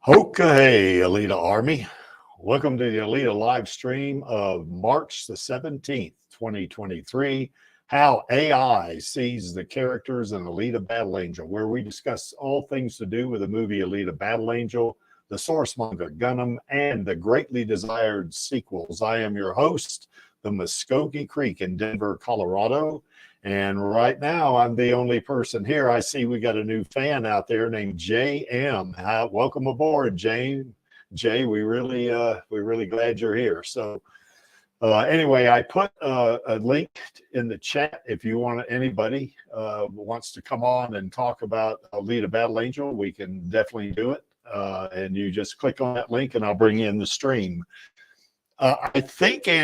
Okay, Alita Army. Welcome to the Alita live stream of March the 17th, 2023. How AI sees the characters in Alita Battle Angel, where we discuss all things to do with the movie Alita Battle Angel, the source manga Gundam, and the greatly desired sequels. I am your host, the Muskogee Creek in Denver, Colorado. And right now, I'm the only person here. I see we got a new fan out there named JM. Welcome aboard, Jane. Jay, we really glad you're here. So anyway, I put a link in the chat if you want anybody wants to come on and talk about Alita Battle Angel. We can definitely do it. And you just click on that link, and I'll bring you in the stream. I think I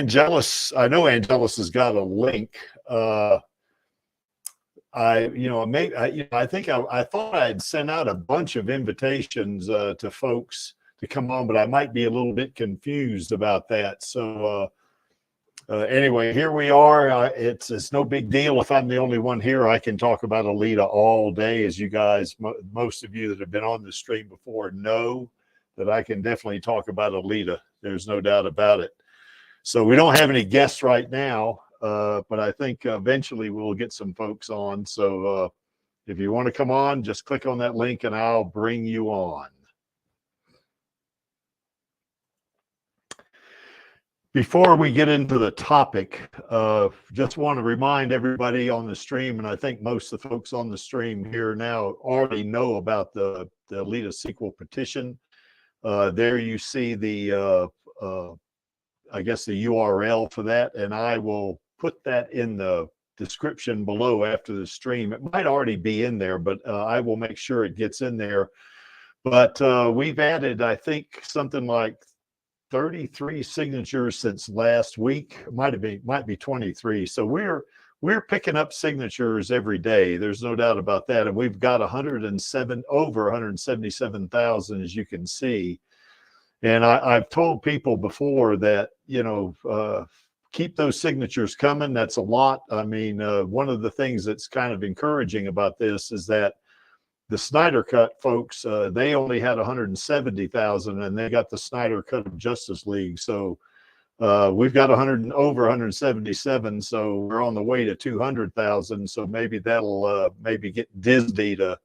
know Angelus has got a link. I thought I'd sent out a bunch of invitations to folks to come on, but I might be a little bit confused about that. So anyway, here we are. It's no big deal if I'm the only one here. I can talk about Alita all day, as you guys, most of you that have been on the stream before know that I can definitely talk about Alita. There's no doubt about it. So we don't have any guests right now. But I think eventually we'll get some folks on. So if you want to come on, just click on that link and I'll bring you on. Before we get into the topic, just want to remind everybody on the stream, and I think most of the folks on the stream here now already know about the Alita sequel petition. There you see the, I guess, the URL for that, and I will put that in the description below after the stream. It might already be in there, but I will make sure it gets in there. But we've added, I think, something like 33 signatures since last week. It might be 23. So we're picking up signatures every day. There's no doubt about that. And we've got over 177,000, as you can see. And I've told people before that, keep those signatures coming. That's a lot. I mean, one of the things that's kind of encouraging about this is that the Snyder Cut folks, they only had 170,000, and they got the Snyder Cut of Justice League. So we've got over 177. So we're on the way to 200,000. So maybe that'll maybe get Disney to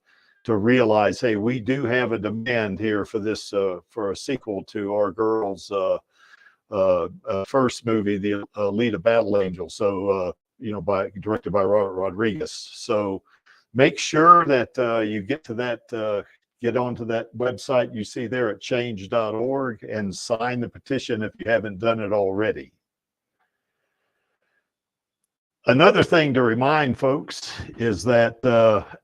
realize, hey, we do have a demand here for this, for a sequel to our girls' first movie, the Alita Battle Angel. So, directed by Robert Rodriguez. So make sure that you get to that, get onto that website you see there at change.org and sign the petition if you haven't done it already. Another thing to remind folks is that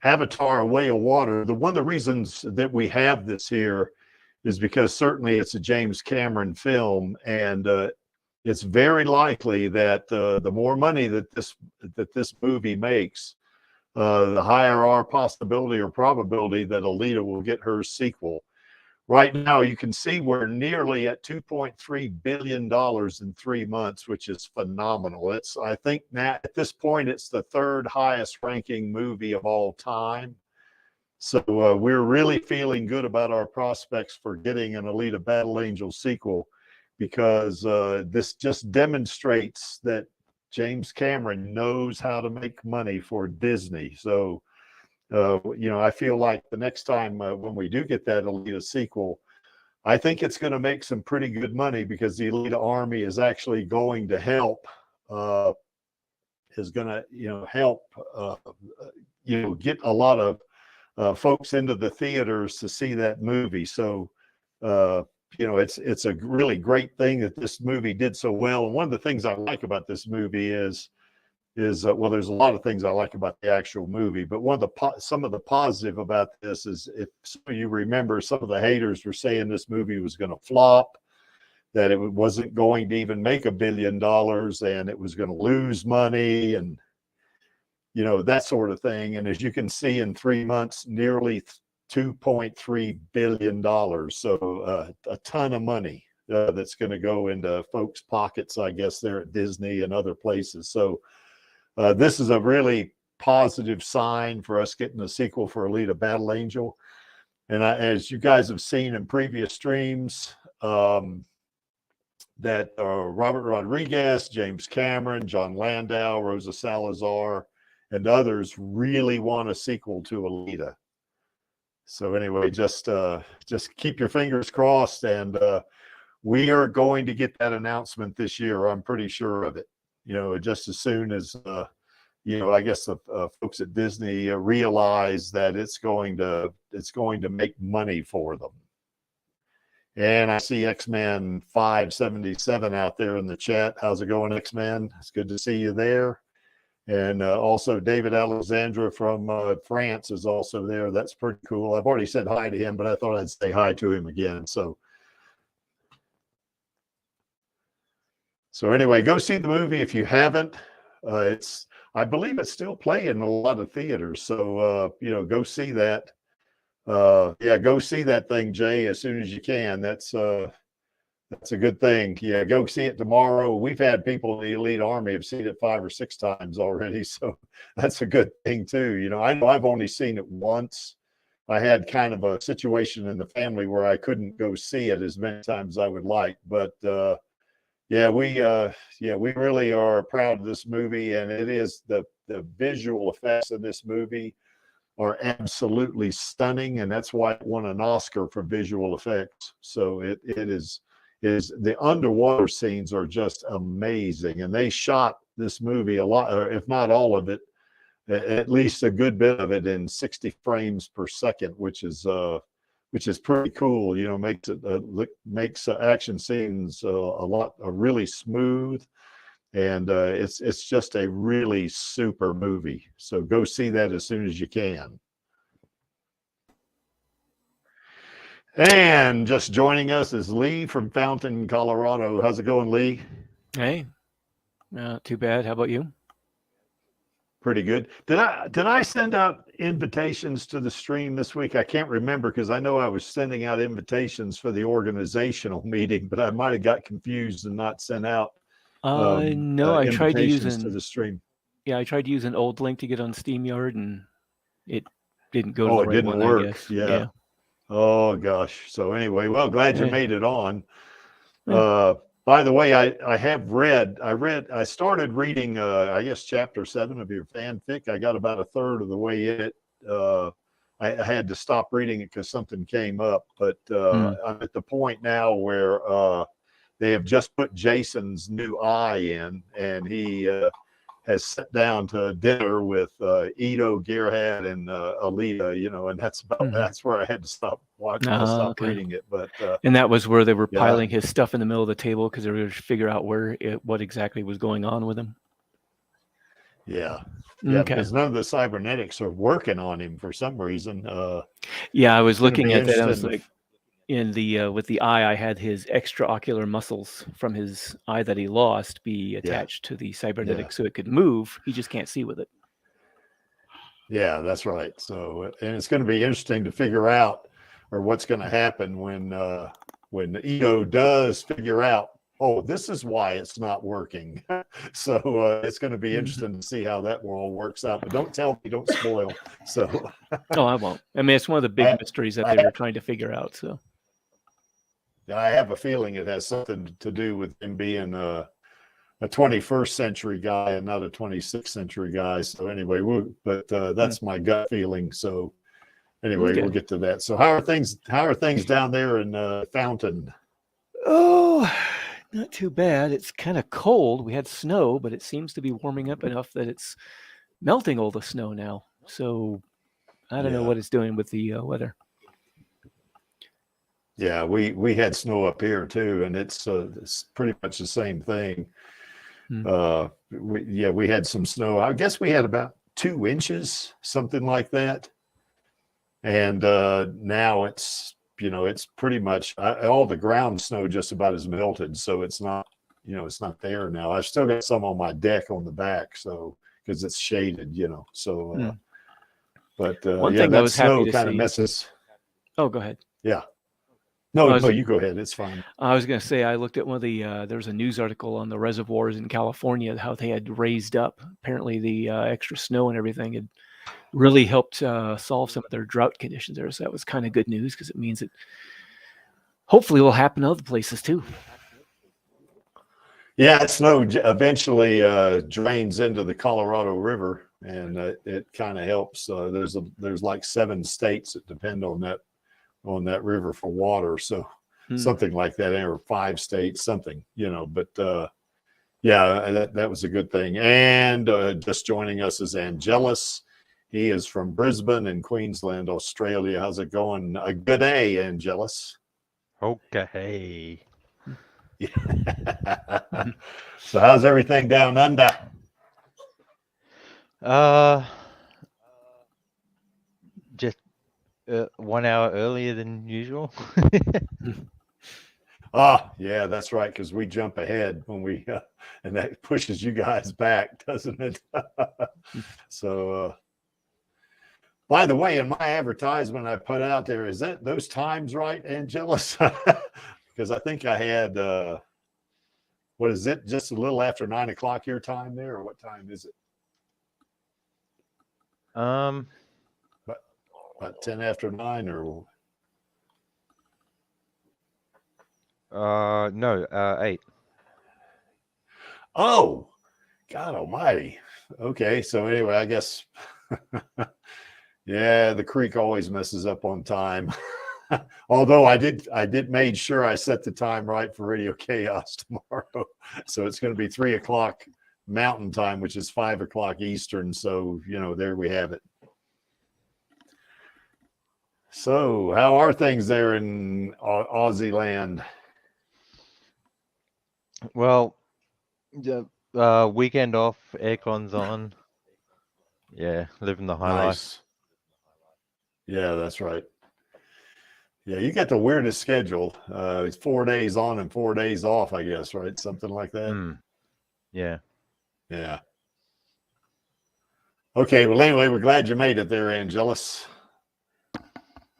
Avatar: A Way of Water, one of the reasons that we have this here is because certainly it's a James Cameron film, and it's very likely that the more money that this movie makes, the higher our possibility or probability that Alita will get her sequel. Right now, you can see we're nearly at $2.3 billion in 3 months, which is phenomenal. I think now at this point, it's the third highest ranking movie of all time. So we're really feeling good about our prospects for getting an Alita Battle Angel sequel, because this just demonstrates that James Cameron knows how to make money for Disney. So, I feel like the next time when we do get that Alita sequel, I think it's going to make some pretty good money, because the Alita Army is actually going to help, get a lot of folks into the theaters to see that movie. So, it's a really great thing that this movie did so well. And one of the things I like about this movie is well, there's a lot of things I like about the actual movie, but some of the positive about this is, if some of you remember, some of the haters were saying this movie was going to flop, that it wasn't going to even make $1 billion, and it was going to lose money, and that sort of thing. And as you can see, in 3 months, nearly $2.3 billion. So a ton of money that's going to go into folks' pockets, I guess, there at Disney and other places. So this is a really positive sign for us getting a sequel for Alita Battle Angel. And as you guys have seen in previous streams, that Robert Rodriguez, James Cameron, John Landau, Rosa Salazar, and others really want a sequel to Alita. So anyway, just keep your fingers crossed, and we are going to get that announcement this year. I'm pretty sure of it. Just as soon as I guess the folks at Disney realize that it's going to make money for them. And I see X-Men 577 out there in the chat. How's it going, X-Men? It's good to see you there. And also David Alexandra from France is also there. That's pretty cool. I've already said hi to him, but I thought I'd say hi to him again. So anyway, go see the movie if you haven't. I believe it's still playing in a lot of theaters. So, go see that. Go see that thing, Jay, as soon as you can. That's a good thing. Yeah, go see it tomorrow. We've had people in the Elite Army have seen it 5 or 6 times already, so that's a good thing too. I know I've only seen it once. I had kind of a situation in the family where I couldn't go see it as many times as I would like, but we really are proud of this movie, and it is the visual effects of this movie are absolutely stunning, and that's why it won an Oscar for visual effects. So it is the underwater scenes are just amazing, and they shot this movie a lot, or if not all of it, at least a good bit of it in 60 frames per second, which is pretty cool. Makes action scenes really smooth. And it's just a really super movie. So go see that as soon as you can. And just joining us is Lee from Fountain, Colorado. How's it going, Lee? Hey, not too bad. How about you? Pretty good. Did I send out invitations to the stream this week? I can't remember, because I know I was sending out invitations for the organizational meeting, but I might have got confused and not sent out. No, I tried to use to the stream. Yeah, I tried to use an old link to get on StreamYard, and it didn't go to the right right one, work. I guess. Yeah. Oh gosh. So anyway, well, glad you made it on. By the way, I started reading I guess chapter 7 of your fanfic. I got about a third of the way in it. I had to stop reading it because something came up, but I'm at the point now where they have just put Jason's new eye in, and he has sat down to dinner with Ito, Gearhead, and Alita, and that's where I had to stop watching, stop reading it. But and that was where they were piling his stuff in the middle of the table because they were trying to figure out what exactly was going on with him. Yeah, because none of the cybernetics are working on him for some reason. I was looking at that. I was like, in the with the eye, I had his extraocular muscles from his eye that he lost be attached to the cybernetic so it could move. He just can't see with it. Yeah, that's right. So, and it's going to be interesting to figure out, or what's going to happen when Ito does figure out, oh, this is why it's not working. So it's going to be interesting to see how that all works out. But don't tell me, don't spoil. So. No, I won't. I mean, it's one of the big mysteries that they were trying to figure out. So. I have a feeling it has something to do with him being a 21st century guy and not a 26th century guy. So anyway, that's my gut feeling. So anyway, we'll get to that. So how are things down there in Fountain? Oh, not too bad. It's kind of cold. We had snow, but it seems to be warming up enough that it's melting all the snow now. So I don't know what it's doing with the weather. Yeah, we had snow up here too, and it's pretty much the same thing. We had some snow. I guess we had about 2 inches, something like that. And now it's pretty much all the ground snow just about is melted, so it's not there now. I've still got some on my deck on the back, so because it's shaded, so. But one thing I was happy to kind of see. Messes. Oh, go ahead. Yeah. No, you go ahead. It's fine. I was going to say, I looked at one of the, there was a news article on the reservoirs in California, how they had raised up. Apparently the extra snow and everything had really helped solve some of their drought conditions there. So that was kind of good news because it means it hopefully will happen to other places too. Yeah, snow eventually drains into the Colorado River, and it kind of helps. There's like 7 states that depend on that river for water, so something like that, or 5 states, something, But yeah, that was a good thing. And just joining us is Angelus. He is from Brisbane in Queensland, Australia. How's it going? A good day, Angelus. Okay. So how's everything down under? Just 1 hour earlier than usual. Oh, yeah, that's right, because we jump ahead when we and that pushes you guys back, doesn't it? So by the way, in my advertisement I put out there, is that those times right, Angelus? Because I think I had what is it, just a little after 9 o'clock your time there, or what time is it? About 10 after 9, or no, 8. Oh, God almighty. Okay, so anyway, I guess yeah, the creek always messes up on time. Although I did made sure I set the time right for Radio Chaos tomorrow. So it's going to be 3 o'clock Mountain Time, which is 5 o'clock Eastern. So, there we have it. So how are things there in Aussie land? Well, the weekend off, aircon's on. Yeah, living the high life. Yeah, that's right. Yeah, you got the weirdest schedule. It's 4 days on and 4 days off, I guess, right? Something like that. Yeah. Yeah. Okay, well, anyway, we're glad you made it there, Angelus.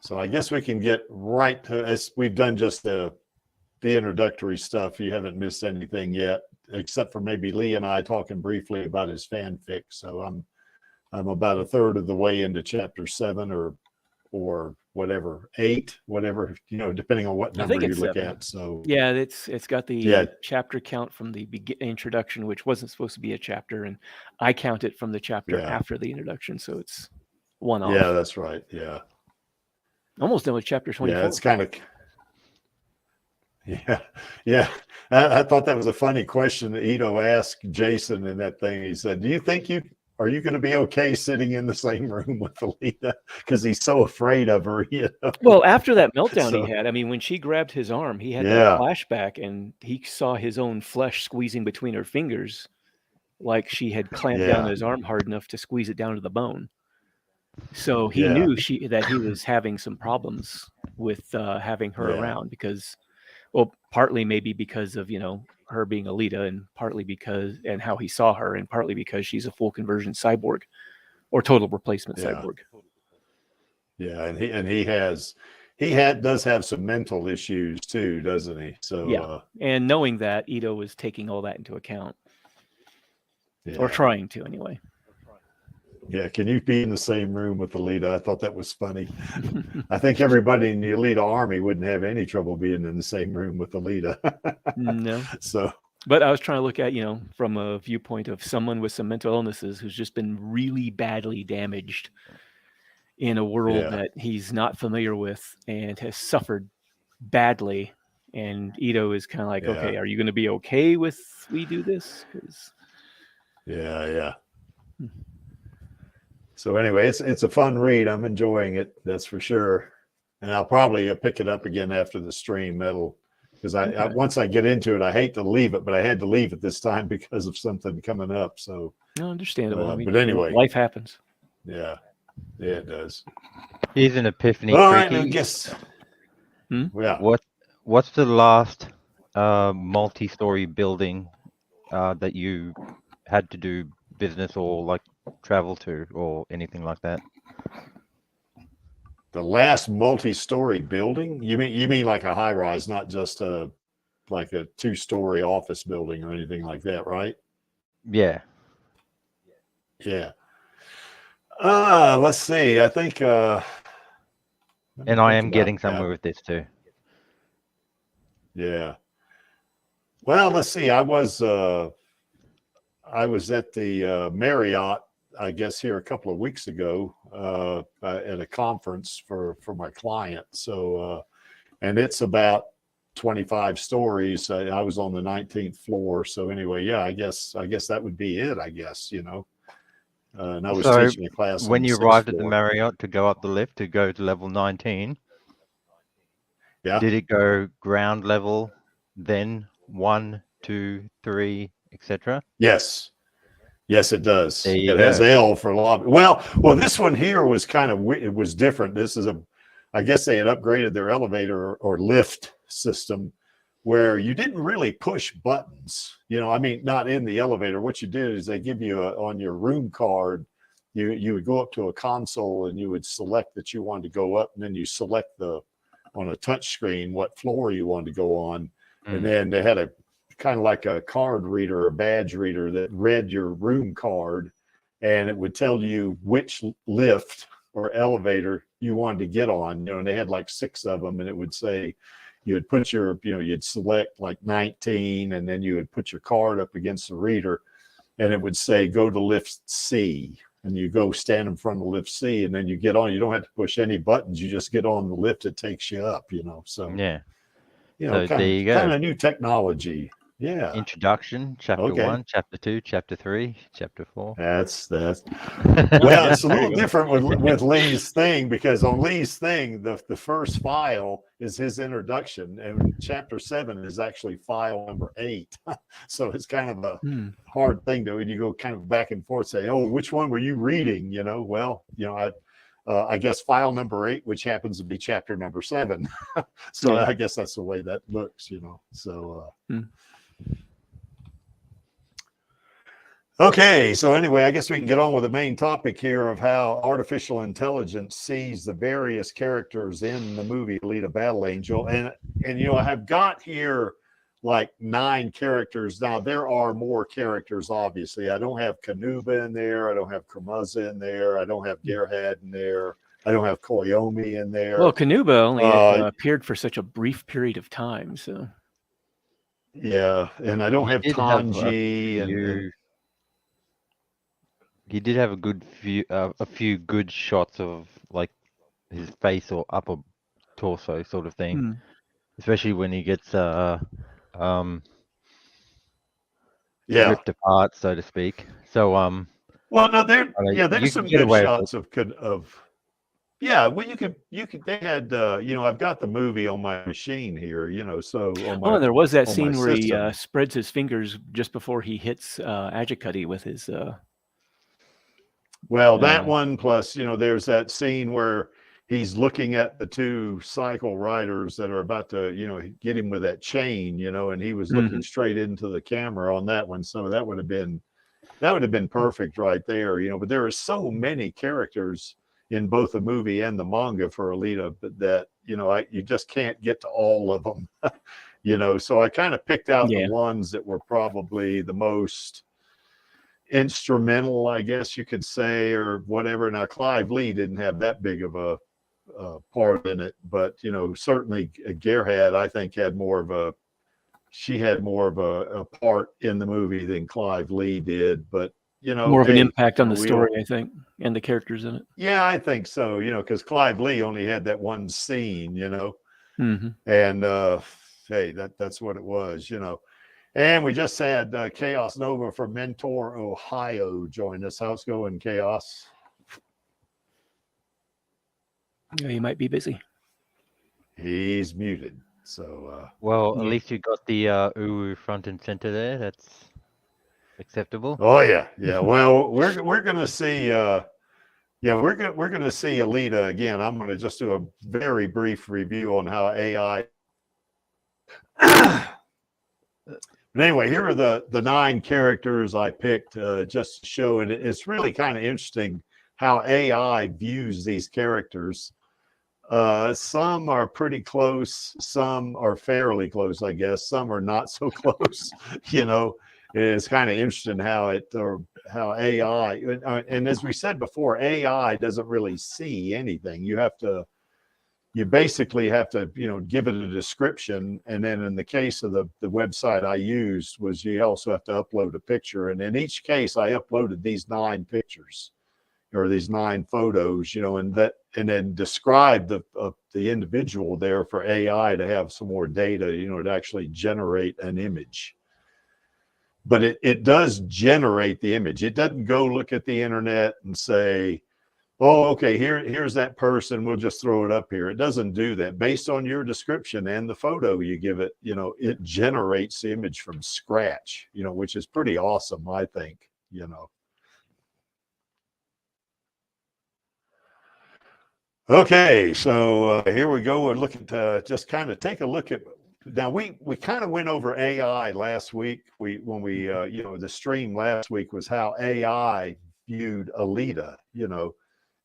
So I guess we can get right to, as we've done just the introductory stuff. You haven't missed anything yet, except for maybe Lee and I talking briefly about his fanfic. So I'm about a third of the way into chapter 7 or whatever, 8, whatever, depending on what number you look 7. at. So yeah, it's got the chapter count from the introduction, which wasn't supposed to be a chapter, and I count it from the chapter after the introduction, so it's one off. Yeah, that's right. Yeah, almost done with chapter 24. Yeah, it's kind of yeah. I thought that was a funny question that Ito asked Jason in that thing. He said, "Do you think are you going to be okay sitting in the same room with Alita?" Because he's so afraid of her. Well, after that meltdown he had, I mean, when she grabbed his arm, he had that flashback, and he saw his own flesh squeezing between her fingers, like she had clamped down his arm hard enough to squeeze it down to the bone. So he knew that he was having some problems with having her around, because, well, partly maybe because of her being Alita, and partly because and how he saw her, and partly because she's a full conversion cyborg or total replacement cyborg. Yeah, and he does have some mental issues too, doesn't he? So and knowing that, Ito was taking all that into account, or trying to anyway. Yeah, can you be in the same room with Alita? I thought that was funny. I think everybody in the Alita army wouldn't have any trouble being in the same room with Alita. No. So, but I was trying to look at, from a viewpoint of someone with some mental illnesses who's just been really badly damaged in a world that he's not familiar with and has suffered badly. And Ito is kind of like, okay, are you going to be okay with we do this? Yeah. So anyway, it's a fun read. I'm enjoying it. That's for sure. And I'll probably pick it up again after the stream. Because I once I get into it, I hate to leave it, but I had to leave it this time because of something coming up. So understandable. I mean, but anyway, life happens. Yeah, it does. Here's an epiphany. All right, I guess. Yeah. What's the last multi-story building that you had to do business or like travel to or anything like that? The last multi-story building? You mean like a high rise, not just like a 2-story office building or anything like that, right? Yeah. Yeah. Let's see. I think. Let me And I think am about getting that. somewhere with this too. Yeah. Well, let's see. I was at the Marriott, I guess, here a couple of weeks ago at a conference for my client. So, and it's about 25 stories. I was on the 19th floor. So anyway, yeah, I guess that would be it. I guess, you know. And I was So teaching a class on when the you 6th arrived at the floor. Marriott to go up the lift to go to level 19, Yeah. did it go ground level, then 1, 2, 3, etc.? Yes. Yes, it There does. you It has go. L for lobby. Well, this one here was kind of it was different. This is I guess they had upgraded their elevator or lift system where you didn't really push buttons. You know, I mean, not in the elevator. What you did is they give you on your room card, you would go up to a console and you would select that you wanted to go up, and then you select on a touch screen what floor you wanted to go on, and then they had a kind of like a card reader, a badge reader that read your room card, and it would tell you which lift or elevator you wanted to get on. You know, and they had like 6 of them, and it would say you would put your, you know, you'd select like 19, and then you would put your card up against the reader, and it would say go to lift C, and you go stand in front of lift C, and then you get on. You don't have to push any buttons. You just get on the lift. It takes you up. You know, so Yeah. you know, So there you kind go. of new technology. Yeah. Introduction, chapter Okay. 1, chapter 2, chapter 3, chapter 4. That's well, Yeah, it's a there little you go. different with Lee's thing, because on Lee's thing, the first file is his introduction, and chapter 7 is actually file number 8. So it's kind of a hard thing to, when you go kind of back and forth, say, oh, which one were you reading? You know, well, you know, I guess file number 8, which happens to be chapter number 7. So Yeah. I guess that's the way that looks, you know. So okay, so anyway, I guess we can get on with the main topic here of how artificial intelligence sees the various characters in the movie Alita Battle Angel. And you know, I have got here like 9 characters. Now, there are more characters, obviously. I don't have Kanuba in there. I don't have Kramaza in there. I don't have Gerhard in there. I don't have Koyomi in there. Well, Kanuba only appeared for such a brief period of time, so. Yeah, and I don't have Tanji and he did have a few good shots of like his face or upper torso sort of thing, especially when he gets ripped apart, so to speak. So well, no, there's some good shots of well, you could they had you know, I've got the movie on my machine here, you know, so on my, there was that scene where he spreads his fingers just before he hits Ajikati with his well, that one, plus, you know, there's that scene where he's looking at the 2 cycle riders that are about to, you know, get him with that chain, you know, and he was looking straight into the camera on that one. So that would have been perfect right there, you know. But there are so many characters in both the movie and the manga for Alita, but that, you know, you just can't get to all of them, you know. So I kind of picked out the ones that were probably the most instrumental, I guess you could say, or whatever. Now, Clive Lee didn't have that big of a part in it, but, you know, certainly Gerhard, I think, had more of a part in the movie than Clive Lee did. But, you know, more of an impact on the story, I think, and the characters in it. Yeah, I think so, you know, because Clive Lee only had that one scene, you know, and hey, that's what it was, you know. And we just had Chaos Nova from Mentor, Ohio join us. How's it going, Chaos? Yeah, he might be busy. He's muted. So well, at least you got the Uwu front and center there. That's acceptable. Oh yeah. Well, we're gonna see. We're gonna see Alita again. I'm gonna just do a very brief review on how AI. But anyway, here are the 9 characters I picked just to show it. It's really kind of interesting how AI views these characters. Some are pretty close, some are fairly close, I guess. Some are not so close, you know. it's kind of interesting how how AI, and as we said before, AI doesn't really see anything. You basically have to, give it a description. And then in the case of the website I used was you also have to upload a picture. And in each case, I uploaded these 9 pictures or these 9 photos, and then describe the individual there for AI to have some more data, to actually generate an image. But it does generate the image. It doesn't go look at the internet and say, oh, okay, here's that person, we'll just throw it up here. It doesn't do that. Based on your description and the photo you give it, it generates the image from scratch, which is pretty awesome, I think, Okay, so here we go. We're looking to just kind of take a look at. Now we kind of went over AI last week. The stream last week was how AI viewed Alita,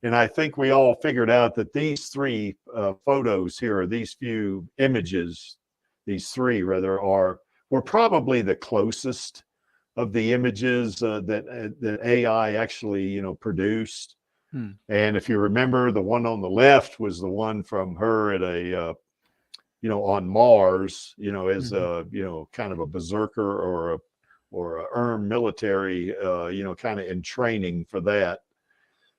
and I think we all figured out that these 3 photos here, or these few images, these 3 rather, were probably the closest of the images that AI actually produced. And if you remember, the one on the left was the one from her at a on Mars, as kind of a berserker or a military, kind of in training for that.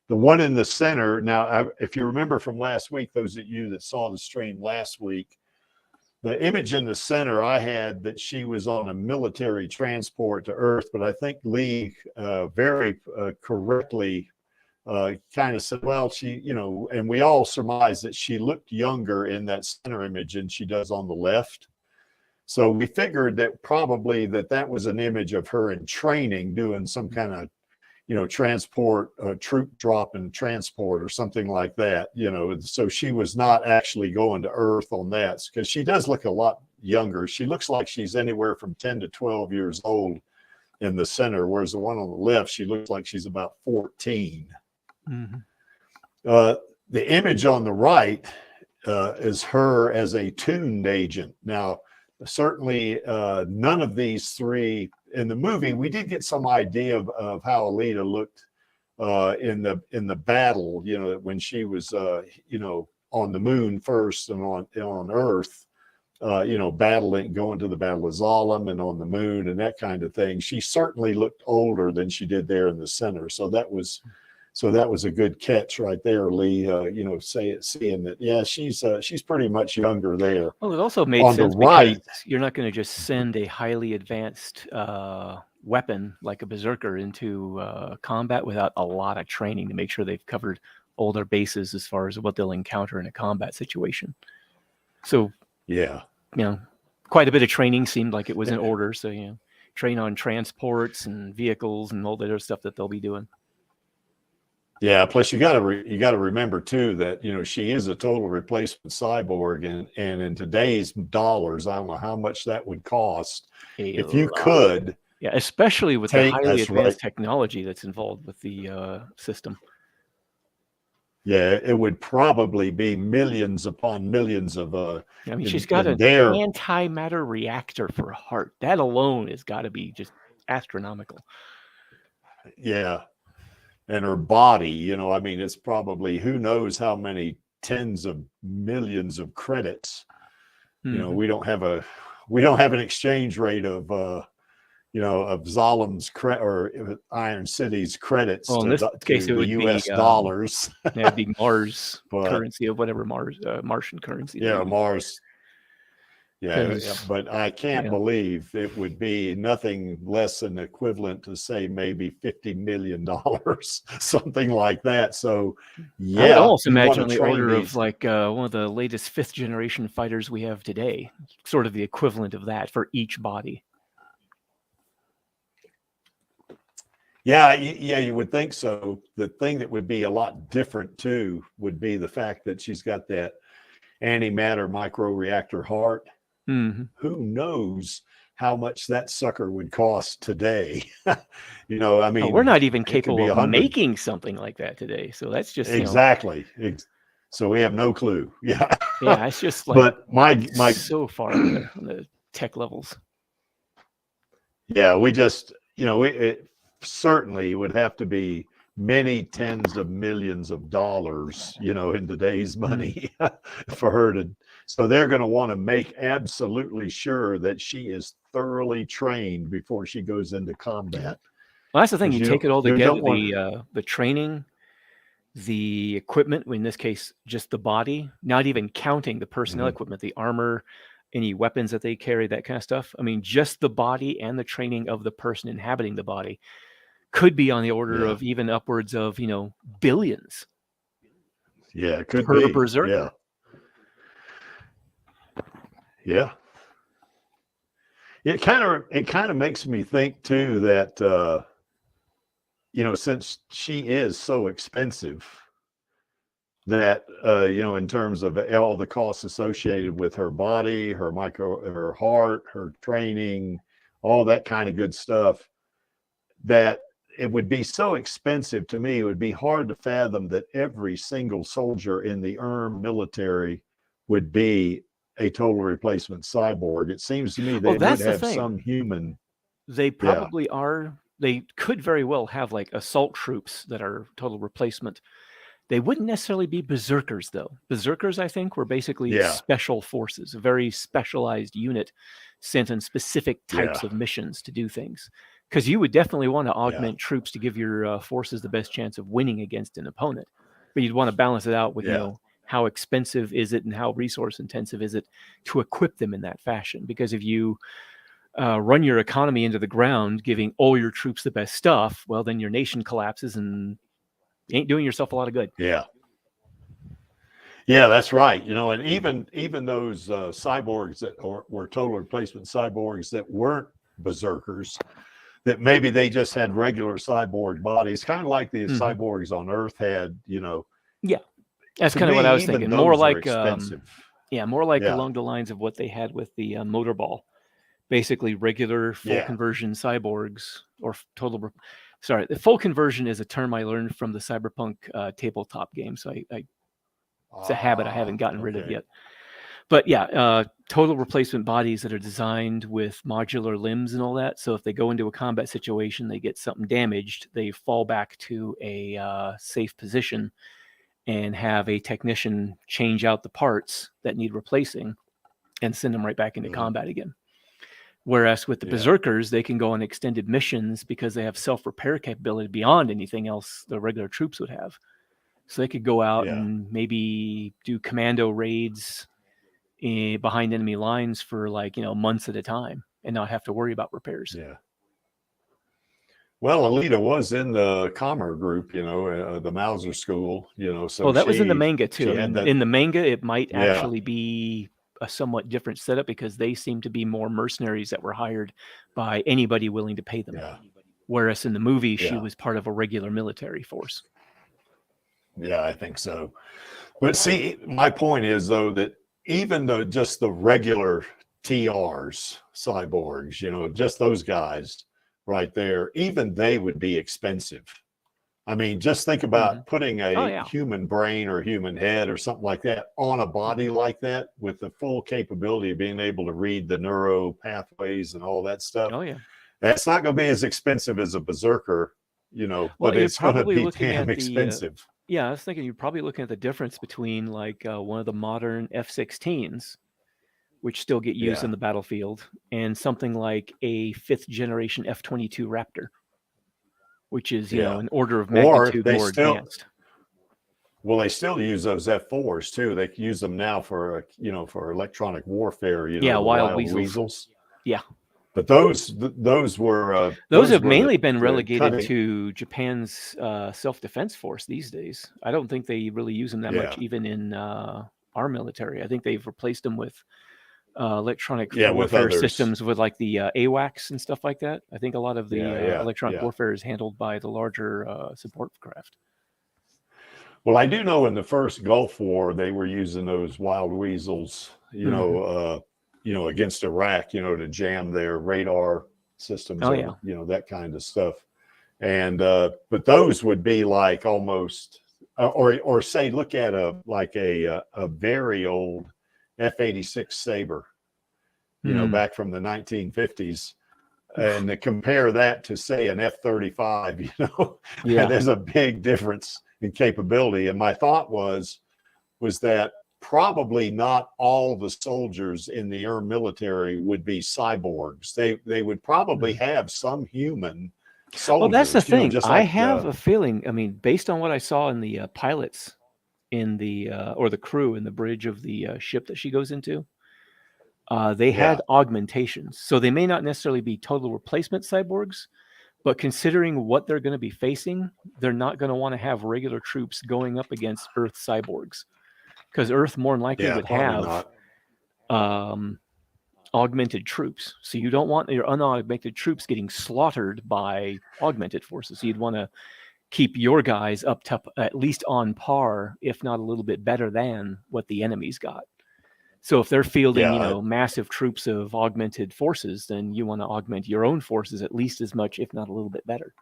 The one in the center, now, if you remember from last week, those of you that saw the stream last week, the image in the center, I had that she was on a military transport to Earth, but I think Lee very correctly kind of said, well, she, and we all surmised that she looked younger in that center image than she does on the left. So we figured that probably that was an image of her in training doing some kind of, transport, troop drop and transport or something like that, so she was not actually going to Earth on that, because she does look a lot younger. She looks like she's anywhere from 10 to 12 years old in the center, whereas the one on the left, she looks like she's about 14. The image on the right is her as a tuned agent. Now, certainly none of these 3 in the movie, we did get some idea of how Alita looked in the battle, when she was on the moon first and on Earth, battling, going to the Battle of Zalem and on the moon and that kind of thing. She certainly looked older than she did there in the center. So that was a good catch right there, Lee. Seeing that, yeah, she's pretty much younger there. Well, it also made on sense the right. Because you're not going to just send a highly advanced weapon like a berserker into combat without a lot of training to make sure they've covered all their bases as far as what they'll encounter in a combat situation. So yeah, quite a bit of training seemed like it was in order. So train on transports and vehicles and all the other stuff that they'll be doing. Yeah, plus you got to remember too that she is a total replacement cyborg, and in today's dollars, I don't know how much that would cost if you could. Yeah, especially with the highly advanced technology that's involved with the system. Yeah, it would probably be millions upon millions of. I mean, she's got an antimatter reactor for a heart. That alone has got to be just astronomical. Yeah. And her body, I mean, it's probably who knows how many tens of millions of credits. We don't have an exchange rate of Zalem's or Iron City's credits. Well, in this case, it would be US dollars. It'd be Mars currency of whatever Martian currency. Yeah, Mars. Yeah, but I can't believe it would be nothing less than equivalent to, say, maybe $50 million, something like that. So, yeah. I would almost imagine on the order of like one of the latest 5th generation fighters we have today, sort of the equivalent of that for each body. Yeah, you would think so. The thing that would be a lot different, too, would be the fact that she's got that antimatter microreactor heart. Who knows how much that sucker would cost today? I mean, we're not even capable of making something like that today. So that's just exactly. So we have no clue. Yeah, it's just like, but my so far on the tech levels. Yeah, we just, it certainly would have to be many tens of millions of dollars, in today's money for her to. So they're going to want to make absolutely sure that she is thoroughly trained before she goes into combat. Well, that's the thing. You take it all together, want... the training, the equipment, in this case, just the body, not even counting the personnel equipment, the armor, any weapons that they carry, that kind of stuff. I mean, just the body and the training of the person inhabiting the body could be on the order of even upwards of, billions. Yeah, it could per be. berserker. Yeah. It kind of makes me think too that since she is so expensive, that in terms of all the costs associated with her body, her heart, her training, all that kind of good stuff, that it would be so expensive. To me, it would be hard to fathom that every single soldier in the military would be a total replacement cyborg. It seems to me they would have some human. They probably are. They could very well have like assault troops that are total replacement. They wouldn't necessarily be berserkers, though. Berserkers, I think, were basically special forces, a very specialized unit sent on specific types of missions to do things. Because you would definitely want to augment troops to give your forces the best chance of winning against an opponent. But you'd want to balance it out with, how expensive is it and how resource intensive is it to equip them in that fashion? Because if you run your economy into the ground, giving all your troops the best stuff, well, then your nation collapses and you ain't doing yourself a lot of good. Yeah, that's right. And even those cyborgs that were total replacement cyborgs that weren't berserkers, that maybe they just had regular cyborg bodies, kind of like the cyborgs on Earth had, Yeah, that's kind of what I was thinking. More like, more like along the lines of what they had with the Motorball. Basically, regular full conversion cyborgs or total. Sorry, the full conversion is a term I learned from the Cyberpunk tabletop game. So it's a habit I haven't gotten rid of yet. But total replacement bodies that are designed with modular limbs and all that. So if they go into a combat situation, they get something damaged, they fall back to a safe position and have a technician change out the parts that need replacing and send them right back into combat again. Whereas with the berserkers, they can go on extended missions because they have self-repair capability beyond anything else the regular troops would have. So they could go out and maybe do commando raids behind enemy lines for months at a time and not have to worry about repairs. Yeah. Well, Alita was in the Commer group, the Mauser school, so that was in the manga too. In the manga, it might actually be a somewhat different setup because they seem to be more mercenaries that were hired by anybody willing to pay them. Whereas in the movie, she was part of a regular military force. Yeah, I think so. But see, my point is, though, that even though just the regular TRs, cyborgs, just those guys right there, even they would be expensive. I mean, just think about putting a human brain or human head or something like that on a body like that with the full capability of being able to read the neuro pathways and all that stuff. Oh, yeah. That's not going to be as expensive as a berserker, but it's going to be damn expensive. I was thinking you're probably looking at the difference between one of the modern F-16s, which still get used in the battlefield, and something like a 5th generation F-22 Raptor, which is, an order of magnitude more advanced. Well, they still use those F4s too. They use them now for, for electronic warfare, wild weasels. Yeah. But those were those have mainly been relegated to Japan's self-defense force these days. I don't think they really use them that much, even in our military. I think they've replaced them with electronic warfare systems with like the AWACS and stuff like that. I think a lot of the electronic warfare is handled by the larger support craft. Well, I do know in the first Gulf War they were using those wild weasels, against Iraq, to jam their radar systems, that kind of stuff. And but those would be like almost, or say, look at a very old F-86 Sabre, back from the 1950s. And to compare that to, say, an F-35, you know, Yeah. there's a big difference in capability. And my thought was that probably not all the soldiers in the military would be cyborgs. They would probably have some human soldiers. Well, that's the thing. Just I like have a feeling, I mean, based on what I saw in the pilots in the, or the crew in the bridge of the ship that she goes into, they had augmentations. So they may not necessarily be total replacement cyborgs, but considering what they're going to be facing, they're not going to want to have regular troops going up against Earth cyborgs. Because Earth more than likely would have augmented troops. So you don't want your unaugmented troops getting slaughtered by augmented forces. So you'd want to keep your guys up to at least on par, if not a little bit better than what the enemy's got. So if they're fielding, you know, massive troops of augmented forces, then you want to augment your own forces at least as much, if not a little bit better.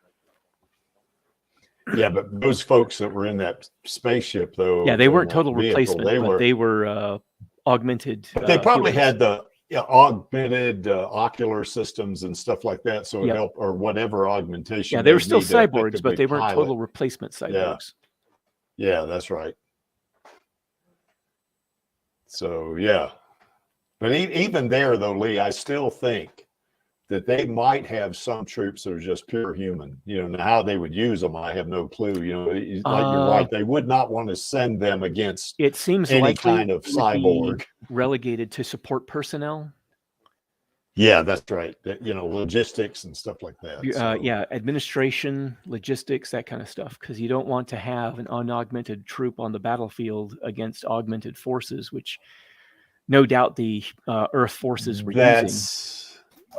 Yeah, but those folks that were in that spaceship, though, yeah, they weren't total replacement, but they were augmented. But they probably had the augmented ocular systems and stuff like that, so it helped, or whatever augmentation. Yeah, they were still cyborgs, but they weren't total replacement cyborgs. Yeah, that's right. So yeah, but even there, though, Lee, I still think that they might have some troops that are just pure human. You know, how they would use them, I have no clue. You know, like you're right, they would not want to send them against. It seems any likely kind of cyborg relegated to support personnel. Yeah, that's right. You know, logistics and stuff like that. Yeah, administration, logistics, that kind of stuff. Because you don't want to have an unaugmented troop on the battlefield against augmented forces, which no doubt the Earth forces were using.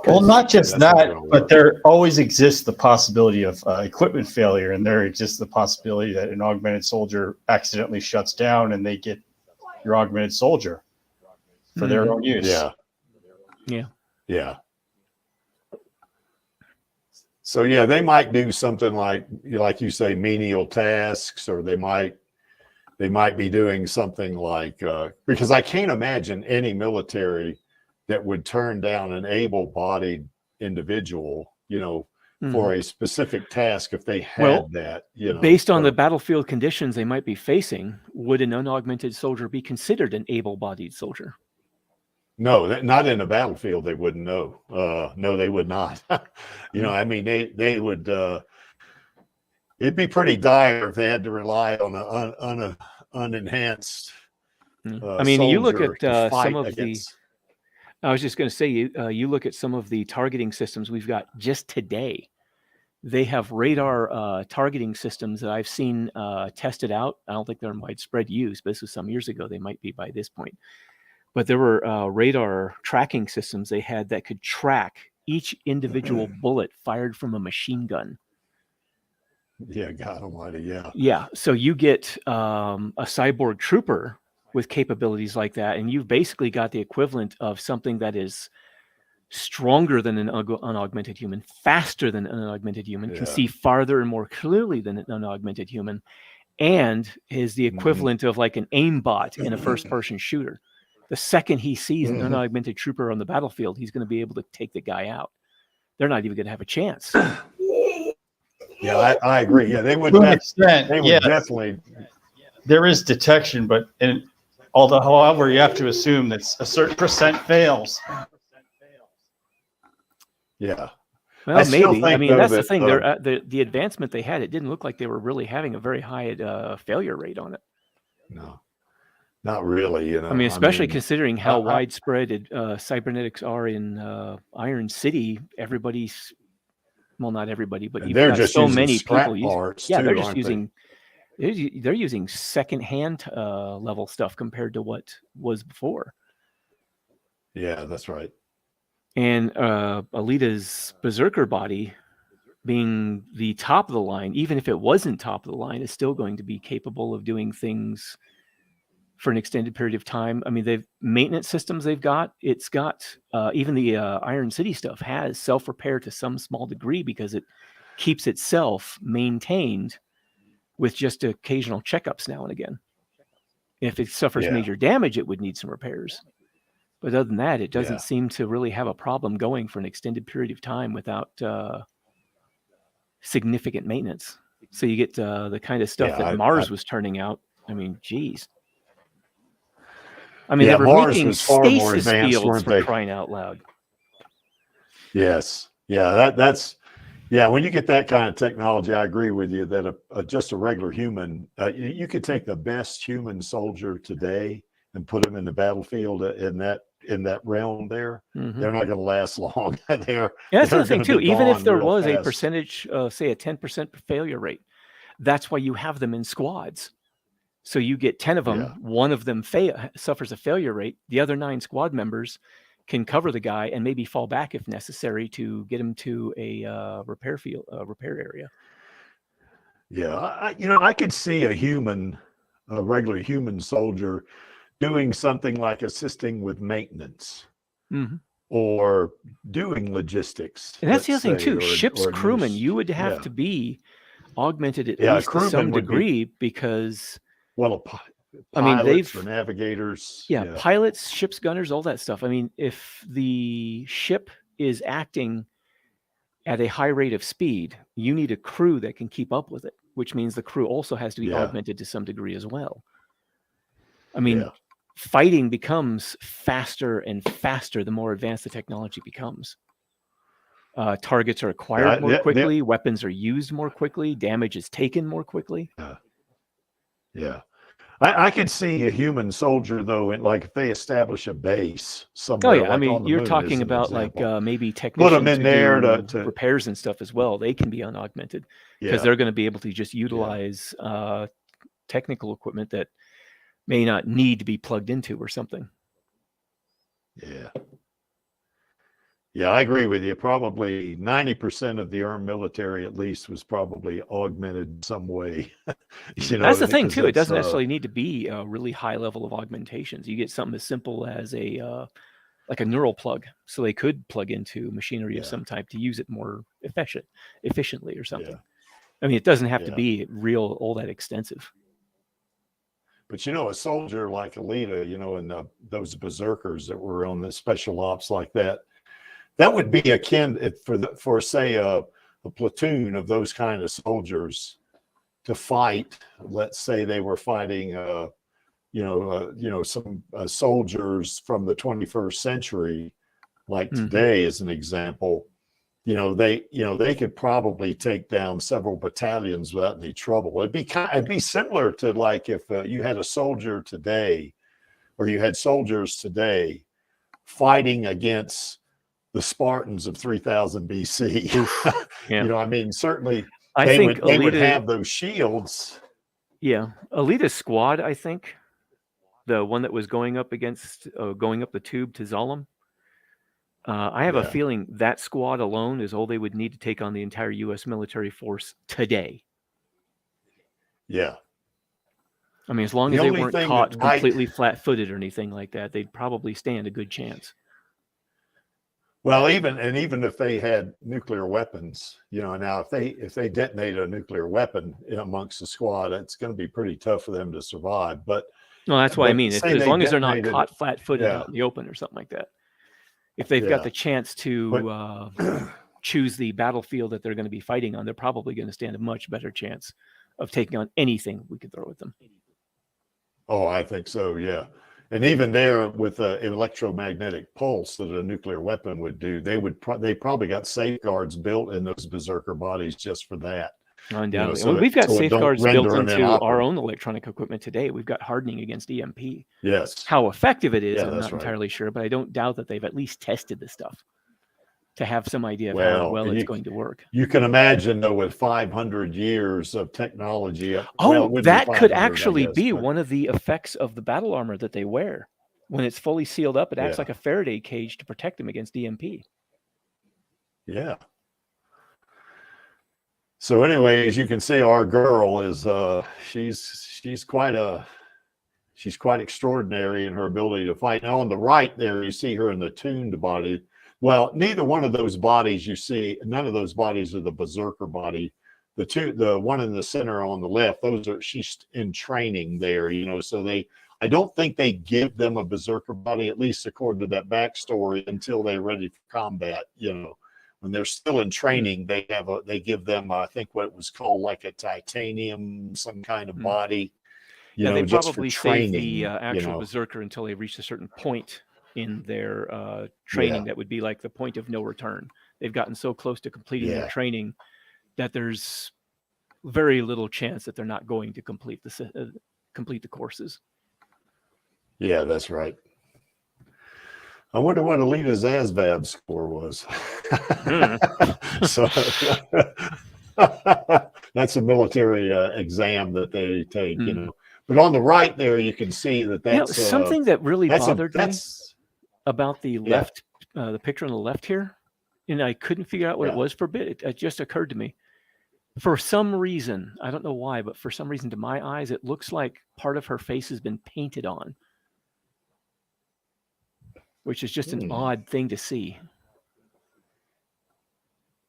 Well, not just that, but there always exists the possibility of equipment failure, and there exists the possibility that an augmented soldier accidentally shuts down and they get your augmented soldier for their own use. Yeah. So yeah, they might do something like you say, menial tasks, or they might be doing something like because I can't imagine any military that would turn down an able-bodied individual, you know, for a specific task if they had that, you know. Based on the battlefield conditions they might be facing, would an unaugmented soldier be considered an able-bodied soldier? No, not in a battlefield. They wouldn't know. No, they would not. You know, I mean, they would. It'd be pretty dire if they had to rely on an unenhanced. I mean, you look at some of the. I was just going to say, you look at some of the targeting systems we've got just today. They have radar targeting systems that I've seen tested out. I don't think they're in widespread use, but this was some years ago. They might be by this point. But there were radar tracking systems they had that could track each individual bullet fired from a machine gun. Yeah, God almighty, yeah. Yeah, so you get a cyborg trooper with capabilities like that, and you've basically got the equivalent of something that is stronger than an unaugmented human, faster than an unaugmented human, can see farther and more clearly than an unaugmented human, and is the equivalent of like an aimbot in a first-person shooter. The second he sees an unaugmented trooper on the battlefield, he's going to be able to take the guy out. They're not even going to have a chance. Yeah, I agree. Yeah, they would. To an extent, they would definitely. There is detection, but however, you have to assume that a certain percent fails. Yeah. Well, maybe. I mean, that's the thing. The advancement they had, it didn't look like they were really having a very high failure rate on it. No. Not really, you know. I mean, especially considering how widespread cybernetics are in Iron City. Everybody's, well, not everybody, but you've got so many people using. Yeah, they're just using. They're using secondhand level stuff compared to what was before. Yeah, that's right. And Alita's Berserker body, being the top of the line, even if it wasn't top of the line, is still going to be capable of doing things for an extended period of time. I mean, they've maintenance systems they've got. It's got even the Iron City stuff has self-repair to some small degree because it keeps itself maintained with just occasional checkups now and again. If it suffers major damage, it would need some repairs. But other than that, it doesn't seem to really have a problem going for an extended period of time without significant maintenance. So you get the kind of stuff that Mars was turning out. I mean, geez. I mean, they were Mars making was far more stasis advanced, fields weren't for they? crying out loud. Yes. Yeah, that's when you get that kind of technology, I agree with you that just a regular human, you could take the best human soldier today and put them in the battlefield in that realm there. They're not going to last long. That's the thing too. Even if there was a percentage, say a 10% failure rate, that's why you have them in squads. So you get 10 of them, one of them suffers a failure rate. The other 9 squad members can cover the guy and maybe fall back if necessary to get him to a repair area. Yeah, I could see a regular human soldier doing something like assisting with maintenance or doing logistics. And that's the other thing too. Ship's crewmen, you would have to be augmented at least to some degree because pilots or navigators. Pilots, ship's gunners, all that stuff. I mean, if the ship is acting at a high rate of speed, you need a crew that can keep up with it, which means the crew also has to be augmented to some degree as well. I mean, fighting becomes faster and faster the more advanced the technology becomes. Targets are acquired more quickly, weapons are used more quickly, damage is taken more quickly. I could see a human soldier though, like if they establish a base somewhere. I mean, you're talking about like maybe technicians put them in there to repairs and stuff as well. They can be unaugmented because they're going to be able to just utilize technical equipment that may not need to be plugged into or something. Yeah, I agree with you. Probably 90% of the armed military, at least, was probably augmented some way. That's the thing too. It doesn't necessarily need to be a really high level of augmentations. You get something as simple as like a neural plug, so they could plug into machinery of some type to use it more efficiently or something. I mean, it doesn't have to be all that extensive. But a soldier like Alita, and those berserkers that were on the special ops like that. That would be akin for say a platoon of those kind of soldiers to fight. Let's say they were fighting, some soldiers from the 21st century, like today as an example. They could probably take down several battalions without any trouble. It'd be similar to like if you had a soldier today, or you had soldiers today fighting against the Spartans of 3000 BC. I mean, certainly they would have those shields. Yeah. Alita's squad, I think, the one that was going up the tube to Zalem, I have a feeling that squad alone is all they would need to take on the entire U.S. military force today. Yeah. I mean, as long as they weren't caught completely flat-footed or anything like that, they'd probably stand a good chance. Well, even if they had nuclear weapons, now if they detonate a nuclear weapon amongst the squad, it's going to be pretty tough for them to survive. But that's what I mean. As long as they're not caught flat-footed out in the open or something like that. If they've got the chance to choose the battlefield that they're going to be fighting on, they're probably going to stand a much better chance of taking on anything we could throw at them. Oh, I think so. Yeah. And even there, with an electromagnetic pulse that a nuclear weapon would do, they probably got safeguards built in those berserker bodies just for that. Undoubtedly. We've got safeguards built into our own electronic equipment today. We've got hardening against EMP. Yes. How effective it is, I'm not entirely sure, but I don't doubt that they've at least tested this stuff to have some idea of how well it's going to work. You can imagine, though, with 500 years of technology. That could actually be one of the effects of the battle armor that they wear. When it's fully sealed up, it acts like a Faraday cage to protect them against EMP. Yeah. So anyway, as you can see, our girl is she's quite extraordinary in her ability to fight. Now on the right there, you see her in the tuned body. Well, neither one of those bodies you see, none of those bodies are the berserker body. The one in the center on the left, she's in training there, so I don't think they give them a berserker body, at least according to that backstory, until they're ready for combat. You know, when they're still in training, they give them, I think, what was called like a titanium, some kind of body. You know, they just probably for training, save the actual you know. berserker until they reach a certain point in their training that would be like the point of no return. They've gotten so close to completing their training that there's very little chance that they're not going to complete the courses. Yeah, that's right. I wonder what Alita's ASVAB score was. So that's a military exam that they take, you know. But on the right there, you can see that that's something that really bothered me about the left, the picture on the left here, and I couldn't figure out what it was for a bit. It just occurred to me. For some reason, I don't know why, but for some reason, to my eyes, it looks like part of her face has been painted on, which is just an odd thing to see.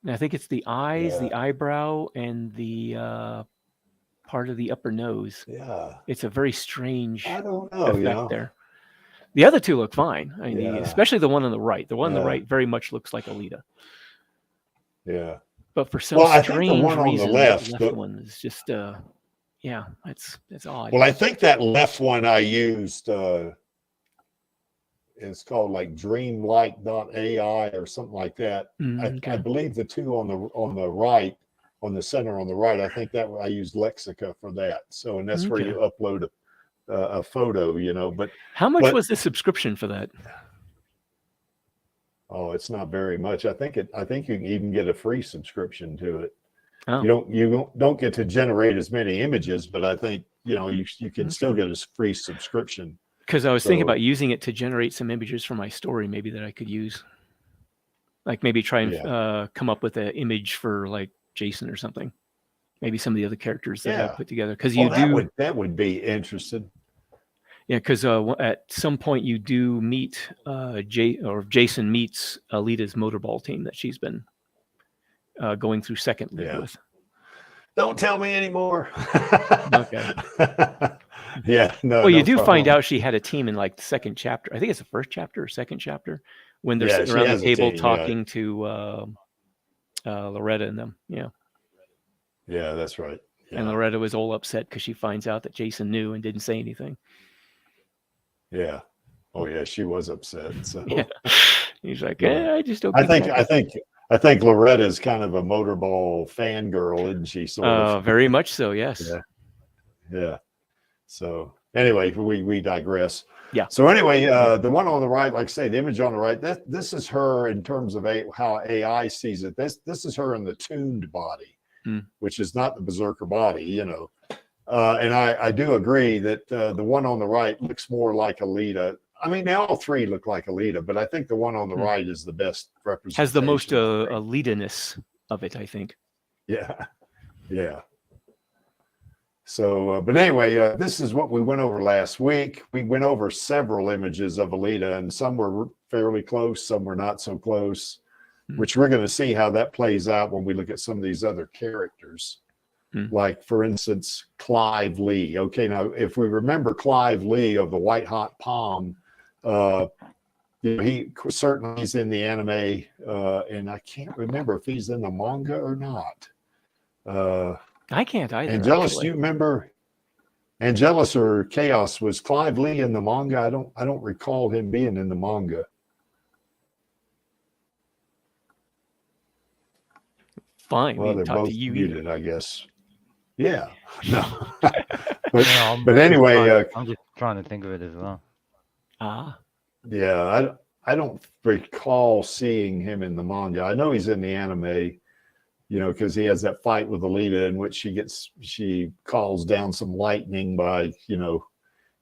And I think it's the eyes, the eyebrow, and the part of the upper nose. Yeah. It's a very strange effect there. The other two look fine. I mean, especially the one on the right. The one on the right very much looks like Alita. Yeah. But for some strange reason, the left one is just, it's odd. Well, I think that left one I used, it's called like dreamlight.ai or something like that. I believe the two on the right, on the center on the right, I think that I used Lexica for that. So, and that's where you upload a photo, you know. But how much was the subscription for that? Oh, it's not very much. I think you can even get a free subscription to it. Oh. You don't get to generate as many images, but I think, you know, you can still get a free subscription. Because I was thinking about using it to generate some images for my story, maybe that I could use. Like maybe try and come up with an image for like Jason or something. Maybe some of the other characters that I've put together. Because that would be interesting. Yeah, because at some point you do meet Jason meets Alita's motorball team that she's been going through second league with. Don't tell me anymore. Okay. No. Well, you do find out she had a team in like the second chapter. I think it's the first chapter or second chapter when they're sitting around the table talking to Loretta and them. Yeah. Yeah, that's right. Yeah. And Loretta was all upset because she finds out that Jason knew and didn't say anything. Yeah. Oh yeah, she was upset. So he's like, I just don't. I think Loretta is kind of a motorball fangirl, isn't she? Sort of. Very much so. Yes. Yeah. So anyway, we digress. Yeah. So anyway, the one on the right, like I say, the image on the right, this is her in terms of how AI sees it. This is her in the tuned body, which is not the berserker body, you know. And I do agree that the one on the right looks more like Alita. I mean, they all three look like Alita, but I think the one on the right is the best representation. Has the most Alita-ness of it, I think. Yeah. So, but anyway, this is what we went over last week. We went over several images of Alita, and some were fairly close, some were not so close, which we're going to see how that plays out when we look at some of these other characters. Like, for instance, Clive Lee. Okay, now, if we remember Clive Lee of the White Hot Palm, you know, he certainly is in the anime, and I can't remember if he's in the manga or not. I can't either. Angelus, do you remember Angelus or Chaos? Was Clive Lee in the manga? I don't recall him being in the manga. Fine. Well, they're both muted, I guess. Yeah. No. but anyway, I'm just trying to think of it as well. Yeah, I don't recall seeing him in the manga. I know he's in the anime. You know, because he has that fight with Alita in which she calls down some lightning by, you know,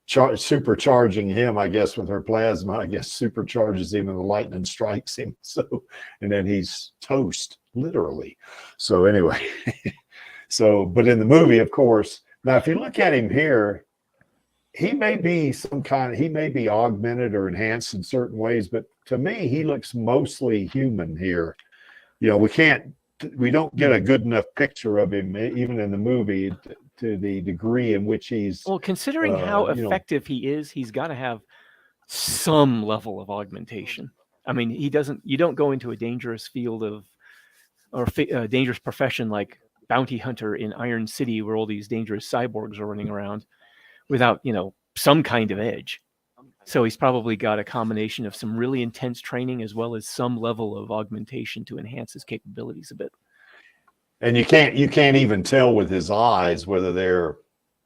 supercharging him, I guess, with her plasma. I guess supercharges him and the lightning strikes him. So, and then he's toast, literally. So anyway, but in the movie, of course, now if you look at him here, he may be augmented or enhanced in certain ways, but to me, he looks mostly human here. You know, we don't get a good enough picture of him, even in the movie, to the degree in which he's Well, considering how you know, effective he is, he's got to have some level of augmentation. I mean, you don't go into a dangerous field of, or a dangerous profession like bounty hunter in Iron City, where all these dangerous cyborgs are running around without, you know, some kind of edge. So he's probably got a combination of some really intense training as well as some level of augmentation to enhance his capabilities a bit. and you can't even tell with his eyes whether they're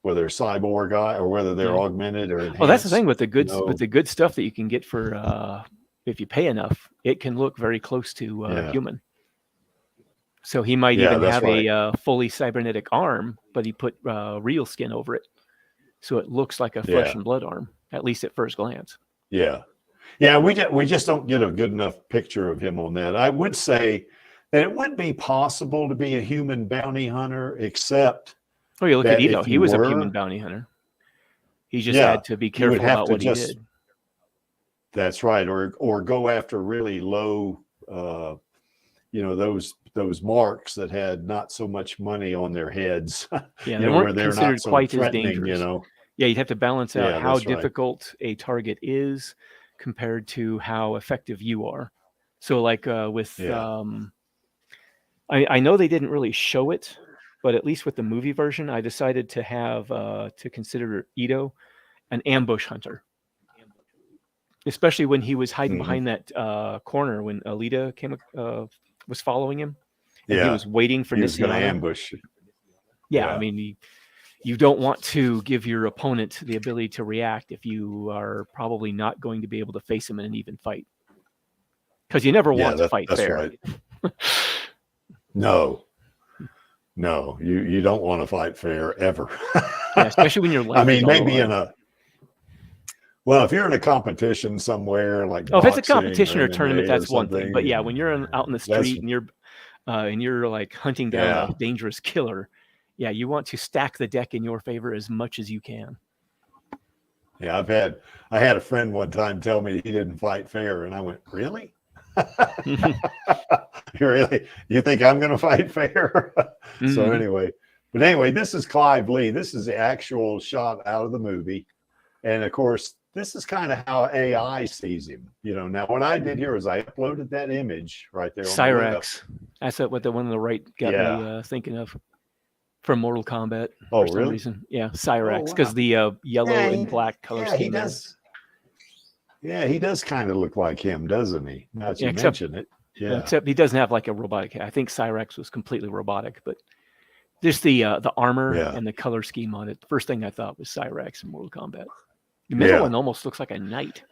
cyborg eye or whether they're augmented or enhanced. Well, that's the thing with the good you know? with the good stuff that you can get for if you pay enough, it can look very close to human. So he might even have a fully cybernetic arm, but he put real skin over it, so it looks like a flesh and blood arm, at least at first glance. Yeah. We just don't get a good enough picture of him on that. I would say that it wouldn't be possible to be a human bounty hunter, except. Oh, you look at Ito. He was a human bounty hunter. He just had to be careful about what he did. That's right, or go after really low, those marks that had not so much money on their heads. Yeah, they weren't considered quite as dangerous. You know. Yeah, you'd have to balance out how difficult a target is compared to how effective you are. So, like with, I know they didn't really show it, but at least with the movie version, I decided to have to consider Ito an ambush hunter, especially when he was hiding behind that corner when Alita was following him. And he was waiting for Nissi to ambush. Yeah, I mean, you don't want to give your opponent the ability to react if you are probably not going to be able to face him in an even fight, because you never want to fight fair. Right. No, you don't want to fight fair ever. Especially when you're. I mean, maybe if you're in a competition somewhere, like if it's a competition or tournament, that's one thing. But yeah, when you're out in the street and you're like hunting down a dangerous killer, you want to stack the deck in your favor as much as you can. Yeah, I had a friend one time tell me he didn't fight fair, and I went, really? You think I'm going to fight fair? So anyway, this is Clive Lee. This is the actual shot out of the movie, and of course, this is kind of how AI sees him. You know, now what I did here is I uploaded that image right there. Cyrax. That's what the one on the right got me thinking of. From Mortal Kombat. Oh, for some really? Reason. Yeah, Cyrax, because the yellow and black color scheme. He does. Yeah, he does kind of look like him, doesn't he? Now that you mention it. Yeah. Except he doesn't have like a robotic. I think Cyrax was completely robotic, but just the armor and the color scheme on it. The first thing I thought was Cyrax in Mortal Kombat. The middle one almost looks like a knight.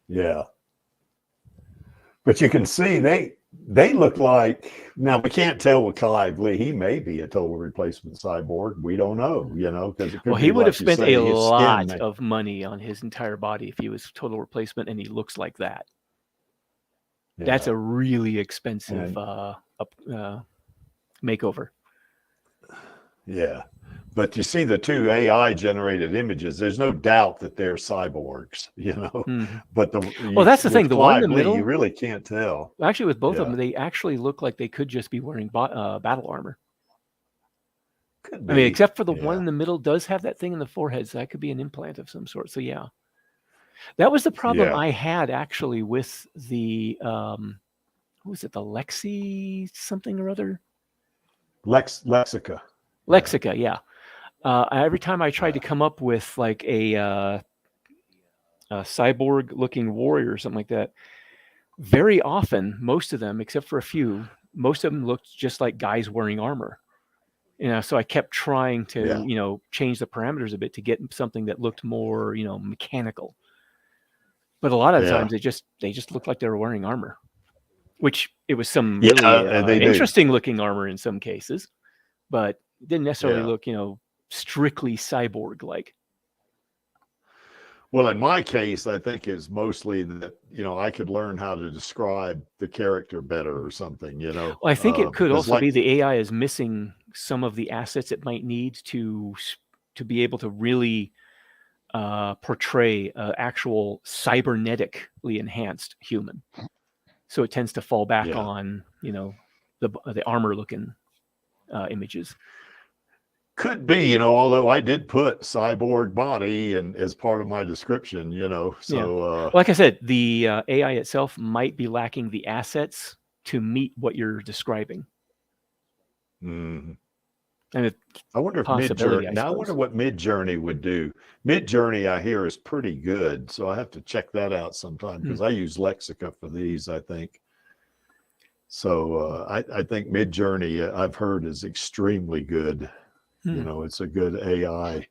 Yeah. But you can see they look like, now we can't tell with Clive Lee. He may be a total replacement cyborg. We don't know, because he would have spent a lot of money on his entire body if he was total replacement, and he looks like that. Yeah. That's a really expensive makeover. Yeah. But you see the two AI generated images, there's no doubt that they're cyborgs, But that's the thing. The one in the middle, you really can't tell. Actually, with both of them, they actually look like they could just be wearing battle armor. Could be. I mean, except for the one in the middle does have that thing in the forehead, so that could be an implant of some sort. So that was the problem I had actually with the what was it, the Lexi something or other? Lexica. Lexica, yeah. Every time I tried to come up with like a cyborg-looking warrior or something like that, very often, most of them, except for a few, most of them looked just like guys wearing armor. So I kept trying to, change the parameters a bit to get something that looked more, mechanical. But a lot of the times they just looked like they were wearing armor, which it was some really interesting-looking armor in some cases, but it didn't necessarily look, strictly cyborg-like. Well, in my case, I think it's mostly that, I could learn how to describe the character better or something, Well, I think it could also be the AI is missing some of the assets it might need to be able to really portray an actual cybernetically enhanced human. So it tends to fall back on, the armor-looking images. Could be, you know, although I did put cyborg body and as part of my description, you know, so like I said, the AI itself might be lacking the assets to meet what you're describing. mm. And I wonder if Midjourney. Now I wonder what Midjourney would do. Midjourney, I hear, is pretty good, so I have to check that out sometime because I use Lexica for these. I think so. I think Midjourney, I've heard, is extremely good. You know, it's a good AI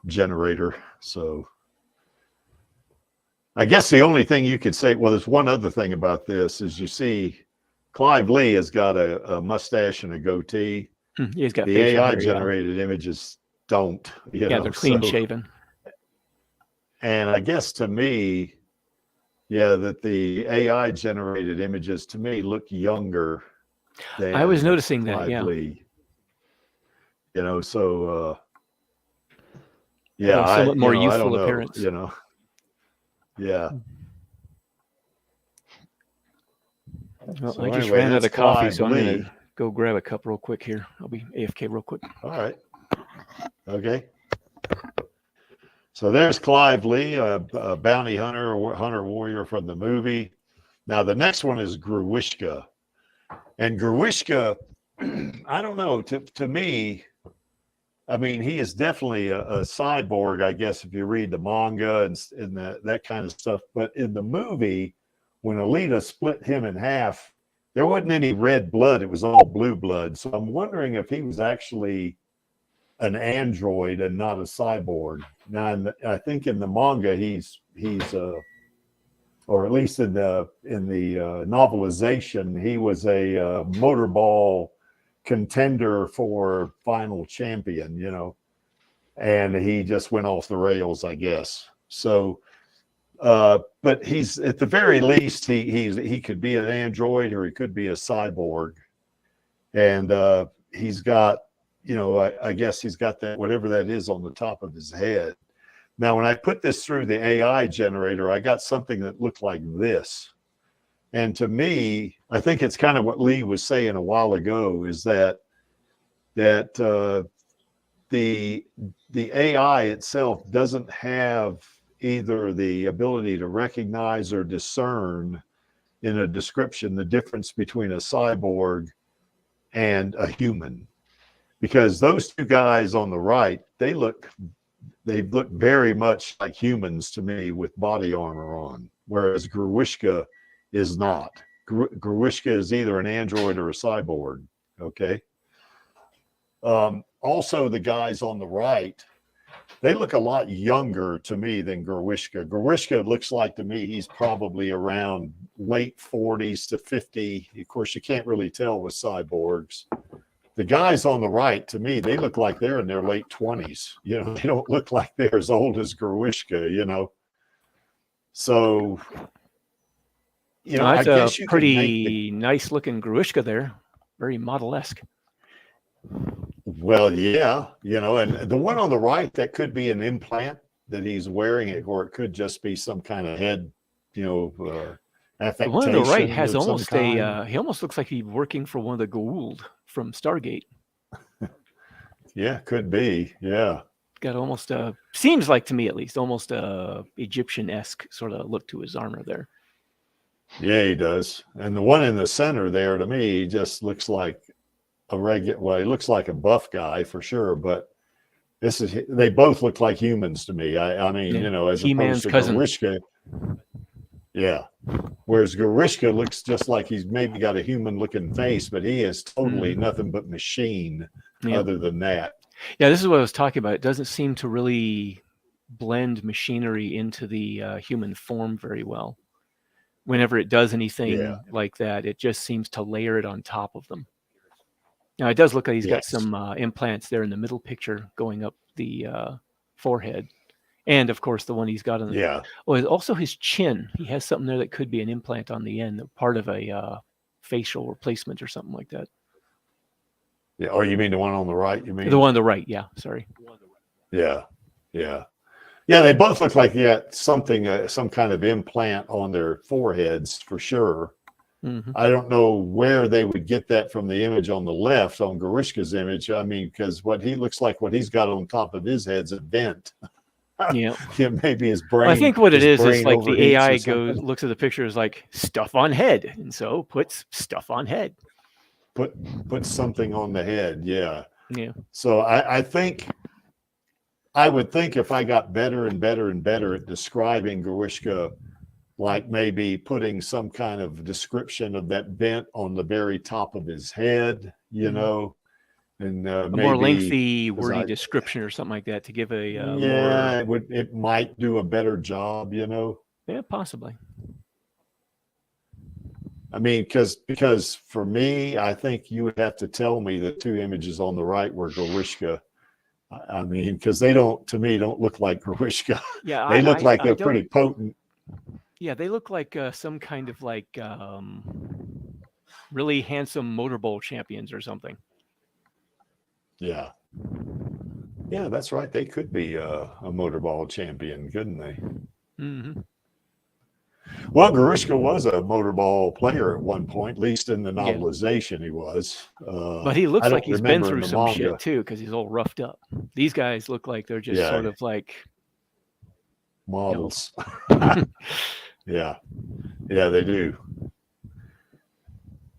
generator. So I guess the only thing you could say, well, there's one other thing about this is you see Clive Lee has got a mustache and a goatee. He's got the AI generated images don't. You know, they're clean shaven. And I guess to me, that the AI generated images to me look younger than I was noticing that, Lee. You know, so somewhat more youthful appearance. You know, Well, so I just ran out of coffee, so I'm going to go grab a cup real quick here. I'll be AFK real quick. All right. Okay. So there's Clive Lee, a bounty hunter or hunter warrior from the movie. Now the next one is Gruishka. And Gruishka, I don't know, to me, I mean, he is definitely a cyborg, I guess, if you read the manga and that kind of stuff. But in the movie, when Alita split him in half, there wasn't any red blood. It was all blue blood. So I'm wondering if he was actually an android and not a cyborg. Now, I think in the manga, he's or at least in the novelization, he was a motorball contender for final champion, you know, and he just went off the rails, I guess. So, but he's at the very least, he could be an android or he could be a cyborg, and he's got, you know, I guess he's got that, whatever that is on the top of his head. Now, when I put this through the AI generator, I got something that looked like this. And to me, I think it's kind of what Lee was saying a while ago, is that the AI itself doesn't have either the ability to recognize or discern in a description the difference between a cyborg and a human. Because those two guys on the right, they look very much like humans to me with body armor on, whereas Gruishka is not. Gruishka is either an android or a cyborg. Okay. Also, the guys on the right, they look a lot younger to me than Gruishka. Gruishka looks like to me he's probably around late 40s to 50. Of course, you can't really tell with cyborgs. The guys on the right, to me, they look like they're in their late 20s. You know, they don't look like they're as old as Gruishka, you know. So, you know, that's I guess a pretty nice looking Gruishka there. Very model-esque. Well, yeah, you know, and the one on the right, that could be an implant that he's wearing it, or it could just be some kind of head, you know, affectation. The one on the right has almost he almost looks like he's working for one of the Goa'uld from Stargate. Yeah, could be. Yeah. Got almost seems like, to me at least, almost Egyptian-esque sort of look to his armor there. Yeah, he does. And the one in the center there, to me, he just looks like a regular, well, he looks like a buff guy for sure, but they both look like humans to me. I mean, you know, as opposed to Gruishka. Yeah. Whereas Gruishka looks just like he's maybe got a human looking face, but he is totally nothing but machine other than that. Yeah, this is what I was talking about. It doesn't seem to really blend machinery into the human form very well. Whenever it does anything like that, it just seems to layer it on top of them. Now, it does look like he's got some implants there in the middle picture going up the forehead. And, of course, the one he's got on the... Oh, also his chin. He has something there that could be an implant on the end, part of a facial replacement or something like that. Yeah, or you mean the one on the right? You mean the one on the right? Yeah, sorry. Yeah. They both look like something, some kind of implant on their foreheads for sure. I don't know where they would get that from the image on the left on Grishka's image. I mean, because what he looks like, what he's got on top of his head's a vent. Yeah. Maybe his brain. Well, I think what it is like the overheats AI or something. looks at the picture as like stuff on head, and so puts stuff on head. Put something on the head. Yeah. Yeah. So I would think if I got better and better and better at describing Grishka, like maybe putting some kind of description of that vent on the very top of his head, you know, and A maybe more lengthy, wordy description or something like that to give a more... it might do a better job, you know. Yeah, possibly. I mean, because for me, I think you would have to tell me the two images on the right were Grishka. I mean, because they don't, to me, don't look like Grishka. Yeah, they look like they're pretty potent. Yeah, they look like some kind of like really handsome Motor Bowl champions or something. Yeah. Yeah, that's right. They could be a Motor Ball champion, couldn't they? Mm-hmm. Well, Grishka was a Motor Ball player at one point, at least in the novelization he was. But he looks like he's been through some shit too, because he's all roughed up. These guys look like they're just sort of like models. Yeah. Yeah, they do.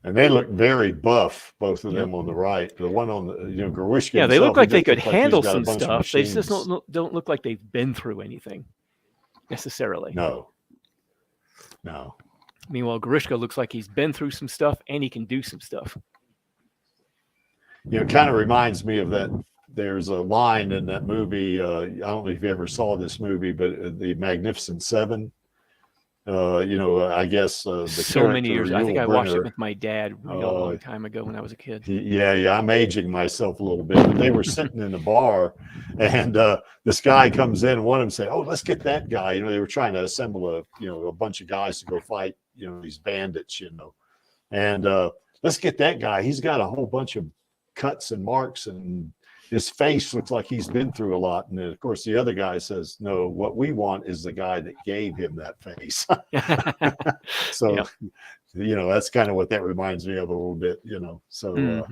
And they look very buff, both of them on the right. The one on the, Grishka. Yeah, they look like they could handle some stuff. They just don't look like they've been through anything necessarily. No. Meanwhile, Grishka looks like he's been through some stuff and he can do some stuff. It kind of reminds me of that. There's a line in that movie. I don't know if you ever saw this movie, but the Magnificent Seven. I guess so many years. I think I watched it with my dad a long time ago when I was a kid. Yeah. I'm aging myself a little bit. But they were sitting in a bar, and this guy comes in. And one of them say, "Oh, let's get that guy." They were trying to assemble a bunch of guys to go fight, these bandits, and let's get that guy. He's got a whole bunch of cuts and marks, and his face looks like he's been through a lot. And then, of course, the other guy says, "No, what we want is the guy that gave him that face." So, that's kind of what that reminds me of a little bit, So,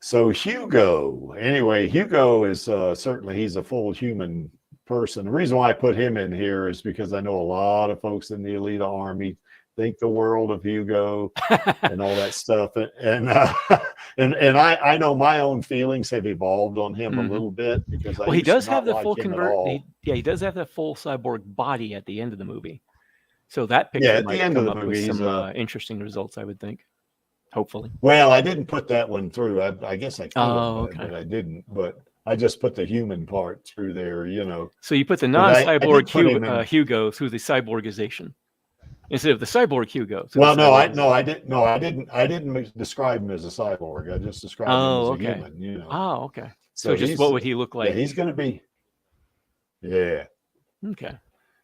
so Hugo. Anyway, Hugo is certainly he's a full human person. The reason why I put him in here is because I know a lot of folks in the Alita Army think the world of Hugo and all that stuff, and I know my own feelings have evolved on him a little bit because he does have the full he does have that full cyborg body at the end of the movie, so that picture at the end of the movie with some interesting results, I would think. Hopefully. Well, I didn't put that one through. I guess I could, but I didn't. But I just put the human part through there, So you put the non-cyborg Hugo through the cyborgization. Instead of the cyborg Hugo. Well, I didn't describe him as a cyborg. I just described him as a human. Oh, okay. So just what would he look like? Yeah, he's going to be. Yeah. Okay.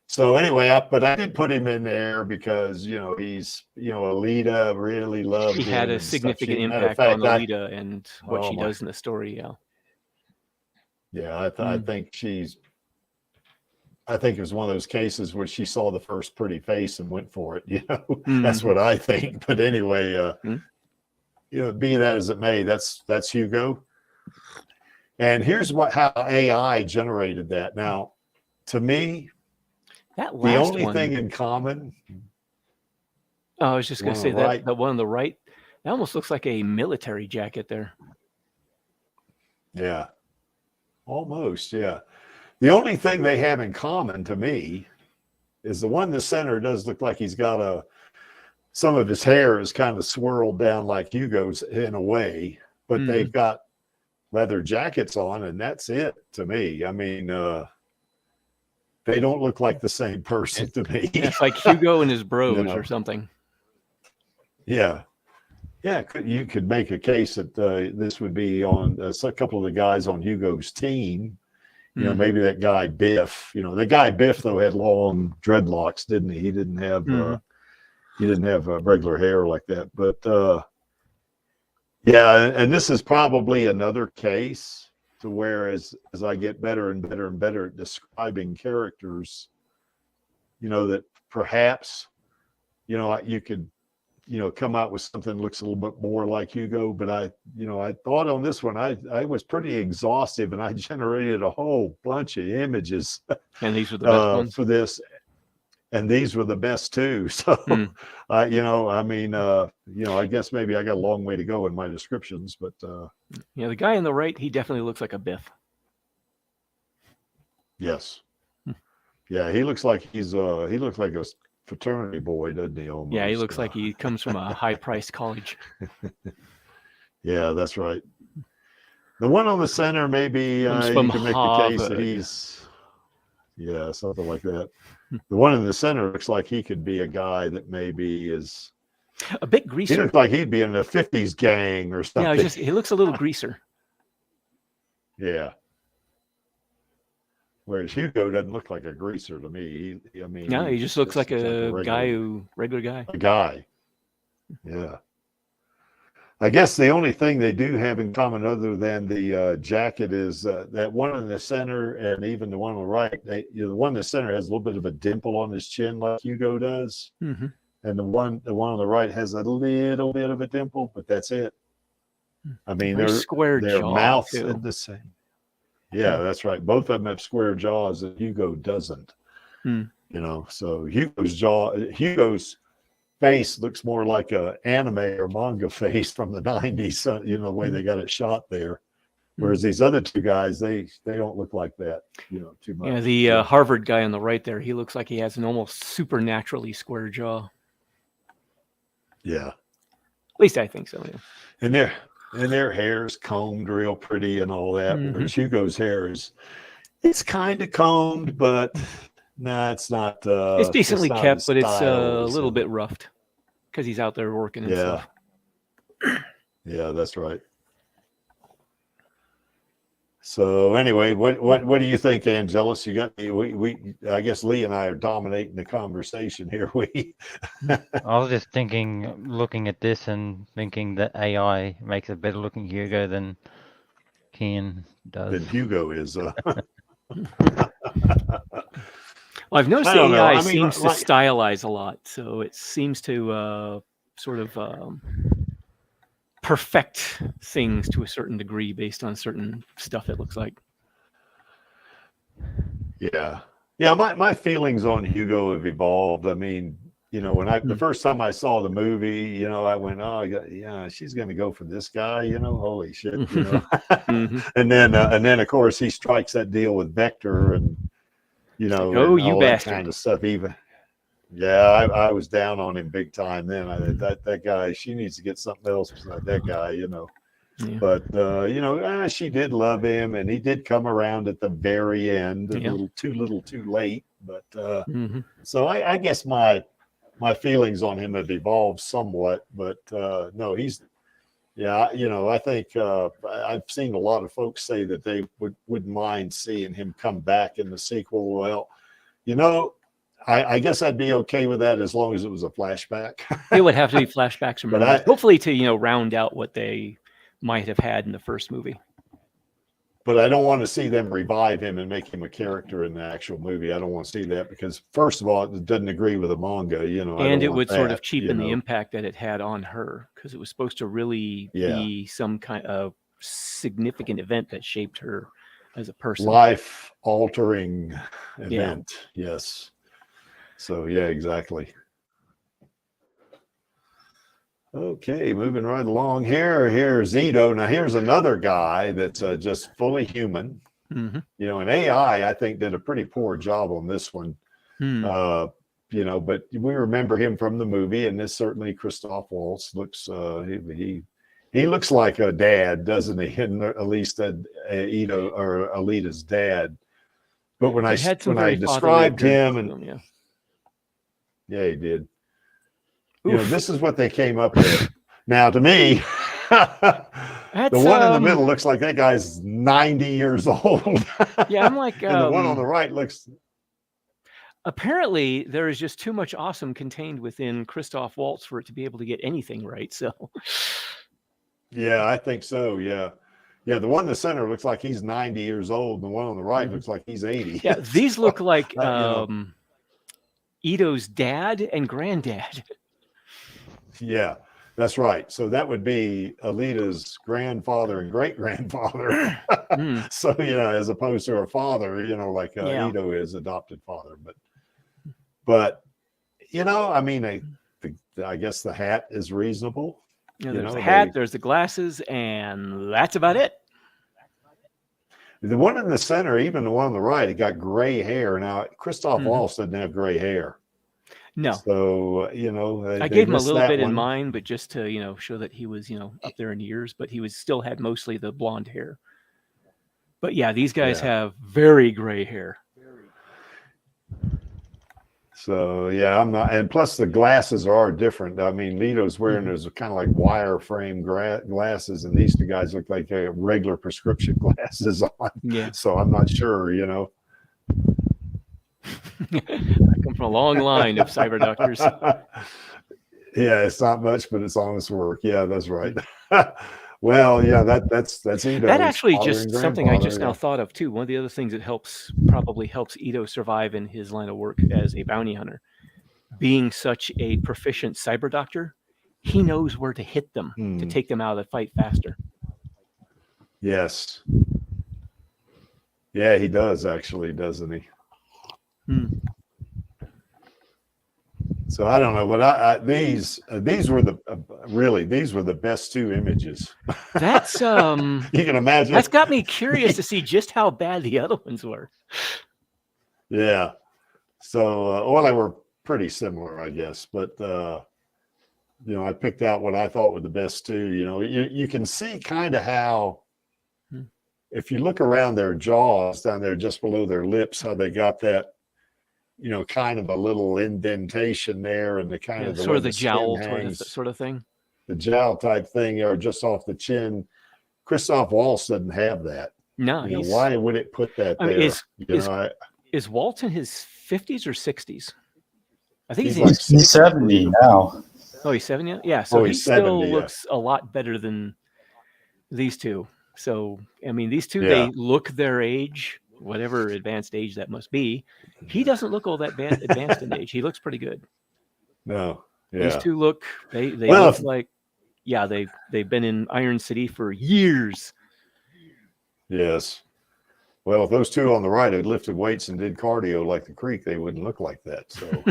So anyway, but I did put him in there because he's Alita really loved. He had a significant impact on Alita and what she does in the story. Yeah. Yeah, I think it was one of those cases where she saw the first pretty face and went for it. That's what I think. But anyway, be that as it may, that's Hugo. And here's how AI generated that. Now, to me, the only thing in common. Oh, I was just going to say that the one on the right, that almost looks like a military jacket there. Yeah, almost. Yeah. The only thing they have in common to me is the one in the center does look like he's got some of his hair is kind of swirled down like Hugo's in a way, but they've got leather jackets on, and that's it to me. I mean, they don't look like the same person to me. It's like Hugo and his bros or something. Yeah. Yeah, you could make a case that this would be on a couple of the guys on Hugo's team. Maybe that guy Biff. The guy Biff though had long dreadlocks, didn't he? He didn't have regular hair like that. But and this is probably another case to where as I get better and better and better at describing characters, that perhaps you could, come out with something that looks a little bit more like Hugo. But I thought on this one, I was pretty exhaustive, and I generated a whole bunch of images. And these were the best ones for this. And these were the best too. So, I guess maybe I got a long way to go in my descriptions, but the guy on the right, he definitely looks like a Biff. Yes. Yeah, he looks like he looks like a fraternity boy, doesn't he? Almost. Yeah, he looks like he comes from a high-priced college. Yeah, that's right. The one on the center, maybe you can make the case that he's, something like that. The one in the center looks like he could be a guy that maybe is a bit greaser. He looks like he'd be in a 50s gang or something. Yeah, he looks a little greaser. Yeah. Whereas Hugo doesn't look like a greaser to me. He just looks like a regular guy. A guy. Yeah. I guess the only thing they do have in common other than the jacket is that one in the center and even the one on the right, the one in the center has a little bit of a dimple on his chin like Hugo does. Mm-hmm. And the one on the right has a little bit of a dimple, but that's it. I mean, their mouths are the same. Yeah, that's right. Both of them have square jaws and Hugo doesn't. So Hugo's face looks more like a anime or manga face from the 90s, the way they got it shot there. Whereas these other two guys, they don't look like that, too much. Yeah, the Harvard guy on the right there, he looks like he has an almost supernaturally square jaw. Yeah. At least I think so, yeah. And their hair's combed real pretty and all that. Whereas Hugo's hair it's kind of combed, but it's not. It's decently kept, but it's a little bit roughed because he's out there working and stuff. Yeah, that's right. So anyway, what do you think, Angelus? You got we I guess Lee and I are dominating the conversation here. I was just looking at this and thinking that AI makes a better looking Hugo than Ken does. Than Hugo is. Well, I've noticed the AI seems to stylize a lot, so it seems to sort of perfect things to a certain degree based on certain stuff it looks like. Yeah. My feelings on Hugo have evolved. I mean, when the first time I saw the movie, I went, oh yeah, she's going to go for this guy, holy shit, and then of course he strikes that deal with Vector and you bastard, that kind of stuff. Even I was down on him big time then. That guy, she needs to get something else besides that guy, Yeah. But she did love him, and he did come around at the very end, a little too late. But so I guess my feelings on him have evolved somewhat. But no, he's I think I've seen a lot of folks say that they wouldn't mind seeing him come back in the sequel. Well, I guess I'd be okay with that as long as it was a flashback. It would have to be flashbacks from hopefully to round out what they might have had in the first movie. But I don't want to see them revive him and make him a character in the actual movie. I don't want to see that because, first of all, it doesn't agree with the manga, And it would sort of cheapen the impact that it had on her because it was supposed to really be some kind of significant event that shaped her as a person. Life-altering event, yes. So, exactly. Okay, moving right along here. Here's Ito. Now, here's another guy that's just fully human. And AI, I think, did a pretty poor job on this one. But we remember him from the movie, and this certainly Christoph Waltz looks. He looks like a dad, doesn't he? And at least Ito or Alita's dad. But when I described him, and he did. This is what they came up with. Now, to me, the one in the middle looks like that guy's 90 years old. Yeah, I'm like... and the one on the right looks... Apparently, there is just too much awesome contained within Christoph Waltz for it to be able to get anything right, so... Yeah, I think so, yeah. Yeah, the one in the center looks like he's 90 years old, and the one on the right looks like he's 80. Yeah, these look like Ito's dad and granddad. Yeah, that's right. So that would be Alita's grandfather and great grandfather. So, you know, as opposed to her father, you know, like Ito is adopted father. But you know, I mean, I guess the hat is reasonable. Yeah, there's the hat, there's the glasses, and that's about it. The one in the center, even the one on the right, it got gray hair. Now, Christoph Waltz doesn't have gray hair. No. So, you know, I gave him a little bit in mine, but just to, you know, show that he was, you know, up there in years, but he was still had mostly the blonde hair. But yeah, these guys have very gray hair. So yeah, I'm not, and plus the glasses are different. I mean, Lito's wearing those kind of like wireframe glasses, and these two guys look like they have regular prescription glasses on. Yeah. So I'm not sure, you know. I come from a long line of cyber doctors. Yeah, it's not much, but it's honest work. Yeah, that's right. Well, yeah, that's Ito. That actually just something I just now thought of too. One of the other things that probably helps Ito survive in his line of work as a bounty hunter, being such a proficient cyber doctor, he knows where to hit them to take them out of the fight faster. Yes. Yeah, he does actually, doesn't he? So I don't know, but these were the best two images. That's you can imagine. That's got me curious to see just how bad the other ones were. Yeah. So well, they were pretty similar, I guess, but you know, I picked out what I thought were the best two. You know, you can see kind of how, if you look around their jaws down there just below their lips, how they got that, you know, kind of a little indentation there, and the kind of sort of the jowl sort of thing. The jowl type thing, or just off the chin. Christoph Waltz doesn't have that. No, you know, why would it put that there? Is Waltz in his 50s or 60s? I think he's 70 now. Oh, he's 70? Yeah, so he still looks a lot better than these two. So, I mean, these two, they look their age, whatever advanced age that must be. He doesn't look all that advanced in age. He looks pretty good. No. Yeah. These two look, they look like, they've been in Iron City for years. Yes. Well, if those two on the right had lifted weights and did cardio like the Creek, they wouldn't look like that. So,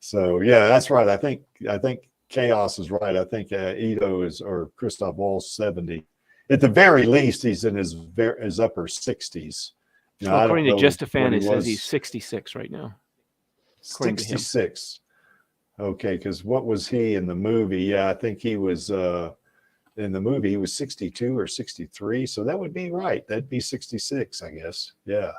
so yeah, that's right. I think Chaos is right. I think Ito or Christoph Waltz 70. At the very least, he's in his upper 60s. You know, according to Justafan, it says he's 66 right now. 66. Okay, because what was he in the movie? Yeah, I think he was in the movie, he was 62 or 63. So that would be right. That'd be 66, I guess. Yeah.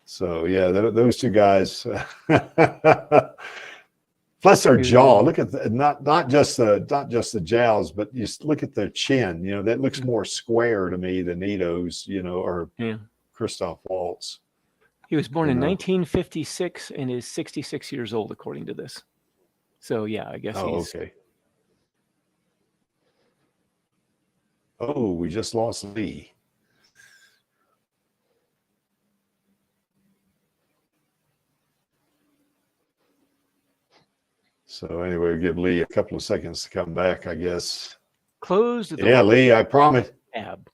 So yeah, those two guys. Plus their jaw. Look at not just the jowls, but you look at their chin. You know, that looks more square to me than Ito's. You know, or Christoph Waltz. He was born in 1956 and is 66 years old, according to this. So yeah, I guess he's okay. Oh, we just lost Lee. So anyway, give Lee a couple of seconds to come back, I guess. Closed. Yeah, Lee, I promise. Tab.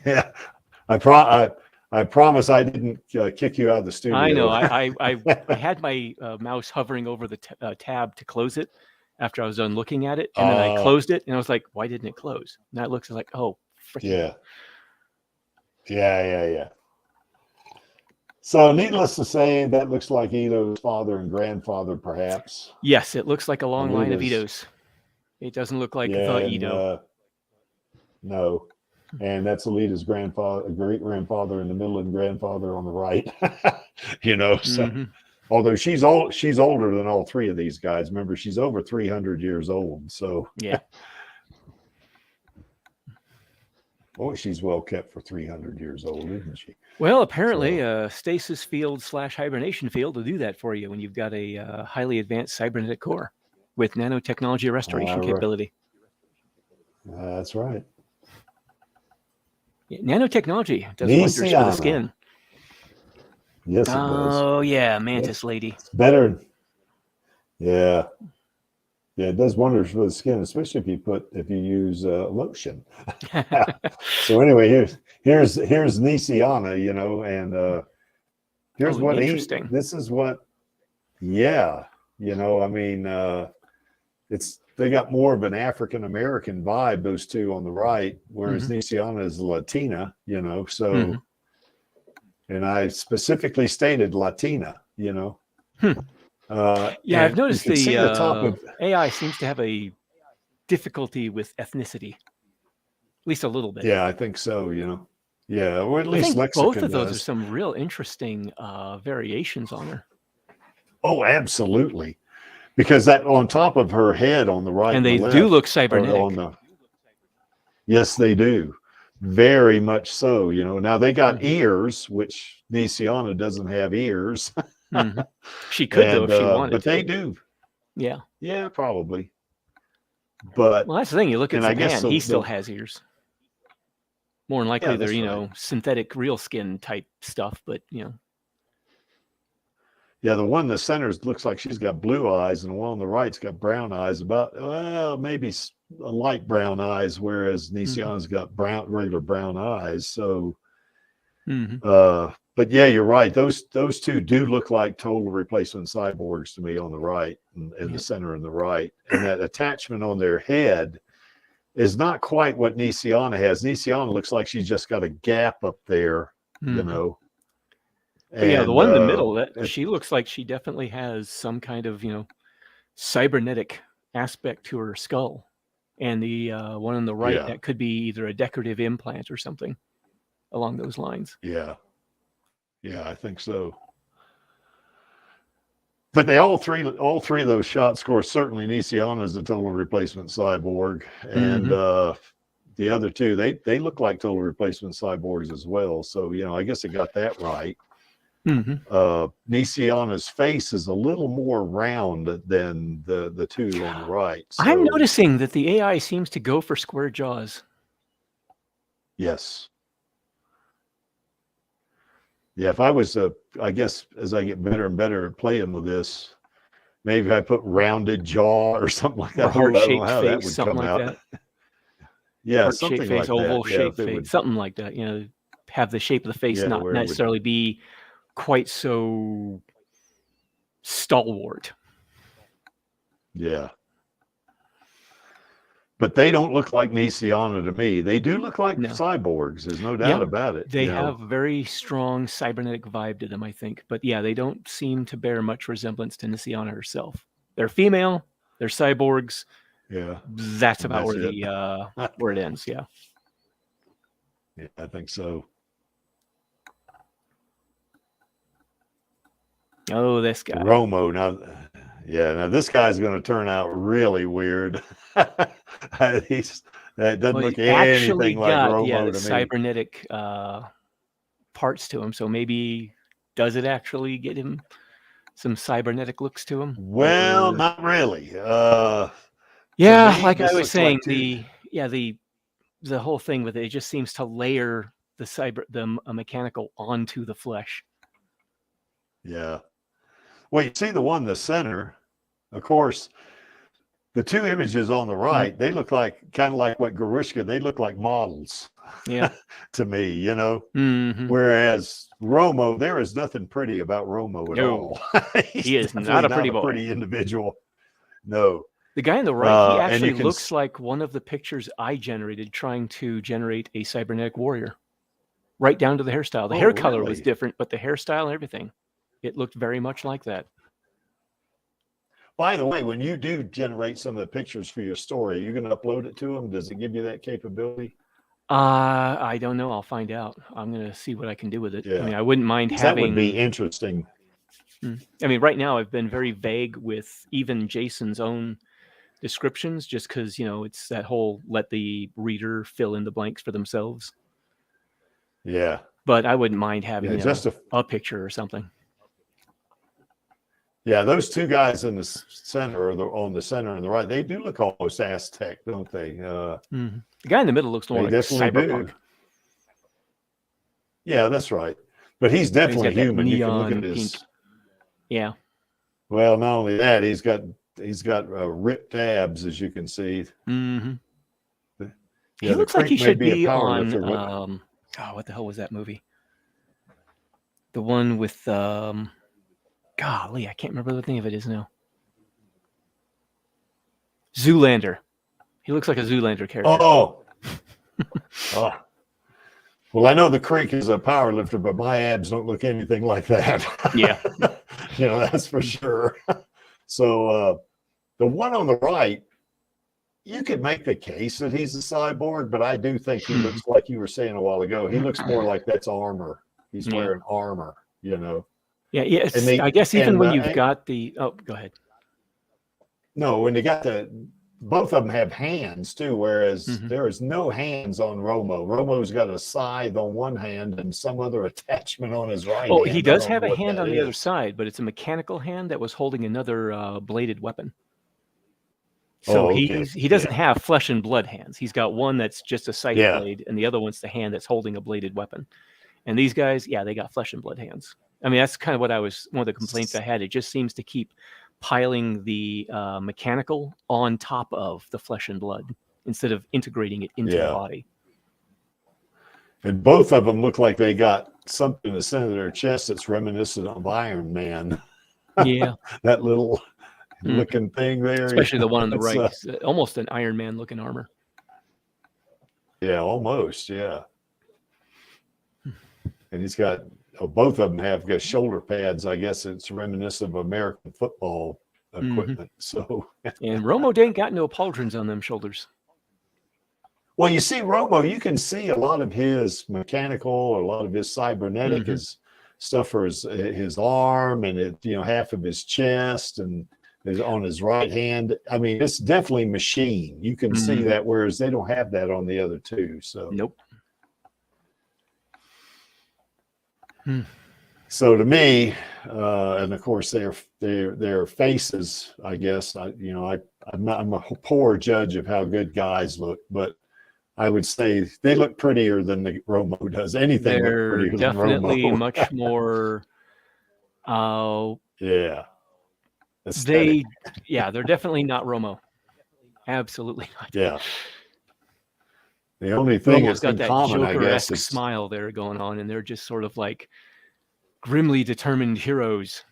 Yeah, I promise I didn't kick you out of the studio. I know. I had my mouse hovering over the tab to close it after I was done looking at it, and then I closed it, and I was like, "Why didn't it close?" Now it looks like, "Oh, freaking." Yeah. So, needless to say, that looks like Ito's father and grandfather, perhaps. Yes, it looks like a long line of Itos. It doesn't look like the Ito. No. And that's Alita's grandfather, great grandfather in the middle, and grandfather on the right. You know, so although she's older than all three of these guys. Remember, she's over 300 years old. So yeah. Boy, she's well kept for 300 years old, isn't she? Well, apparently, stasis field / hibernation field will do that for you when you've got a highly advanced cybernetic core with nanotechnology restoration capability. That's right. Yeah, nanotechnology does wonders for the skin. Yes, it does. Oh yeah, Mantis Lady. It's better. Yeah. Yeah, it does wonders for the skin, especially if you use lotion. So anyway, here's Nisiana, you know, and here's what interesting. this is what, yeah, you know, I mean, they got more of an African American vibe, those two on the right, whereas Nisiana is Latina, you know, so, and I specifically stated Latina, you know. Yeah, I've noticed the top of AI seems to have a difficulty with ethnicity, at least a little bit. Yeah, I think so. You know, yeah, or at least lexicon both of those does. are some real interesting variations on her. Oh, absolutely, because that on top of her head on the right, and they the do left, look cybernetic. Yes, they do, very much so. You know, now they got ears, which Nisiana doesn't have ears. She could though if she wanted but to. they do. Yeah. Yeah, probably. But well, that's the thing. You look at Japan, he still the, has ears. More than likely, they're know synthetic real skin type stuff, but you know. Yeah, the one in the center looks like she's got blue eyes, and the one on the right's got brown eyes. About maybe a light brown eyes, whereas Nisiana's got regular brown eyes. So, but yeah, you're right. Those two do look like total replacement cyborgs to me on the right and the center and the right. And that attachment on their head is not quite what Nisiana has. Nisiana looks like she's just got a gap up there, you know. And, yeah, the one in the middle, that she looks like she definitely has some kind of, you know, cybernetic aspect to her skull. And the one on the right, that could be either a decorative implant or something along those lines. Yeah. Yeah, I think so. But they all three of those shots score. Certainly Nisiana is a total replacement cyborg. And the other two, they look like total replacement cyborgs as well. So, you know, I guess I got that right. Nisiana's face is a little more round than the two on the right. So, I'm noticing that the AI seems to go for square jaws. Yes. Yeah, if I was, I guess as I get better and better at playing with this, maybe I put rounded jaw or something like that. Or heart-shaped face, something like that. Yeah, heart-shaped something face, like that. oval-shaped face, something like that. You know, have the shape of the face not necessarily be quite so stalwart. Yeah. But they don't look like Nisiana to me. They do look like cyborgs. There's no doubt about it. They have very strong cybernetic vibe to them, I think. But yeah, they don't seem to bear much resemblance to Nisiana herself. They're female. They're cyborgs. Yeah. That's about where where it ends. Yeah. Yeah, I think so. Oh, this guy. Romo. Now this guy's going to turn out really weird. That doesn't look anything like Romo to me. Cybernetic parts to him. So maybe does it actually get him some cybernetic looks to him? Well, not really. Yeah, like I was saying, the whole thing with it just seems to layer the mechanical onto the flesh. Yeah. Well, you see the one in the center, of course, the two images on the right, they look like kind of like what Garushka, they look like models. Yeah. To me, you know. Whereas Romo, there is nothing pretty about Romo at all. He is not a pretty boy. Pretty individual. No. The guy on the right, he actually looks like one of the pictures I generated trying to generate a cybernetic warrior. Right down to the hairstyle. The hair color was different, but the hairstyle and everything, it looked very much like that. By the way, when you do generate some of the pictures for your story, you're going to upload it to them? Does it give you that capability? I don't know. I'll find out. I'm going to see what I can do with it. Yeah. I mean, I wouldn't mind having... That would be interesting. I mean, right now I've been very vague with even Jason's own descriptions, just because, you know, it's that whole let the reader fill in the blanks for themselves. Yeah. But I wouldn't mind having just a picture or something. Yeah, those two guys in the center, or on the center and the right, they do look almost Aztec, don't they? The guy in the middle looks more like cyberpunk. Yeah, that's right. But he's definitely got that human. You can look neon at his. pink. Yeah. Well, not only that, he's got ripped abs, as you can see. Mm-hmm. Yeah, He looks like he should be on. powerlifter, What the hell was that movie? The one with golly, I can't remember what the name of it is now. Zoolander. He looks like a Zoolander character. Oh. Oh. Well, I know the Creek is a power lifter, but my abs don't look anything like that. Yeah. That's for sure. So the one on the right, you could make the case that he's a cyborg, but I do think he looks like you were saying a while ago. He looks more like that's armor. He's wearing armor, Yeah, yeah. I guess even when you've got the go ahead. No, when they got both of them have hands too, whereas there is no hands on Romo. Romo's got a scythe on one hand and some other attachment on his right hand. Oh, he does have a hand on the other side, but it's a mechanical hand that was holding another bladed weapon. So he doesn't have flesh and blood hands. He's got one that's just a scythe blade, and the other one's the hand that's holding a bladed weapon. And these guys, they got flesh and blood hands. I mean, that's kind of one of the complaints I had. It just seems to keep piling the mechanical on top of the flesh and blood instead of integrating it into the body. And both of them look like they got something in the center of their chest that's reminiscent of Iron Man. Yeah. That little looking thing there. Especially the one on the right. Almost an Iron Man looking armor. Yeah, almost. Yeah. And he's got, both of them have got shoulder pads. I guess it's reminiscent of American football equipment. So, and Romo ain't got no pauldrons on them shoulders. Well, you see, Romo, you can see a lot of his mechanical or a lot of his cybernetic is stuff for his arm and half of his chest and on his right hand. I mean, it's definitely machine. You can see that, whereas they don't have that on the other two. So nope. So to me, and of course their faces, I guess, I'm a poor judge of how good guys look, but I would say they look prettier than the Romo does. Anything they're look prettier definitely than Romo. Much more. Yeah. They're definitely not Romo. Absolutely not. Yeah. The only thing that's that's got in that common, I guess, Joker-esque smile there going on, and they're just sort of like grimly determined heroes.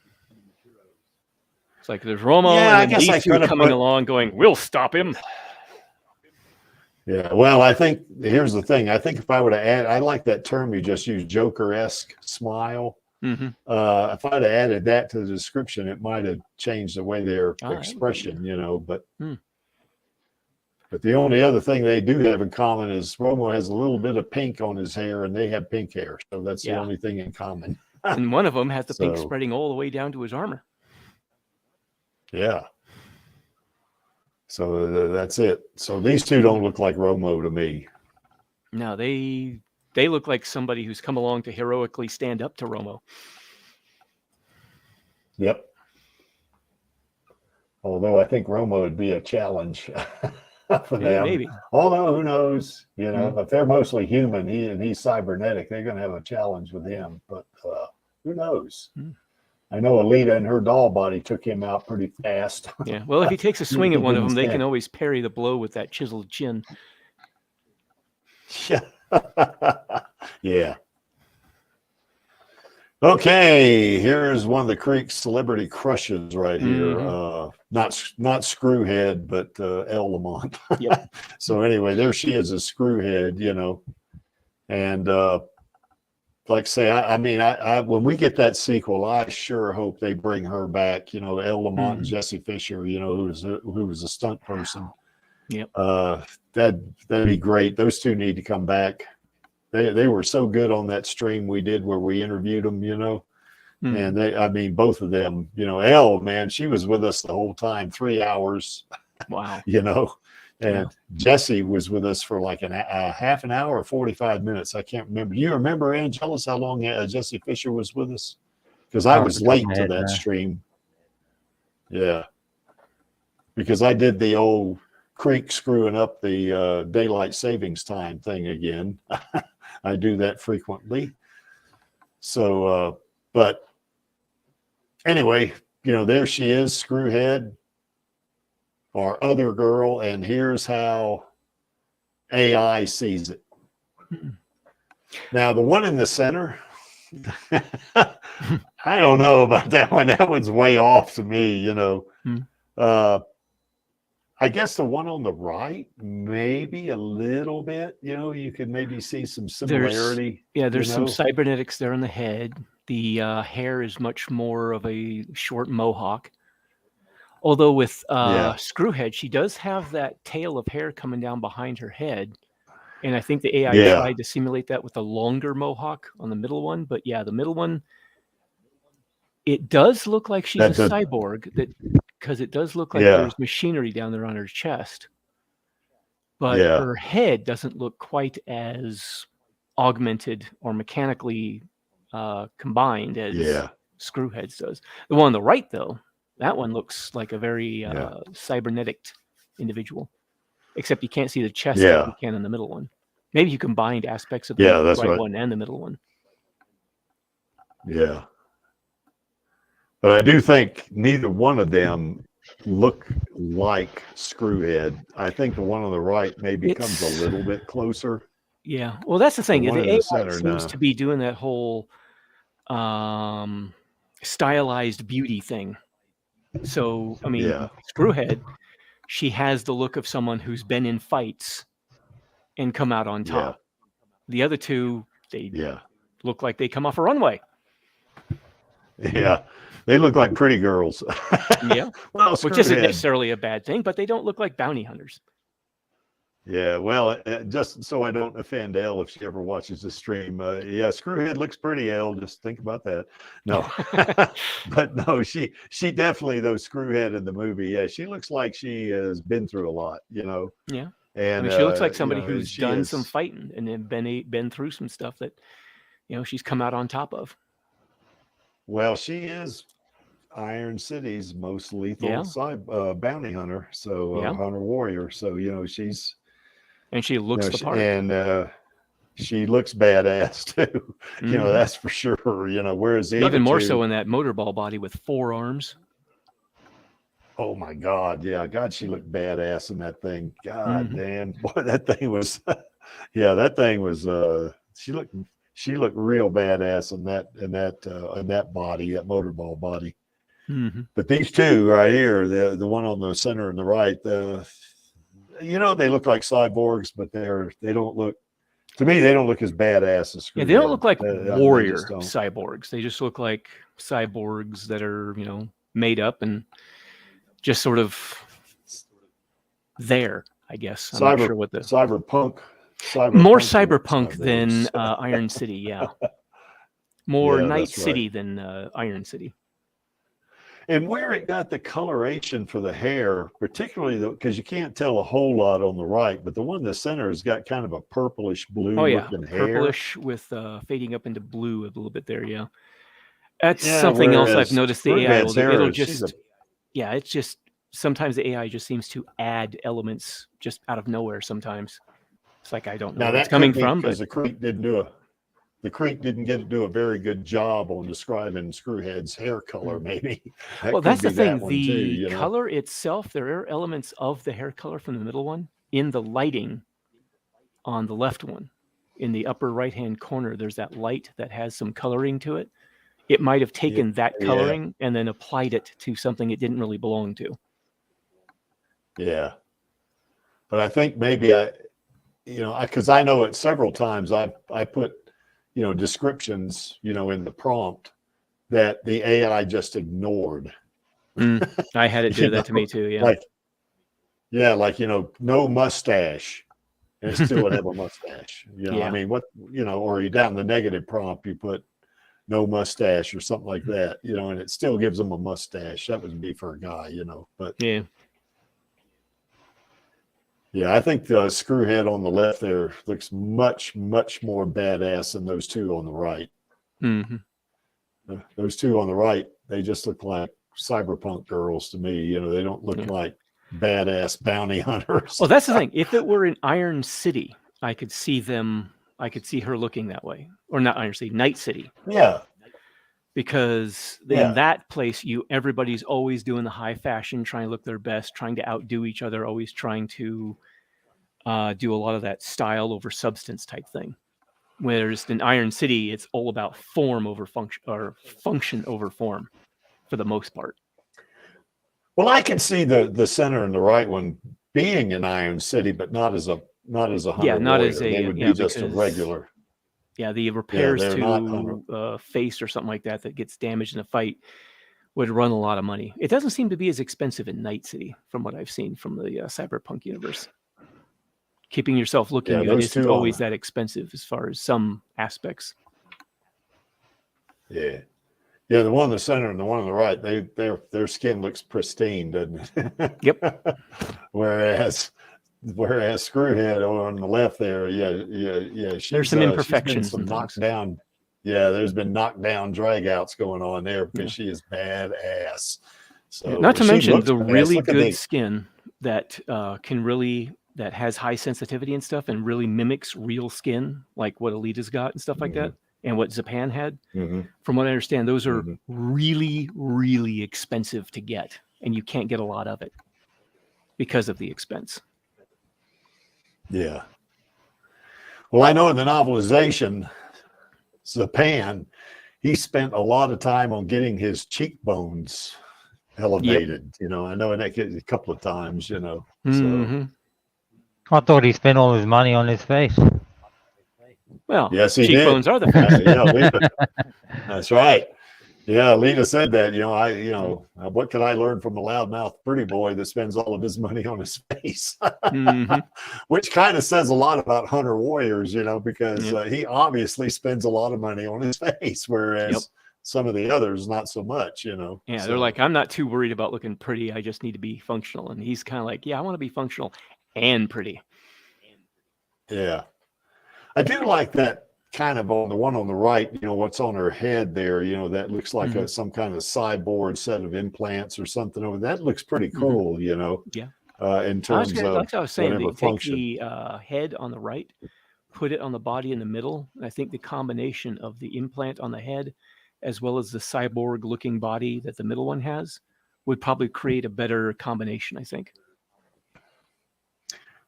It's like there's Romo, and then these two coming along going, "We'll stop him." Yeah, well, I think here's the thing. I think if I would have added, I like that term you just used, Joker-esque smile. If I'd have added that to the description, it might have changed the way their expression, but. But the only other thing they do have in common is Romo has a little bit of pink on his hair, and they have pink hair. So that's the only thing in common. And one of them has the pink spreading all the way down to his armor. Yeah. So that's it. So these two don't look like Romo to me. No, they look like somebody who's come along to heroically stand up to Romo. Yep. Although I think Romo would be a challenge. For them. Maybe. Although who knows, if they're mostly human, he's cybernetic, they're going to have a challenge with him. But who knows? I know Alita and her doll body took him out pretty fast. Yeah. Well, if he takes a swing at one of them, they can always parry the blow with that chiseled chin. Yeah. Yeah. Okay, here's one of the Creek's celebrity crushes right here. Not Screwhead, but El Lamont. Yep. So anyway, there she is, a Screwhead, and like I say, I when we get that sequel, I sure hope they bring her back. El Lamont and Jesse Fisher, who was a stunt person. Yep. That'd be great. Those two need to come back. They were so good on that stream we did where we interviewed them, and both of them, Elle, man, she was with us the whole time, 3 hours. Wow. And Jesse was with us for like a half an hour or 45 minutes. I can't remember. Do you remember, Angelus, how long Jesse Fisher was with us? Because I was late to that stream. Yeah. Because I did the old Creek screwing up the daylight savings time thing again. I do that frequently. So, but anyway, there she is, Screwhead, our other girl, and here's how AI sees it. Now, the one in the center, I don't know about that one. That one's way off to me, I guess the one on the right, maybe a little bit, you could maybe see some similarity. There's some cybernetics there on the head. The hair is much more of a short mohawk. Although with Screwhead, she does have that tail of hair coming down behind her head. And I think the AI tried to simulate that with a longer mohawk on the middle one. But yeah, the middle one, it does look like she's a cyborg, because it does look like there's machinery down there on her chest. But her head doesn't look quite as augmented or mechanically combined as Screwhead's does. The one on the right, though, that one looks like a very cybernetic individual. Except you can't see the chest like you can in the middle one. Maybe you combined aspects of the right one and the middle one. Yeah. But I do think neither one of them look like Screwhead. I think the one on the right maybe comes a little bit closer. Yeah. Well, that's the thing. The AI center, seems to be doing that whole stylized beauty thing. So, I mean, Screwhead, she has the look of someone who's been in fights and come out on top. The other two, they look like they come off a runway. Yeah, they look like pretty girls. Well, which isn't necessarily a bad thing, but they don't look like bounty hunters. Yeah, well, just so I don't offend Elle if she ever watches the stream, Screwhead looks pretty, Elle. Just think about that. No, but no, she definitely, though, Screwhead in the movie, she looks like she has been through a lot, Yeah, and I mean, she looks like somebody who's done some fighting and then been through some stuff that she's come out on top of. Well, she is Iron City's most lethal bounty hunter, hunter warrior. So she's. And she looks the part. And she looks badass too. That's for sure. Whereas the even more so in that motorball body with 4 arms. Oh my God. Yeah. God, she looked badass in that thing. God damn. Boy, that thing was that thing was she looked real badass in that body, that motorball body. But these two right here, the one on the center and the right, they look like cyborgs, but they don't look, to me, they don't look as badass as Screwhead. Yeah, they don't look like warrior cyborgs. They just look like cyborgs that are, made up and just sort of there, I guess. I'm not sure what the cyberpunk. More cyberpunk than Iron City, More Night City than Iron City. And where it got the coloration for the hair, particularly because you can't tell a whole lot on the right, but the one in the center has got kind of a purplish blue looking hair. Purplish with fading up into blue a little bit there, That's something else I've noticed. The AI it'll just, it's just, sometimes the AI just seems to add elements just out of nowhere sometimes. It's like, I don't know where it's coming from. Because the Creek didn't get to do a very good job on describing Screwhead's hair color, maybe. That's the thing. The color itself, there are elements of the hair color from the middle one in the lighting on the left one. In the upper right-hand corner, there's that light that has some coloring to it. It might have taken that coloring and then applied it to something it didn't really belong to. Yeah. But I think maybe because I know it several times I put descriptions, in the prompt that the AI just ignored. I had it do that to me too. Yeah. Like, no mustache, and it still would have a mustache. I mean, what, or you down the negative prompt, you put no mustache or something like that, and it still gives them a mustache. That would be for a guy, but I think the Screwhead on the left there looks much, much more badass than those two on the right. Those two on the right, they just look like cyberpunk girls to me. They don't look like badass bounty hunters. Well, that's the thing. If it were in Iron City, I could see them I could see her looking that way, or not Iron City, Night City. Yeah. Because in that place, everybody's always doing the high fashion, trying to look their best, trying to outdo each other, always trying to do a lot of that style over substance type thing. Whereas in Iron City, it's all about form over function, or function over form, for the most part. Well, I can see the center and the right one being in Iron City, but not as a hunter not warrior. as a They would be just a regular. Yeah, the repairs they're to face or something like that gets damaged in a fight would run a lot of money. It doesn't seem to be as expensive in Night City, from what I've seen from the cyberpunk universe. Keeping yourself looking good isn't always that expensive as far as some aspects. Yeah. Yeah, the one in the center and the one on the right, their skin looks pristine, doesn't it? Yep. Whereas Screwhead on the left there, there's some imperfections, some knocked down. Yeah, there's been knocked down drag outs going on there because she is badass. So not to mention the really good skin that that has high sensitivity and stuff and really mimics real skin, like what Alita's got and stuff like that, and what Zapan had. From what I understand, those are really, really expensive to get, and you can't get a lot of it because of the expense. Yeah. Well, I know in the novelization, Zapan, he spent a lot of time on getting his cheekbones elevated. You know, I know in that case a couple of times, you know. So. I thought he spent all his money on his face. Well, yes, he cheekbones did. are the face. That's right. Yeah, Alita said that. What can I learn from a loudmouth pretty boy that spends all of his money on his face? Which kind of says a lot about hunter warriors, because he obviously spends a lot of money on his face, whereas some of the others not so much. Yeah, they're like, I'm not too worried about looking pretty. I just need to be functional, and he's kind of like, I want to be functional and pretty. Yeah, I do like that. Kind of on the one on the right, what's on her head there, that looks like some kind of cyborg set of implants or something over that looks pretty cool, Yeah. In terms of like I was saying, they function. take the head on the right, put it on the body in the middle. And I think the combination of the implant on the head as well as the cyborg looking body that the middle one has would probably create a better combination, I think.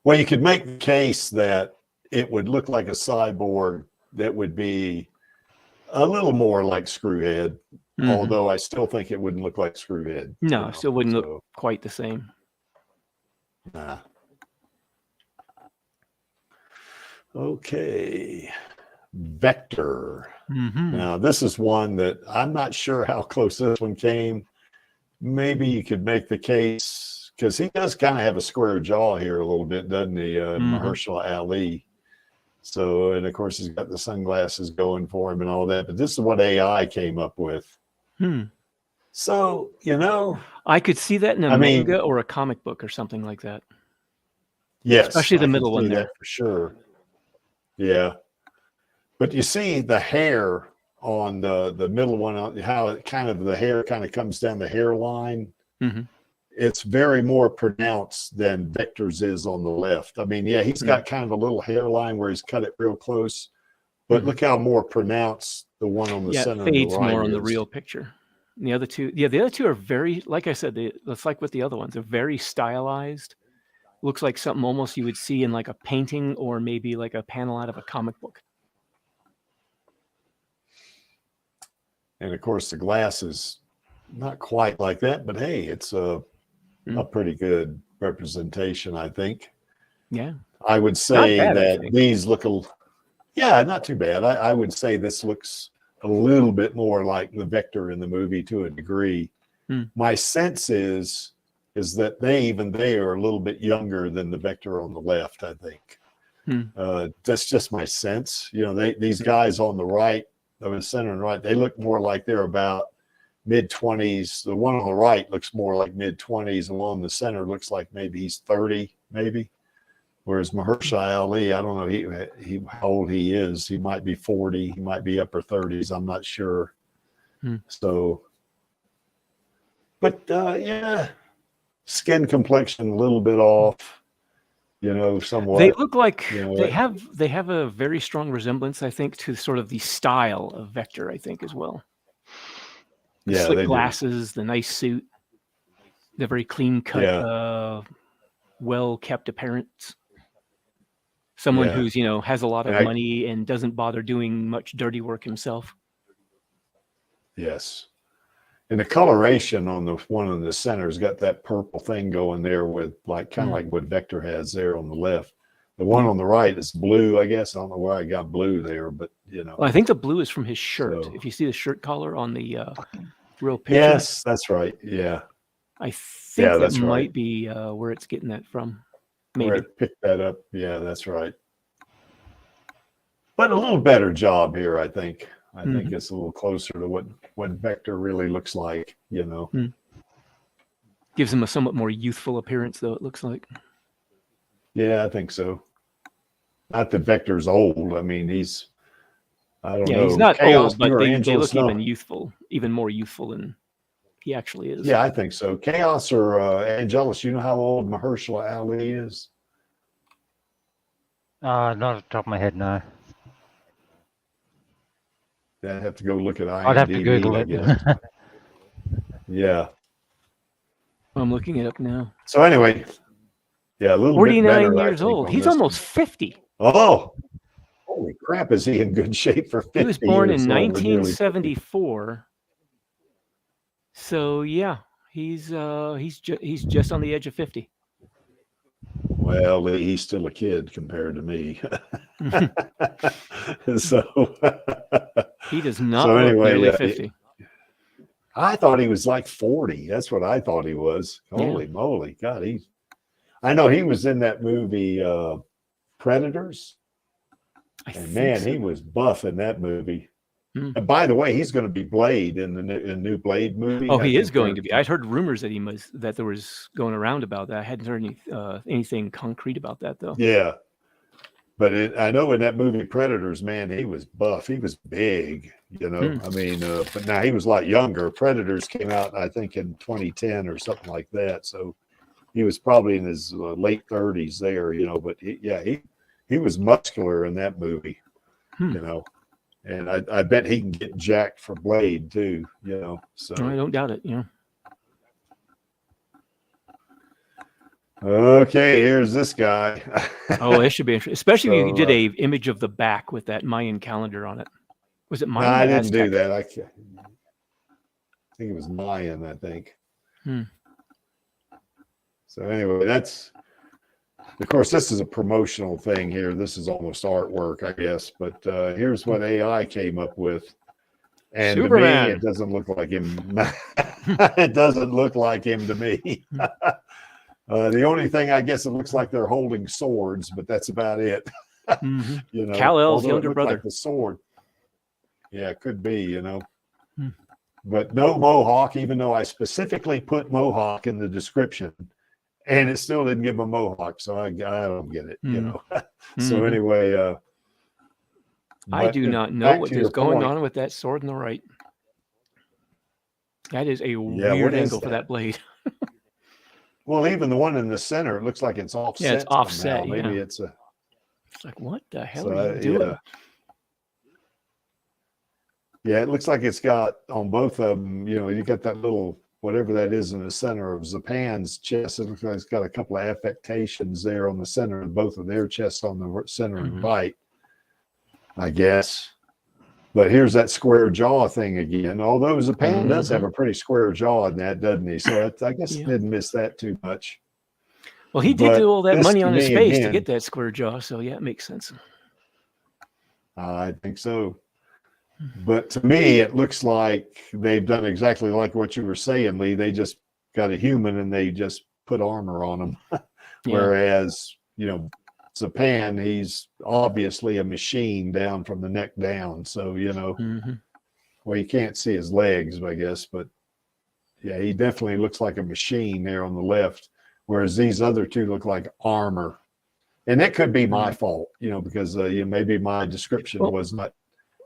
Well, you could make the case that it would look like a cyborg that would be a little more like Screwhead, although I still think it wouldn't look like Screwhead. No, still wouldn't look quite the same. Nah. Okay. Vector. Now, this is one that I'm not sure how close this one came. Maybe you could make the case, because he does kind of have a square jaw here a little bit, doesn't he? Mahershala Ali. So, and of course, he's got the sunglasses going for him and all that. But this is what AI came up with. So, I could see that in a manga or a comic book or something like that. Yes. Especially the middle one there. For sure. Yeah. But you see the hair on the middle one, how it the hair kind of comes down the hairline. It's very more pronounced than Vector's is on the left. I mean, he's got kind of a little hairline where he's cut it real close, but look how more pronounced the one on the center it fades and the right more on is. the real picture. And the other two, are very, like I said, it's like with the other ones, they're very stylized. Looks like something almost you would see in like a painting or maybe like a panel out of a comic book. And of course, the glass is not quite like that, but hey, it's a pretty good representation, I think. Yeah. I would say that these look not too bad. I would say this looks a little bit more like the Vector in the movie to a degree. My sense is that they are a little bit younger than the Vector on the left, I think. That's just my sense. These guys on the right, the center and right, they look more like they're about mid-20s. The one on the right looks more like mid-20s. The one in the center looks like maybe he's 30, maybe. Whereas Mahershala Ali, I don't know how old he is. He might be 40. He might be upper 30s. I'm not sure. So, but skin complexion a little bit off. somewhat. They look like they have a very strong resemblance, I think, to sort of the style of Vector, I think, as well. The slick glasses, the nice suit, the very clean cut, well kept appearance. Someone who's has a lot of money and doesn't bother doing much dirty work himself. Yes. And the coloration on the one in the center's got that purple thing going there with kind of like what Vector has there on the left. The one on the right is blue, I guess. I don't know where I got blue there, but Well, I think the blue is from his shirt. If you see the shirt collar on the real picture. Yes, that's right. Yeah. I think that might be where it's getting that from. Maybe. Where it picked that up. Yeah, that's right. But a little better job here, I think. I think it's a little closer to what Vector really looks like, Gives him a somewhat more youthful appearance, though, it looks like. Yeah, I think so. Not that Vector's old. I mean, I don't know. He's not old, but they look even more youthful than he actually is. Yeah, I think so. Chaos or Angelus, you know how old Mahershala Ali is? Not off the top of my head, no. I'd have to go look at IMDb. I'd have to Google it. Yeah. I'm looking it up now. So anyway, a little 49 bit better, years old. He's almost 50. Oh, holy crap! Is he in good shape for 50? He was born in 1974. So yeah, he's just on the edge of 50. Well, he's still a kid compared to me. So he does not look nearly 50. I thought he was like 40. That's what I thought he was. Holy moly. God, I know he was in that movie Predators. He was buff in that movie. And by the way, he's going to be Blade in the new Blade movie. Oh, he is going to be. I'd heard rumors that there was going around about that. I hadn't heard anything concrete about that, though. Yeah. But I know in that movie Predators, man, he was buff. He was big, I mean, but now he was a lot younger. Predators came out, I think, in 2010 or something like that. So he was probably in his late 30s there, but he was muscular in that movie, And I bet he can get jacked for Blade too, So I don't doubt it, Okay, here's this guy. Oh, it should be interesting, especially if you did a image of the back with that Mayan calendar on it. Was it Mayan? No, I didn't do that. I think it was Mayan. I think. So anyway, of course, this is a promotional thing here. This is almost artwork, I guess. But here's what AI came up with. And Superman. To me, it doesn't look like him. It doesn't look like him to me. The only thing, I guess, it looks like they're holding swords, but that's about it. Kal-El's younger brother. Like the sword. Yeah, it could be, But no mohawk, even though I specifically put mohawk in the description. And it still didn't give him a mohawk, so I don't get it, So anyway, I do not know what is going on with that sword on the right. That is a weird angle for that blade. Well, even the one in the center, it looks like it's offset. Yeah, it's offset. Somehow. Maybe it's like, what the hell are you doing? Yeah, it looks like it's got on both of them. You got that little whatever that is in the center of Zapan's chest. It looks like it's got a couple of affectations there on the center of both of their chests on the center and right, I guess. But here's that square jaw thing again. Although Zapan does have a pretty square jaw in that, doesn't he? So I guess he didn't miss that too much. Well, he did do all that money on his face to get that square jaw. So yeah, it makes sense. I think so. But to me, it looks like they've done exactly like what you were saying, Lee. They just got a human and they just put armor on him. Whereas, Zapan, he's obviously a machine down from the neck down. So, well, you can't see his legs, I guess. But, yeah, he definitely looks like a machine there on the left. Whereas these other two look like armor. And that could be my fault, because maybe my description was not.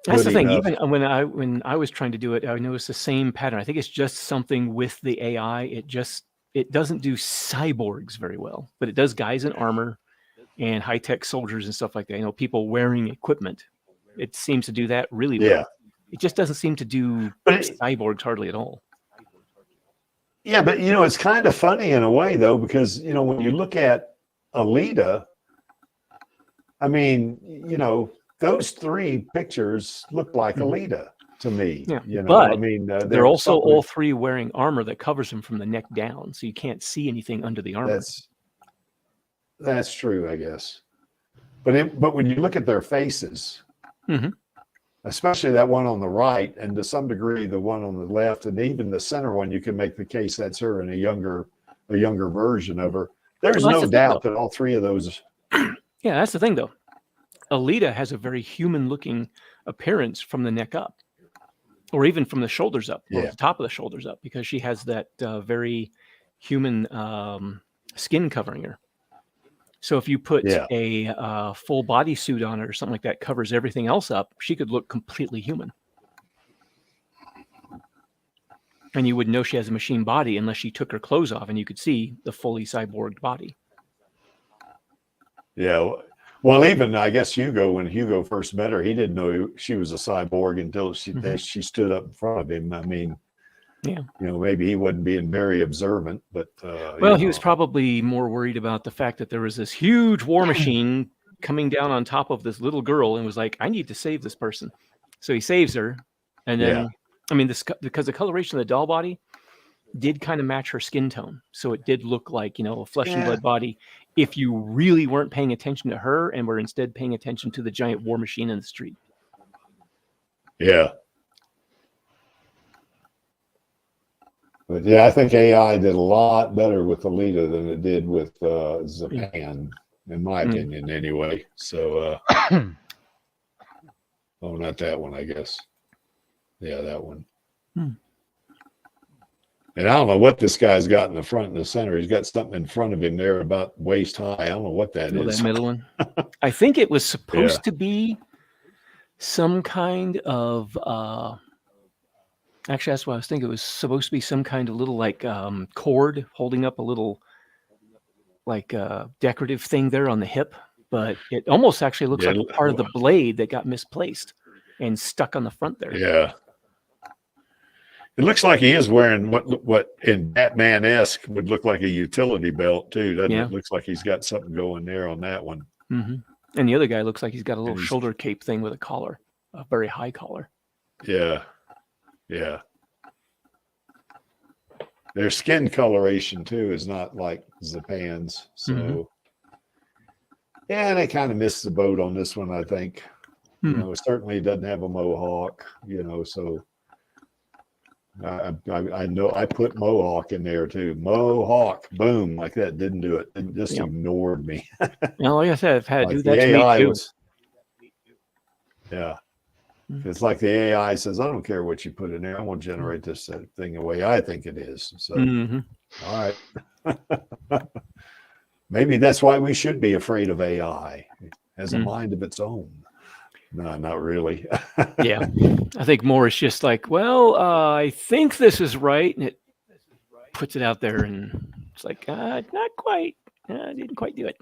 That's the thing. Even when I was trying to do it, I noticed the same pattern. I think it's just something with the AI. It doesn't do cyborgs very well, but it does guys in armor. and high-tech soldiers and stuff like that. You know, people wearing equipment. It seems to do that really well. Yeah. It just doesn't seem to do cyborgs hardly at all. Yeah, but you know, it's kind of funny in a way though, because you know, when you look at Alita, I mean, you know, those 3 pictures look like Alita to me. Yeah, you know, but I mean, they're also all 3 wearing armor that covers them from the neck down, so you can't see anything under the armor. That's true, I guess. But when you look at their faces, especially that one on the right, and to some degree the one on the left, and even the center one, you can make the case that's her in a younger version of her. There's no doubt that all 3 of those. Yeah, that's the thing though. Alita has a very human-looking appearance from the neck up, or even from the shoulders up, or the top of the shoulders up, because she has that very human skin covering her. So if you put a full body suit on her or something like that, covers everything else up, she could look completely human. And you wouldn't know she has a machine body unless she took her clothes off and you could see the fully cyborged body. Yeah. Well, even I guess when Hugo first met her, he didn't know she was a cyborg until she stood up in front of him. I mean, you know, maybe he wasn't being very observant, but well, he was probably more worried about the fact that there was this huge war machine coming down on top of this little girl, and was like, I need to save this person. So he saves her, and then I mean, because the coloration of the doll body did kind of match her skin tone, so it did look like, you know, a flesh and blood body. If you really weren't paying attention to her and were instead paying attention to the giant war machine in the street. Yeah. But yeah, I think AI did a lot better with Alita than it did with Zapan, in my opinion, anyway. So, oh, not that one, I guess. Yeah, that one. And I don't know what this guy's got in the front and the center. He's got something in front of him there about waist high. I don't know what that is. That middle one. I think it was supposed to be some kind of actually, that's what I was thinking. It was supposed to be some kind of little like cord holding up a little like decorative thing there on the hip, but it almost actually looks like a part of the blade that got misplaced and stuck on the front there. Yeah. It looks like he is wearing what in Batman-esque would look like a utility belt too, doesn't it? Looks like he's got something going there on that one. And the other guy looks like he's got a little shoulder cape thing with a collar, a very high collar. Yeah. Yeah. Their skin coloration too is not like Zapan's. So yeah, they kind of missed the boat on this one, I think. You know, it certainly doesn't have a mohawk, you know, so I know I put mohawk in there too. Mohawk, boom, like that. Didn't do it. It just ignored me. Now, like I said, I've had to do that to me too. Yeah. It's like the AI says, I don't care what you put in there. I want to generate this thing the way I think it is. So, all right. Maybe that's why we should be afraid of AI. It has a mind of its own. No, not really. Yeah. I think more is just like, well, I think this is right. And it puts it out there and it's like, not quite. I didn't quite do it.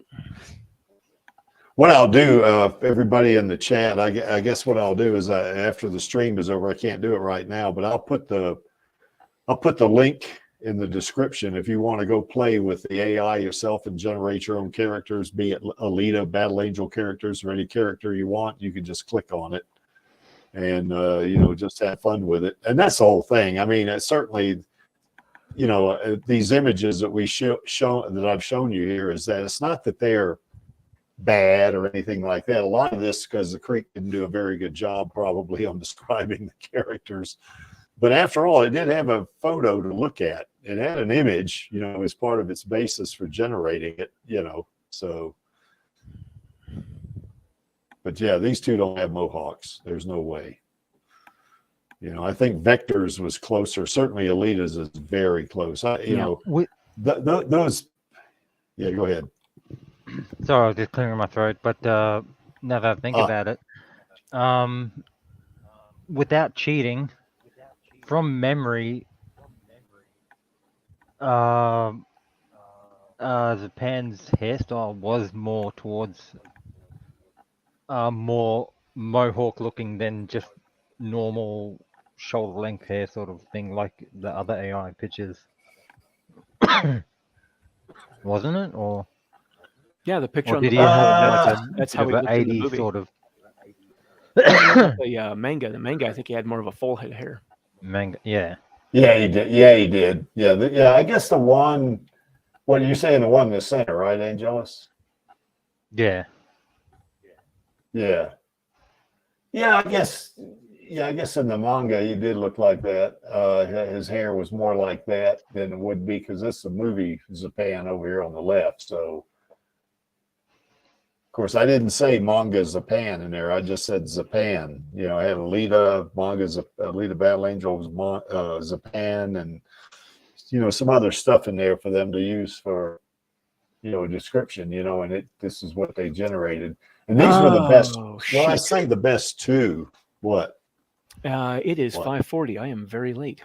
What I'll do, everybody in the chat, I guess what I'll do is after the stream is over, I can't do it right now, but I'll put the link in the description if you want to go play with the AI yourself and generate your own characters, be it Alita, Battle Angel characters, or any character you want. You can just click on it and, you know, just have fun with it. And that's the whole thing. I mean, it's certainly, you know, these images that that I've shown you here is that it's not that they're bad or anything like that. A lot of this because the Creek didn't do a very good job probably on describing the characters. But after all, it did have a photo to look at. It had an image, you know, as part of its basis for generating it, you know, so. But yeah, these two don't have mohawks. There's no way. You know, I think Vector's was closer. Certainly Alita's is very close. You know, those, yeah, go ahead. Sorry, I was just clearing my throat, but now that I think about it, without cheating, from memory, Japan's hairstyle was more towards more mohawk looking than just normal shoulder length hair sort of thing, like the other AI pictures. Wasn't it? Or Yeah, the picture or on the did he bottom. have That's bit how of he an looked in the 80s movie. sort of The manga. The manga, I think he had more of a full head of hair. manga? Yeah. Yeah, he did. Yeah, he did. Yeah, yeah. I guess the one. What are you saying? The one in the center, right, Angelus? Yeah. Yeah. Yeah, I guess. Yeah, I guess in the manga he did look like that. His hair was more like that than it would be because this is a movie Japan over here on the left. So, of course, I didn't say manga Japan in there. I just said Japan. You know, I had Alita manga, Alita Battle Angel was Japan, and some other stuff in there for them to use for a description. And this is what they generated. And these were the best. Well, I say the best two. What? It is 5:40. I am very late.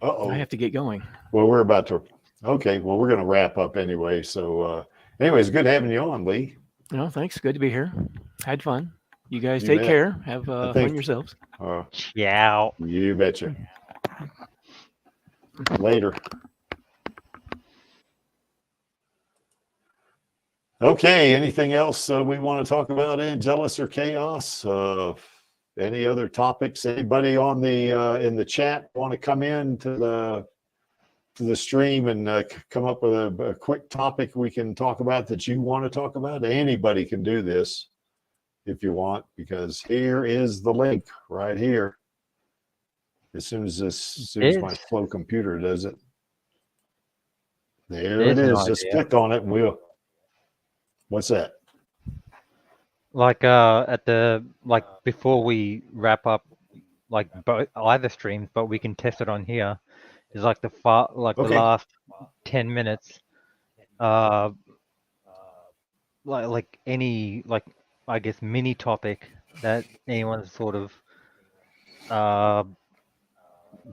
Uh-oh. I have to get going. Well, we're about to. Okay. Well, we're going to wrap up anyway. So, anyways, good having you on, Lee. No, thanks. Good to be here. Had fun. You guys take care. Have fun yourselves. Yeah. You betcha. Later. Okay. Anything else we want to talk about, Angelus or Chaos? Any other topics? Anybody on the in the chat want to come in to the stream and come up with a quick topic we can talk about that you want to talk about? Anybody can do this if you want, because here is the link right here. As soon as my slow computer does it, there it is. Just click on it and we'll. What's that? Like before we wrap up, like either streams, but we can test it on here. Is like the the last 10 minutes, like any I guess mini topic that anyone's sort of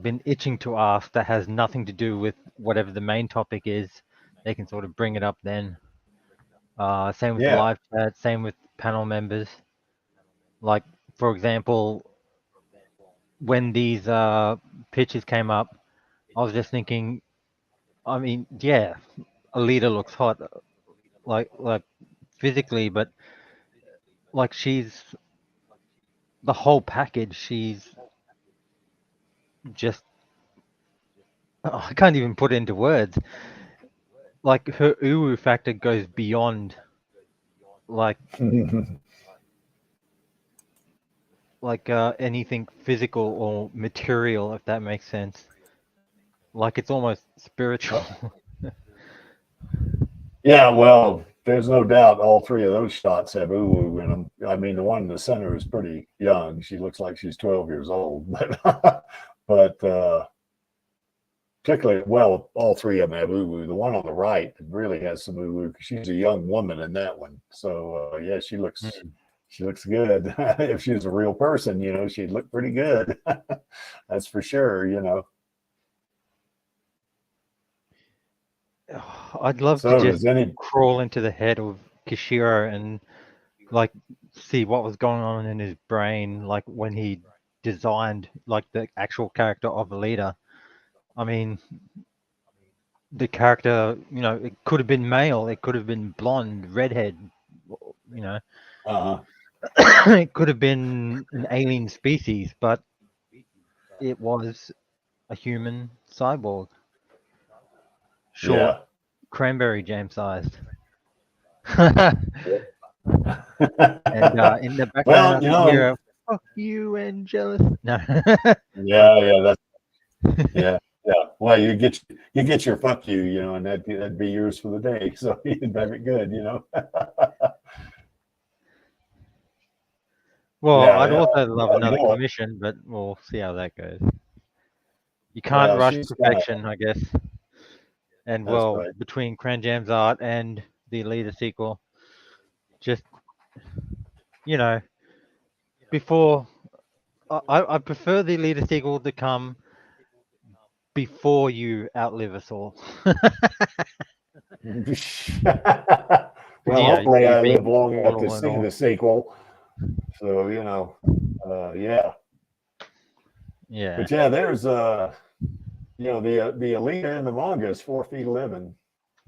been itching to ask that has nothing to do with whatever the main topic is, they can sort of bring it up then. Same with the live chat, same with panel members. Like, for example, when these pictures came up, I was just thinking, I mean, yeah, Alita looks hot, like physically, but like she's the whole package. She's just, I can't even put it into words. Like her uwu factor goes beyond like anything physical or material, if that makes sense. Like it's almost spiritual. Yeah, well, there's no doubt all three of those shots have uwu in them. I mean, the one in the center is pretty young. She looks like she's 12 years old, but particularly, well, all three of them have uwu. The one on the right really has some uwu because she's a young woman in that one. So yeah, she looks good. If she was a real person, she'd look pretty good. That's for sure. I'd love to just crawl into the head of Kishiro and like see what was going on in his brain, like when he designed like the actual character of Alita. I mean, the character, it could have been male, it could have been blonde, redhead, it could have been an alien species, but it was a human cyborg. Short, KranberriJam sized. And in the background, hear, fuck you, Angelus. No. Yeah. Well, you get your fuck you, and that'd be yours for the day. So you'd have it good, Well, I'd also love another commission, but we'll see how that goes. You can't rush perfection, I guess. And between KranberriJam's art and the Alita sequel, just before I prefer the Alita sequel to come before you outlive us all. Well, Yeah, hopefully I you live long enough to all in see all. the sequel. So, yeah. Yeah. But yeah, there's the Alita in the manga is 4 feet 11.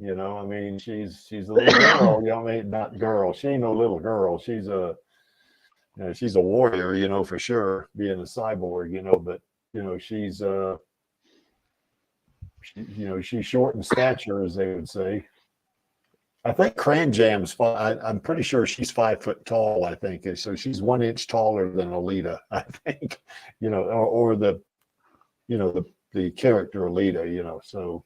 I mean, she's a little girl. I mean, not girl. She ain't no little girl. She's a warrior. For sure, being a cyborg. But she's she's short in stature, as they would say. I think KranberriJam's I'm pretty sure she's 5 foot tall. I think so. She's 1 inch taller than Alita. I think, or the character Alita. So.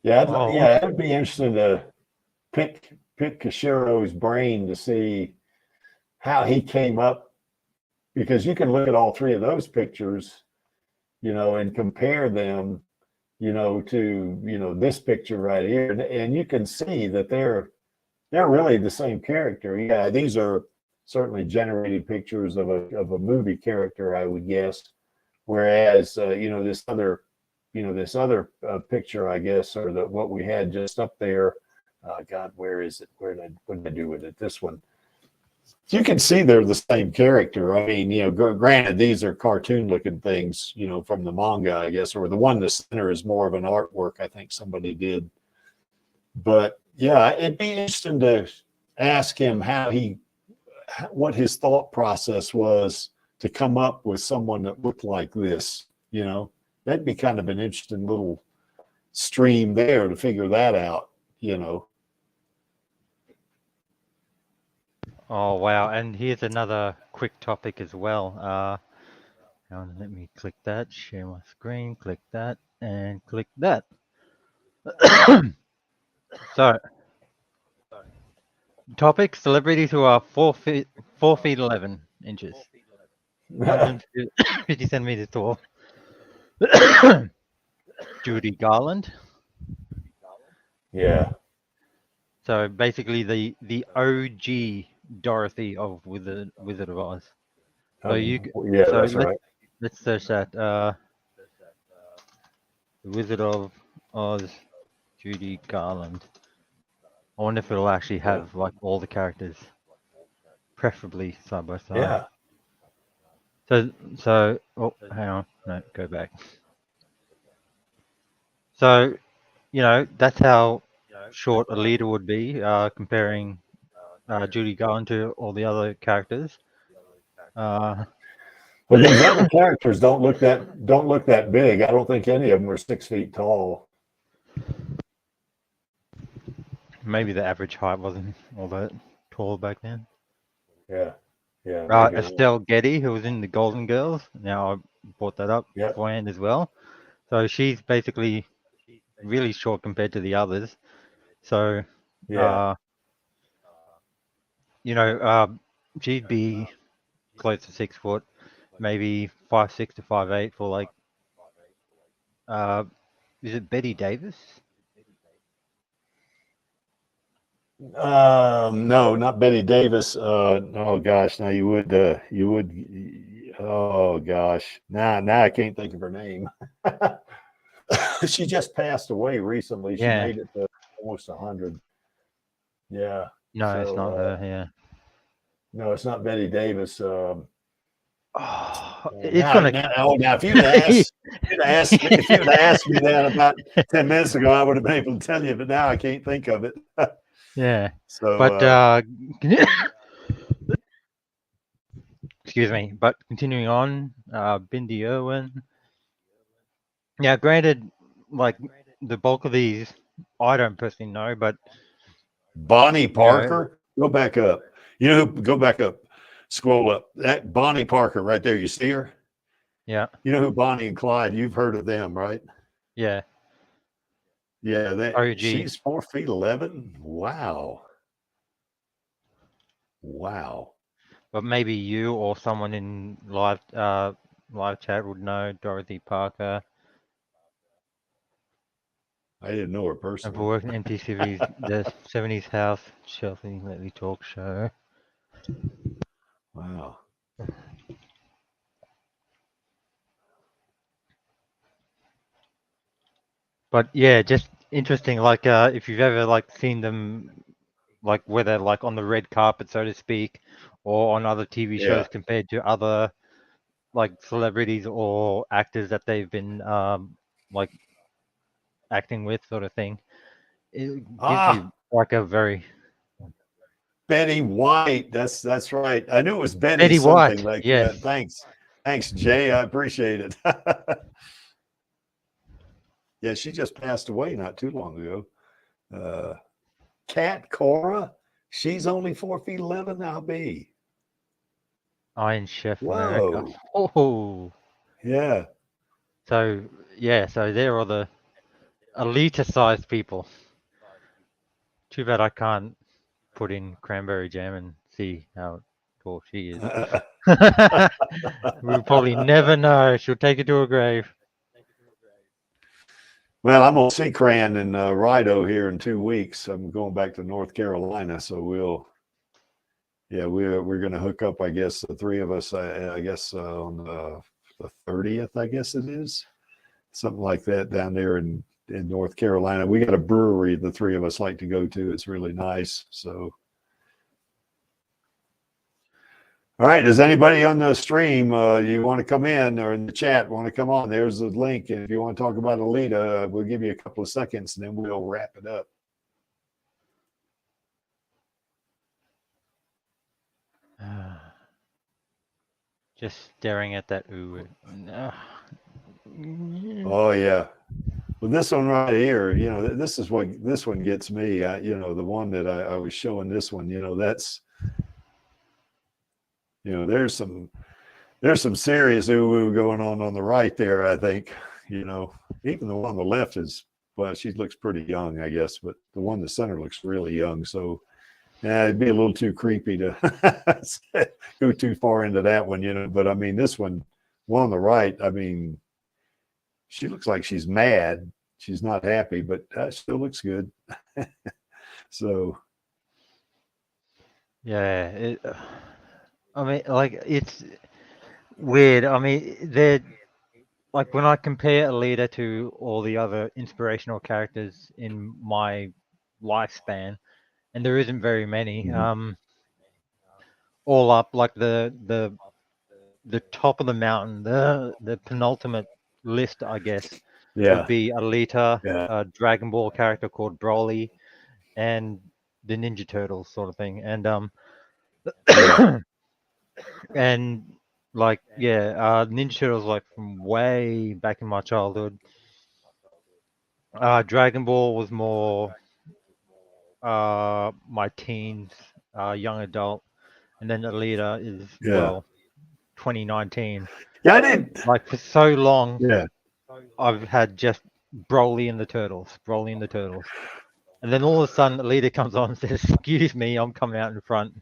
Yeah, it'd be interesting to pick Kishiro's brain to see how he came up, because you can look at all 3 of those pictures, and compare them, to this picture right here, and you can see that they're really the same character. Yeah, these are certainly generated pictures of a movie character, I would guess, whereas this other picture, I guess, or what we had just up there. God, where is it? What did I do with it? This one. You can see they're the same character. I mean, granted, these are cartoon-looking things, from the manga, I guess, or the one in the center is more of an artwork I think somebody did. But yeah, it'd be interesting to ask him what his thought process was to come up with someone that looked like this. That'd be kind of an interesting little stream there to figure that out. Oh wow! And here's another quick topic as well. Let me click that. Share my screen. Click that and click that. So, topic: celebrities who are 4 feet 11 inches, 150 centimeters tall. Judy Garland. Yeah. So basically, the OG Dorothy of Wizard of Oz. So that's right. Let's search that. The Wizard of Oz, Judy Garland. I wonder if it'll actually have like all the characters, preferably side by side. Yeah. So oh, hang on, no, go back. So, that's how short Alita would be, comparing Judy Garland to all the other characters. Well, these other characters don't look that big. I don't think any of them are 6 feet tall. Maybe the average height wasn't all that tall back then. Yeah. Estelle Getty, who was in the Golden Girls. Now I brought that up beforehand as well. So she's basically really short compared to the others. So, she'd be close to 6 foot, maybe 5'6" to 5'8" for like, is it Betty Davis? No, not Betty Davis. Oh gosh, now you would. Oh gosh, now I can't think of her name. She just passed away recently. She made it to almost 100. Yeah. No, it's not her. Yeah. No, it's not Betty Davis. Now if you'd asked me that about 10 minutes ago, I would have been able to tell you, but now I can't think of it. Yeah. So, but excuse me. But continuing on, Bindi Irwin. Yeah, granted, like the bulk of these, I don't personally know, but Bonnie Parker, go back up. Go back up, scroll up. That Bonnie Parker right there, you see her? Yeah. You know who Bonnie and Clyde? You've heard of them, right? Yeah. Yeah, she's 4 feet 11. Wow. But maybe you or someone in live chat would know Dorothy Parker. I didn't know her personally. And for working MTV's The 70s House, Chelsea Lately Talk Show. Wow. But yeah, just interesting. Like, if you've ever like seen them, like whether like on the red carpet, so to speak, or on other TV shows compared to other like celebrities or actors that they've been like acting with, sort of thing. It gives you like a very Betty White. That's right. I knew it was Betty Betty something White. like Yes. that. Thanks, Jay. I appreciate it. Yeah, she just passed away not too long ago. Kat Cora, she's only 4'11" now. B. Iron Chef Whoa. America. Oh. Yeah. So yeah, so there are the Alita-sized people. Too bad I can't put in KranberriJam and see how tall she is. We'll probably never know. She'll take it to her grave. Well, I'm gonna see Cran and Rido here in 2 weeks. I'm going back to North Carolina, so we're gonna hook up. I guess the three of us. I guess on the 30th. I guess it is something like that down there in North Carolina. We got a brewery the three of us like to go to. It's really nice. So. All right. Does anybody on the stream, you want to come in or in the chat want to come on? There's the link. And if you want to talk about Alita, we'll give you a couple of seconds and then we'll wrap it up. Just staring at that ooh. Oh yeah. Well, this one right here, this is what this one gets me. The one that I was showing this one, that's, there's some serious ooh going on the right there. I think, even the one on the left she looks pretty young, I guess, but the one in the center looks really young. So it'd be a little too creepy to go too far into that one, but I mean, this one on the right, I mean, she looks like she's mad. She's not happy, but still looks good. So. Yeah. I mean, like, it's weird. I mean, they're like, when I compare Alita to all the other inspirational characters in my lifespan, and there isn't very many, all up, like the top of the mountain, the penultimate list, I guess, would be Alita, a Dragon Ball character called Broly, and the Ninja Turtles, sort of thing. And and like, Ninja Turtles, like, from way back in my childhood. Dragon Ball was more my teens, young adult, and then Alita is, well, 2019. Yeah, I did. Like, for so long, Yeah. I've had just Broly and the Turtles, and then all of a sudden, Alita comes on and says, "Excuse me, I'm coming out in front."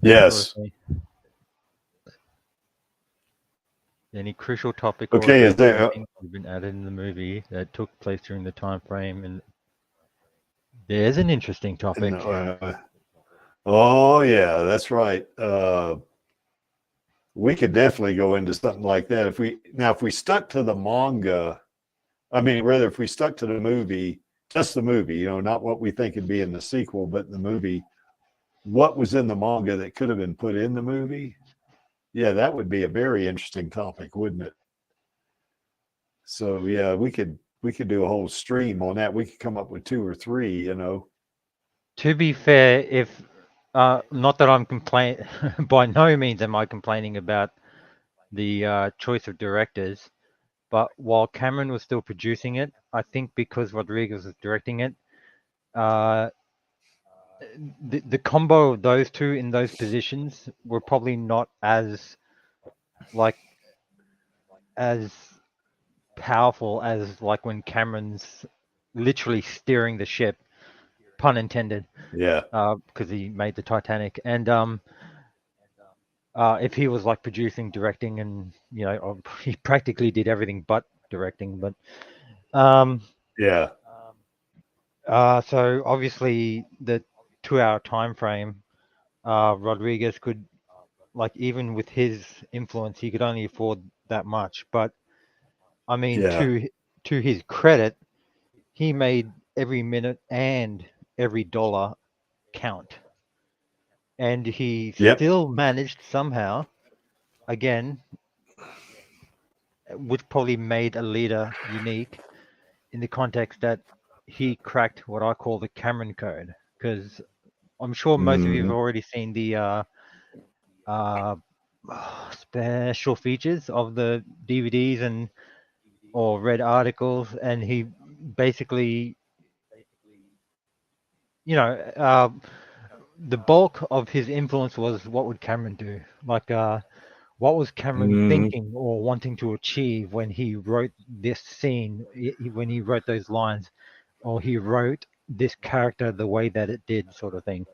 Yes. Any crucial topic okay, or is there have been added in the movie that took place during the time frame? And there's an interesting topic. Oh yeah, that's right. We could definitely go into something like that if we stuck to the manga. I mean, rather, if we stuck to the movie, just the movie, not what we think would be in the sequel, but the movie, what was in the manga that could have been put in the movie? Yeah, that would be a very interesting topic, wouldn't it? So yeah, we could do a whole stream on that. We could come up with 2 or 3, To be fair, if not that I'm complaining, by no means am I complaining about the choice of directors, but while Cameron was still producing it, I think because Rodriguez was directing it, the combo of those two in those positions were probably not as powerful as like when Cameron's literally steering the ship, pun intended. Yeah. Because he made the Titanic, and if he was like producing, directing, and he practically did everything but directing, but yeah. So obviously the 2-hour time frame, Rodriguez could, like, even with his influence, he could only afford that much. But I mean, to his credit, he made every minute and every dollar count. And he still managed somehow, again, which probably made Alita unique in the context that he cracked what I call the Cameron code. Because I'm sure most of you have already seen the special features of the DVDs or read articles, and he basically, the bulk of his influence was what would Cameron do? Like, what was Cameron thinking or wanting to achieve when he wrote this scene, when he wrote those lines, or he wrote this character the way that it did, sort of thing.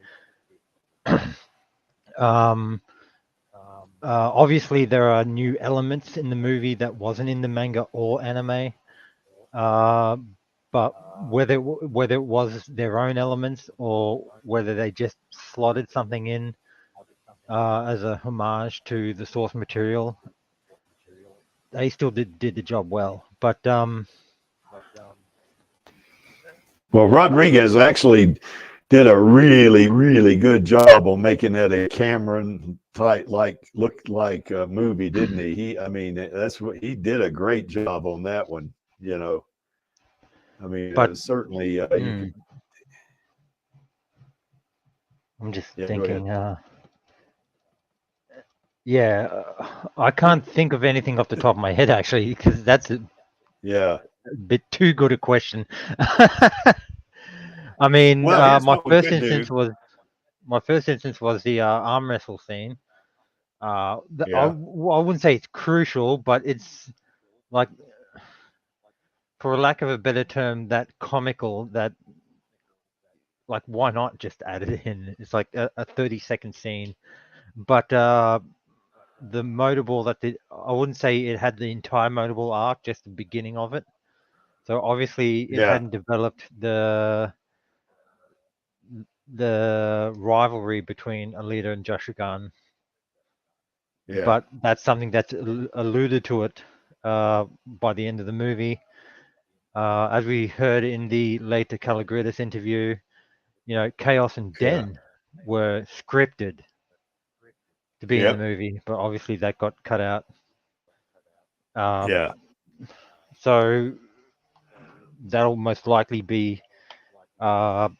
Obviously, there are new elements in the movie that wasn't in the manga or anime. But whether it was their own elements or whether they just slotted something in as a homage to the source material, they still did the job well. But well, Rodriguez actually did a really, really good job on making that a Cameron type, looked like a movie, didn't he? That's what he did, a great job on that one. But certainly, you could. I'm just thinking. I can't think of anything off the top of my head actually, because that's a bit too good a question. I mean, my first instance was the arm wrestle scene. I wouldn't say it's crucial, but it's like, for lack of a better term, that comical, that, like, why not just add it in? It's like a 30-second scene. But the motorball I wouldn't say it had the entire motorball arc, just the beginning of it. So obviously it hadn't developed the rivalry between Alita and Jashugan. Yeah. But that's something that's alluded to it by the end of the movie. As we heard in the later Caligridis interview, Chaos and Den were scripted to be in the movie, but obviously that got cut out. So that'll most likely be happening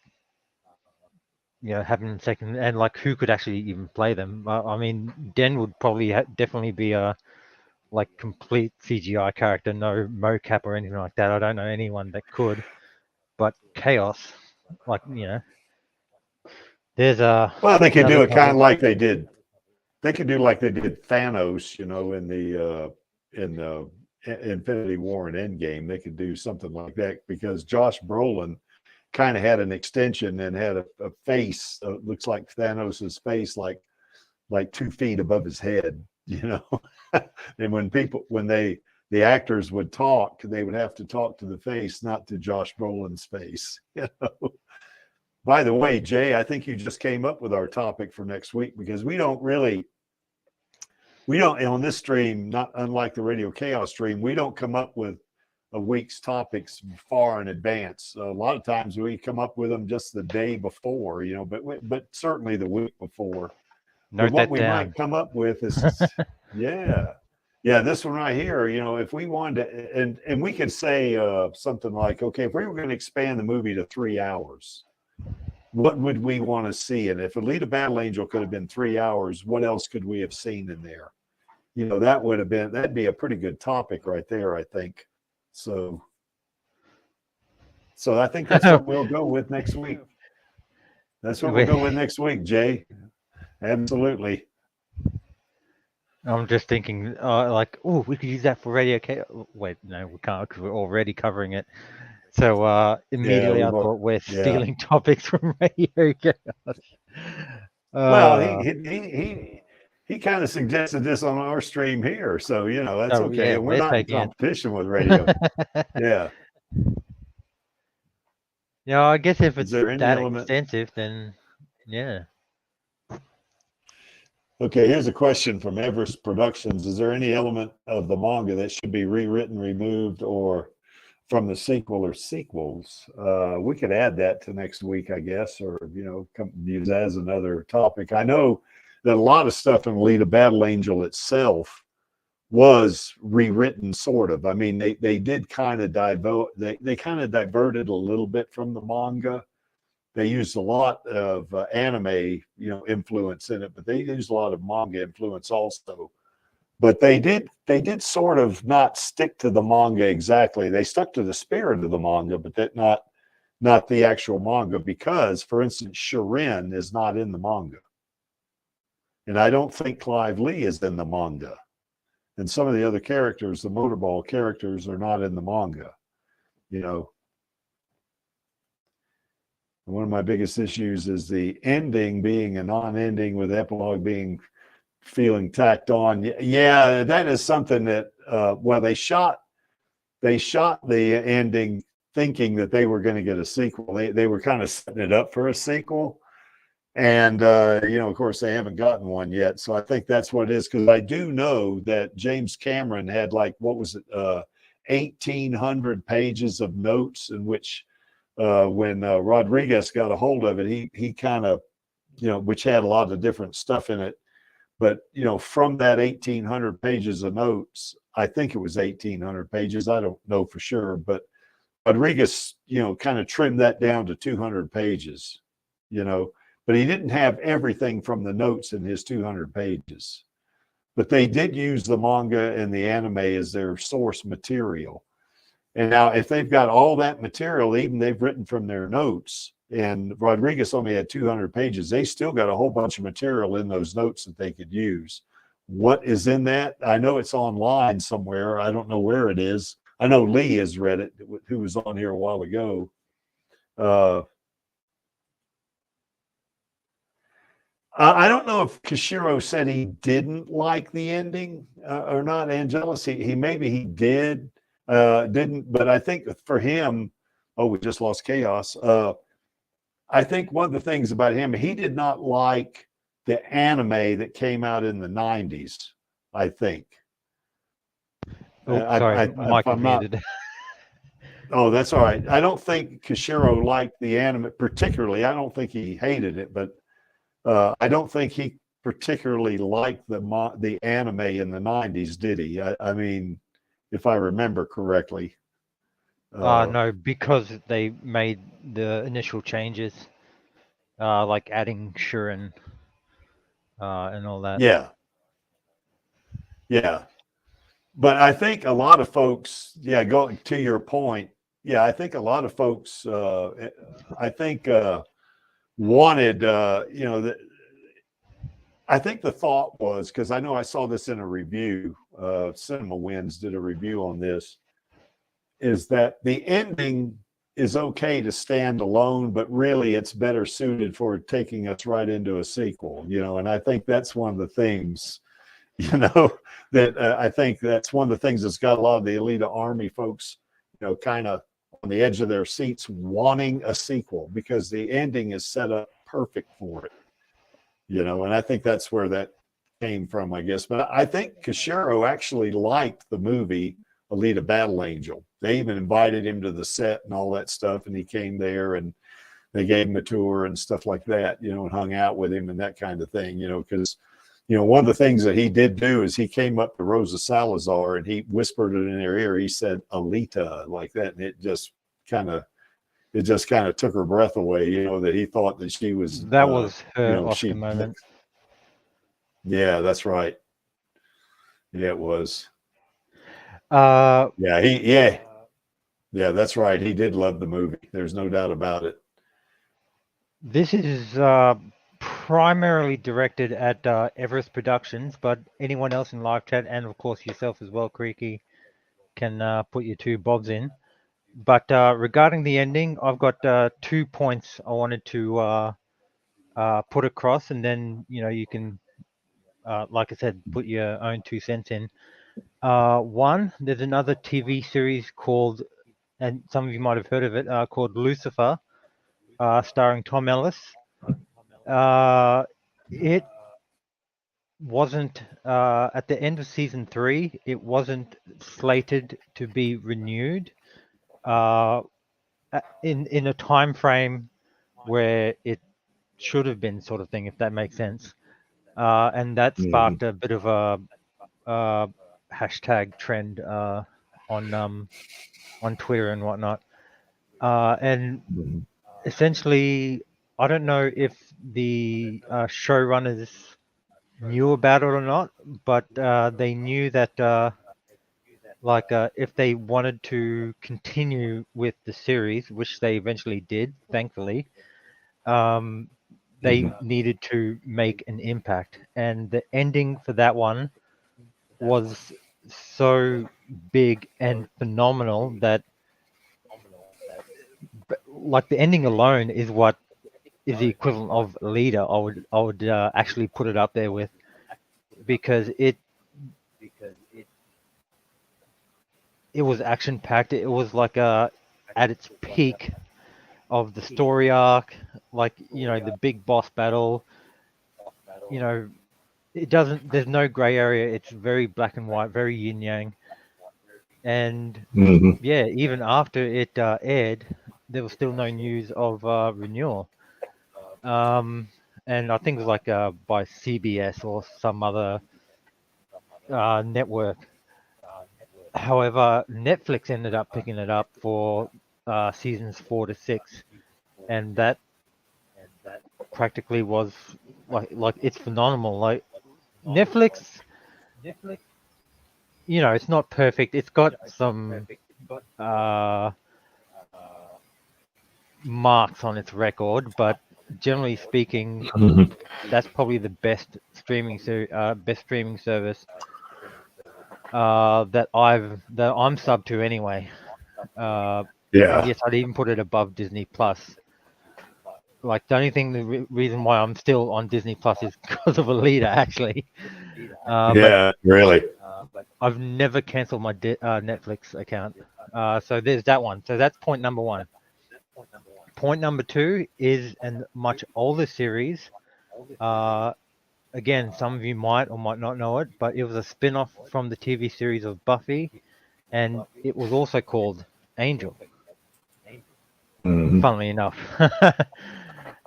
second, and like, who could actually even play them? I mean, Den would probably definitely be a complete CGI character, no mocap or anything like that. I don't know anyone that could, but Chaos, there's a. Well, they could do it kind of like they did. They could do like they did Thanos, in the Infinity War and Endgame. They could do something like that, because Josh Brolin kind of had an extension and had a face, looks like Thanos's face, like 2 feet above his head, And when the actors would talk, they would have to talk to the face, not to Josh Brolin's face. By the way, Jay, I think you just came up with our topic for next week, because we don't on this stream, not unlike the Radio Chaos stream, we don't come up with a week's topics far in advance. A lot of times we come up with them just the day before, but certainly the week before. Note what that we down. Might come up with is, this one right here, if we wanted to, and we could say something like, okay, if we were going to expand the movie to 3 hours, what would we want to see? And if Alita Battle Angel could have been 3 hours, what else could we have seen in there? That'd be a pretty good topic right there, I think. So I think that's what we'll go with next week. That's what we'll go with next week, Jay. Absolutely. I'm just thinking, we could use that for Radio Chaos. Wait, no, we can't, because we're already covering it. So immediately I thought we're stealing topics from Radio Chaos. Well, he kind of suggested this on our stream here, so that's okay. Yeah, we're not in competition with radio. I guess if it's that extensive, then yeah. Okay, here's a question from Everest Productions. Is there any element of the manga that should be rewritten, removed, or from the sequel or sequels. We could add that to next week, I guess, or, you know, use that as another topic. I know that a lot of stuff in Alita Battle Angel itself was rewritten, sort of. I mean, they did kind of they kind of diverted a little bit from the manga. They used a lot of anime, you know, influence in it, but they used a lot of manga influence also. But they did sort of not stick to the manga exactly. They stuck to the spirit of the manga, but that not the actual manga, because, for instance, Shirin is not in the manga. And I don't think Clive Lee is in the manga. And some of the other characters, the Motorball characters, are not in the manga, you know. And one of my biggest issues is the ending being a non-ending with epilogue being feeling tacked on. Yeah, that is something that, well, they shot the ending thinking that they were going to get a sequel. They were kind of setting it up for a sequel. And, you know, of course, they haven't gotten one yet. So I think that's what it is, because I do know that James Cameron had, like, what was it, 1,800 pages of notes, in which when Rodriguez got a hold of it, he kind of, you know, which had a lot of different stuff in it. But, you know, from that 1,800 pages of notes, I think it was 1,800 pages. I don't know for sure. But Rodriguez, you know, kind of trimmed that down to 200 pages, you know. But he didn't have everything from the notes in his 200 pages. But they did use the manga and the anime as their source material. And now, if they've got all that material, even they've written from their notes, and Rodriguez only had 200 pages, they still got a whole bunch of material in those notes that they could use. What is in that? I know it's online somewhere. I don't know where it is. I know Lee has read it, who was on here a while ago. I don't know if Kishiro said he didn't like the ending or not, Angelus. Maybe he did, didn't, but I think for him, we just lost Chaos. I think one of the things about him, he did not like the anime that came out in the 90s, I think. Sorry, Mike muted. Oh, that's all right. I don't think Kishiro liked the anime particularly. I don't think he hated it, but I don't think he particularly liked the anime in the 90s, did he? I mean, if I remember correctly. No, because they made the initial changes, like adding Shirin and all that. Yeah. Yeah. But I think a lot of folks, going to your point, I think a lot of folks, I think wanted, you know, I think the thought was, because I know I saw this in a review, Cinema Wins did a review on this, is that the ending is okay to stand alone, but really it's better suited for taking us right into a sequel, you know. And I think that's one of the things, you know, that I think that's one of the things that's got a lot of the Alita Army folks, you know, kind of on the edge of their seats wanting a sequel, because the ending is set up perfect for it, you know. And I think that's where that came from, I guess. But I think Kishiro actually liked the movie Alita Battle Angel. They even invited him to the set and all that stuff, and he came there, and they gave him a tour and stuff like that, you know, and hung out with him and that kind of thing, you know, because, you know, one of the things that he did do is he came up to Rosa Salazar and he whispered it in her ear. He said Alita, like that, and it just kind of took her breath away, you know, that he thought that she was that was her, you know, Oscar moment. Yeah, that's right. Yeah, it was. Yeah, that's right. He did love the movie. There's no doubt about it. This is primarily directed at Everest Productions, but anyone else in live chat, and of course yourself as well, Creaky, can put your 2 bobs in. But regarding the ending, I've got 2 points I wanted to put across, and then, you know, you can, like I said, put your own 2 cents in. One, there's another TV series called, and some of you might have heard of it, called Lucifer, starring Tom Ellis. It wasn't, at the end of season 3, it wasn't slated to be renewed. in a time frame where it should have been, sort of thing, if that makes sense. And that sparked a bit of a hashtag trend on Twitter and whatnot. And essentially, I don't know if the showrunners knew about it or not, but they knew that if they wanted to continue with the series, which they eventually did, thankfully, they needed to make an impact. And the ending for that one was so big and phenomenal that, like, the ending alone is what is the equivalent of Alita. I would actually put it up there with, because it was action packed. It was like at its peak of the story arc, like, the big boss battle. There's no gray area. It's very black and white, very yin yang. And yeah, even after it aired, there was still no news of renewal. And I think it was like by CBS or some other network. However, Netflix ended up picking it up for seasons 4 to 6, and that practically was like it's phenomenal. Like, Netflix, it's not perfect. It's got some marks on its record, but generally speaking, that's probably the best streaming service that I'm sub to anyway. Yes, I'd even put it above Disney Plus. Like, the only thing, the reason why I'm still on Disney Plus is because of Alita, actually. Really. I've never cancelled my Netflix account. So there's that one. So that's point number one. Point number two is a much older series. Again, some of you might or might not know it, but it was a spin-off from the TV series of Buffy, and it was also called Angel. Funnily enough.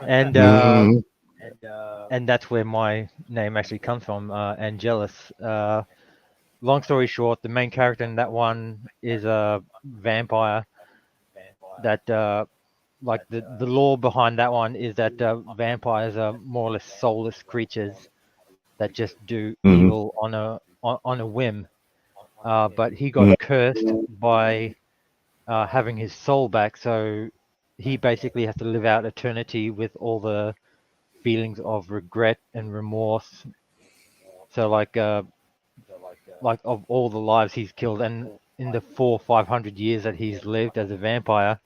And that's where my name actually comes from, Angelus. Long story short, the main character in that one is a vampire. That like the lore behind that one is that vampires are more or less soulless creatures that just do evil on a whim. But he got cursed by having his soul back, so he basically has to live out eternity with all the feelings of regret and remorse. So like of all the lives he's killed, and in the 400-500 years that he's lived as a vampire,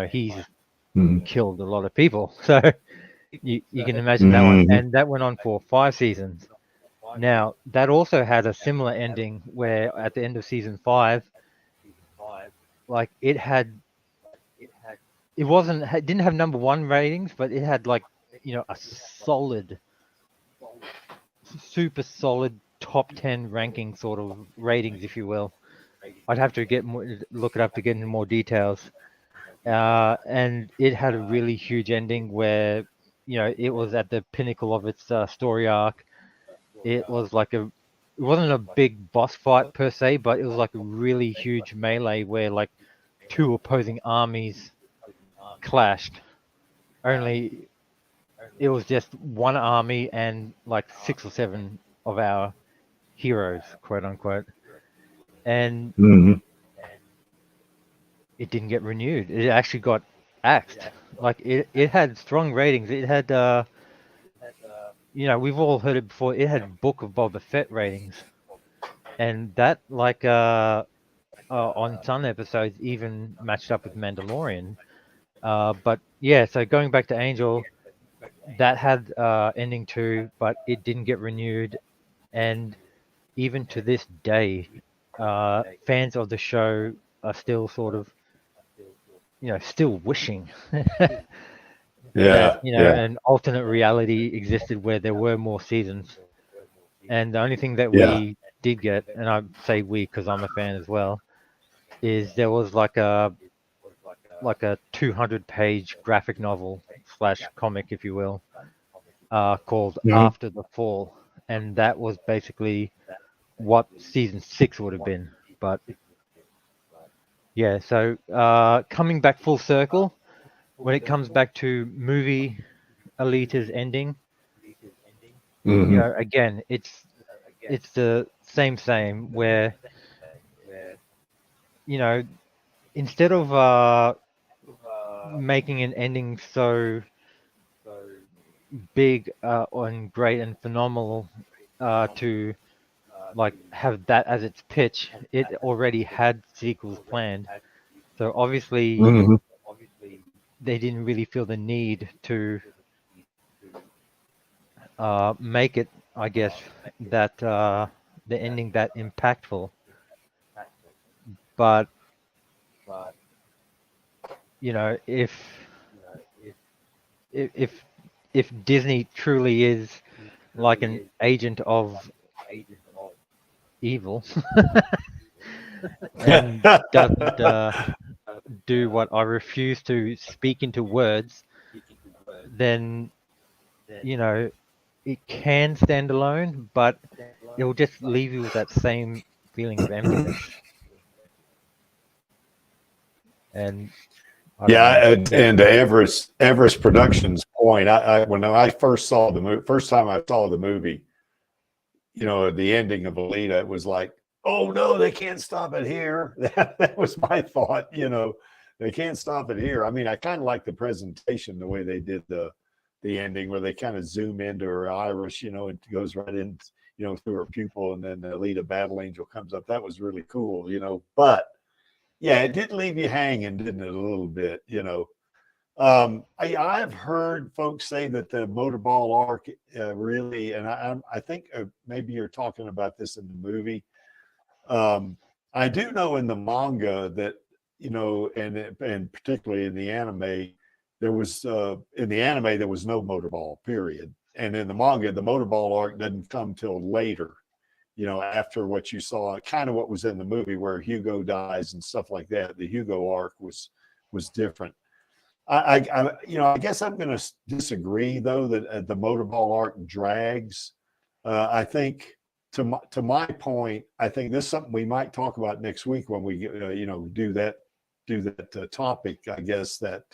he's killed a lot of people. So you can imagine that one. And that went on for 5 seasons. Now, that also had a similar ending where at the end of season 5, like, it didn't have number 1 ratings, but it had, like, a solid, super solid top 10 ranking sort of ratings, if you will. I'd have to look it up to get into more details. And it had a really huge ending where, it was at the pinnacle of its story arc. It was like it wasn't a big boss fight per se, but it was like a really huge melee where, like, 2 opposing armies clashed. Only it was just one army and like 6 or 7 of our heroes, quote unquote. And it didn't get renewed. It actually got axed. Like, it had strong ratings. It had we've all heard it before. It had Book of Boba Fett ratings, and that, like, on some episodes even matched up with Mandalorian. But yeah, so going back to Angel, that had ending 2, but it didn't get renewed, and even to this day, fans of the show are still sort of, still wishing that an alternate reality existed where there were more seasons. And the only thing that we did get, and I say we because I'm a fan as well, is there was like a like a 200-page graphic novel / comic, if you will, called After the Fall, and that was basically what season 6 would have been. But yeah, so coming back full circle, when it comes back to movie Alita's ending, you know, again, it's the same where, you know, instead of making an ending so big and great and phenomenal to like have that as its pitch, it already had sequels planned. So obviously they didn't really feel the need to make it, I guess, that the ending that impactful. But you know, if Disney truly is like an agent of evil and doesn't do what I refuse to speak into words, then, you know, it can stand alone, but it will just leave you with that same feeling of emptiness. And and to Everest Productions' point, when I first saw the movie, first time I saw the movie, you know, the ending of Alita, it was like, oh no, they can't stop it here. That was my thought. You know, they can't stop it here. I mean, I kind of like the presentation, the way they did the ending, where they kind of zoom into her iris, you know, it goes right in, you know, through her pupil, and then the Alita Battle Angel comes up. That was really cool, you know. But yeah, it did leave you hanging, didn't it, a little bit, you know. I've heard folks say that the motorball arc really, and I think maybe you're talking about this in the movie. I do know in the manga that, you know, and particularly in the anime, there was no motorball, period. And in the manga, the motorball arc doesn't come till later, you know, after what you saw, kind of what was in the movie where Hugo dies and stuff like that. The Hugo arc was different. I guess I'm going to disagree, though, that the motorball arc drags. I think, to my point, I think this is something we might talk about next week when we you know, do that topic, I guess, that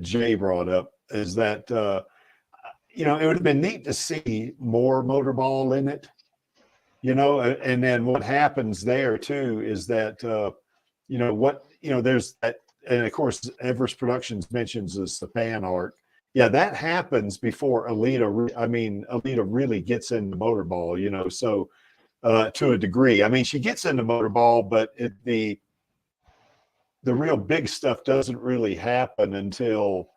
Jay brought up, is that you know, it would have been neat to see more motorball in it, you know. And then what happens there too is that you know, there's that. And of course, Everest Productions mentions the Sapan arc. Yeah, that happens before Alita really gets into motorball, you know. So to a degree, I mean, she gets into motorball, but the real big stuff doesn't really happen until,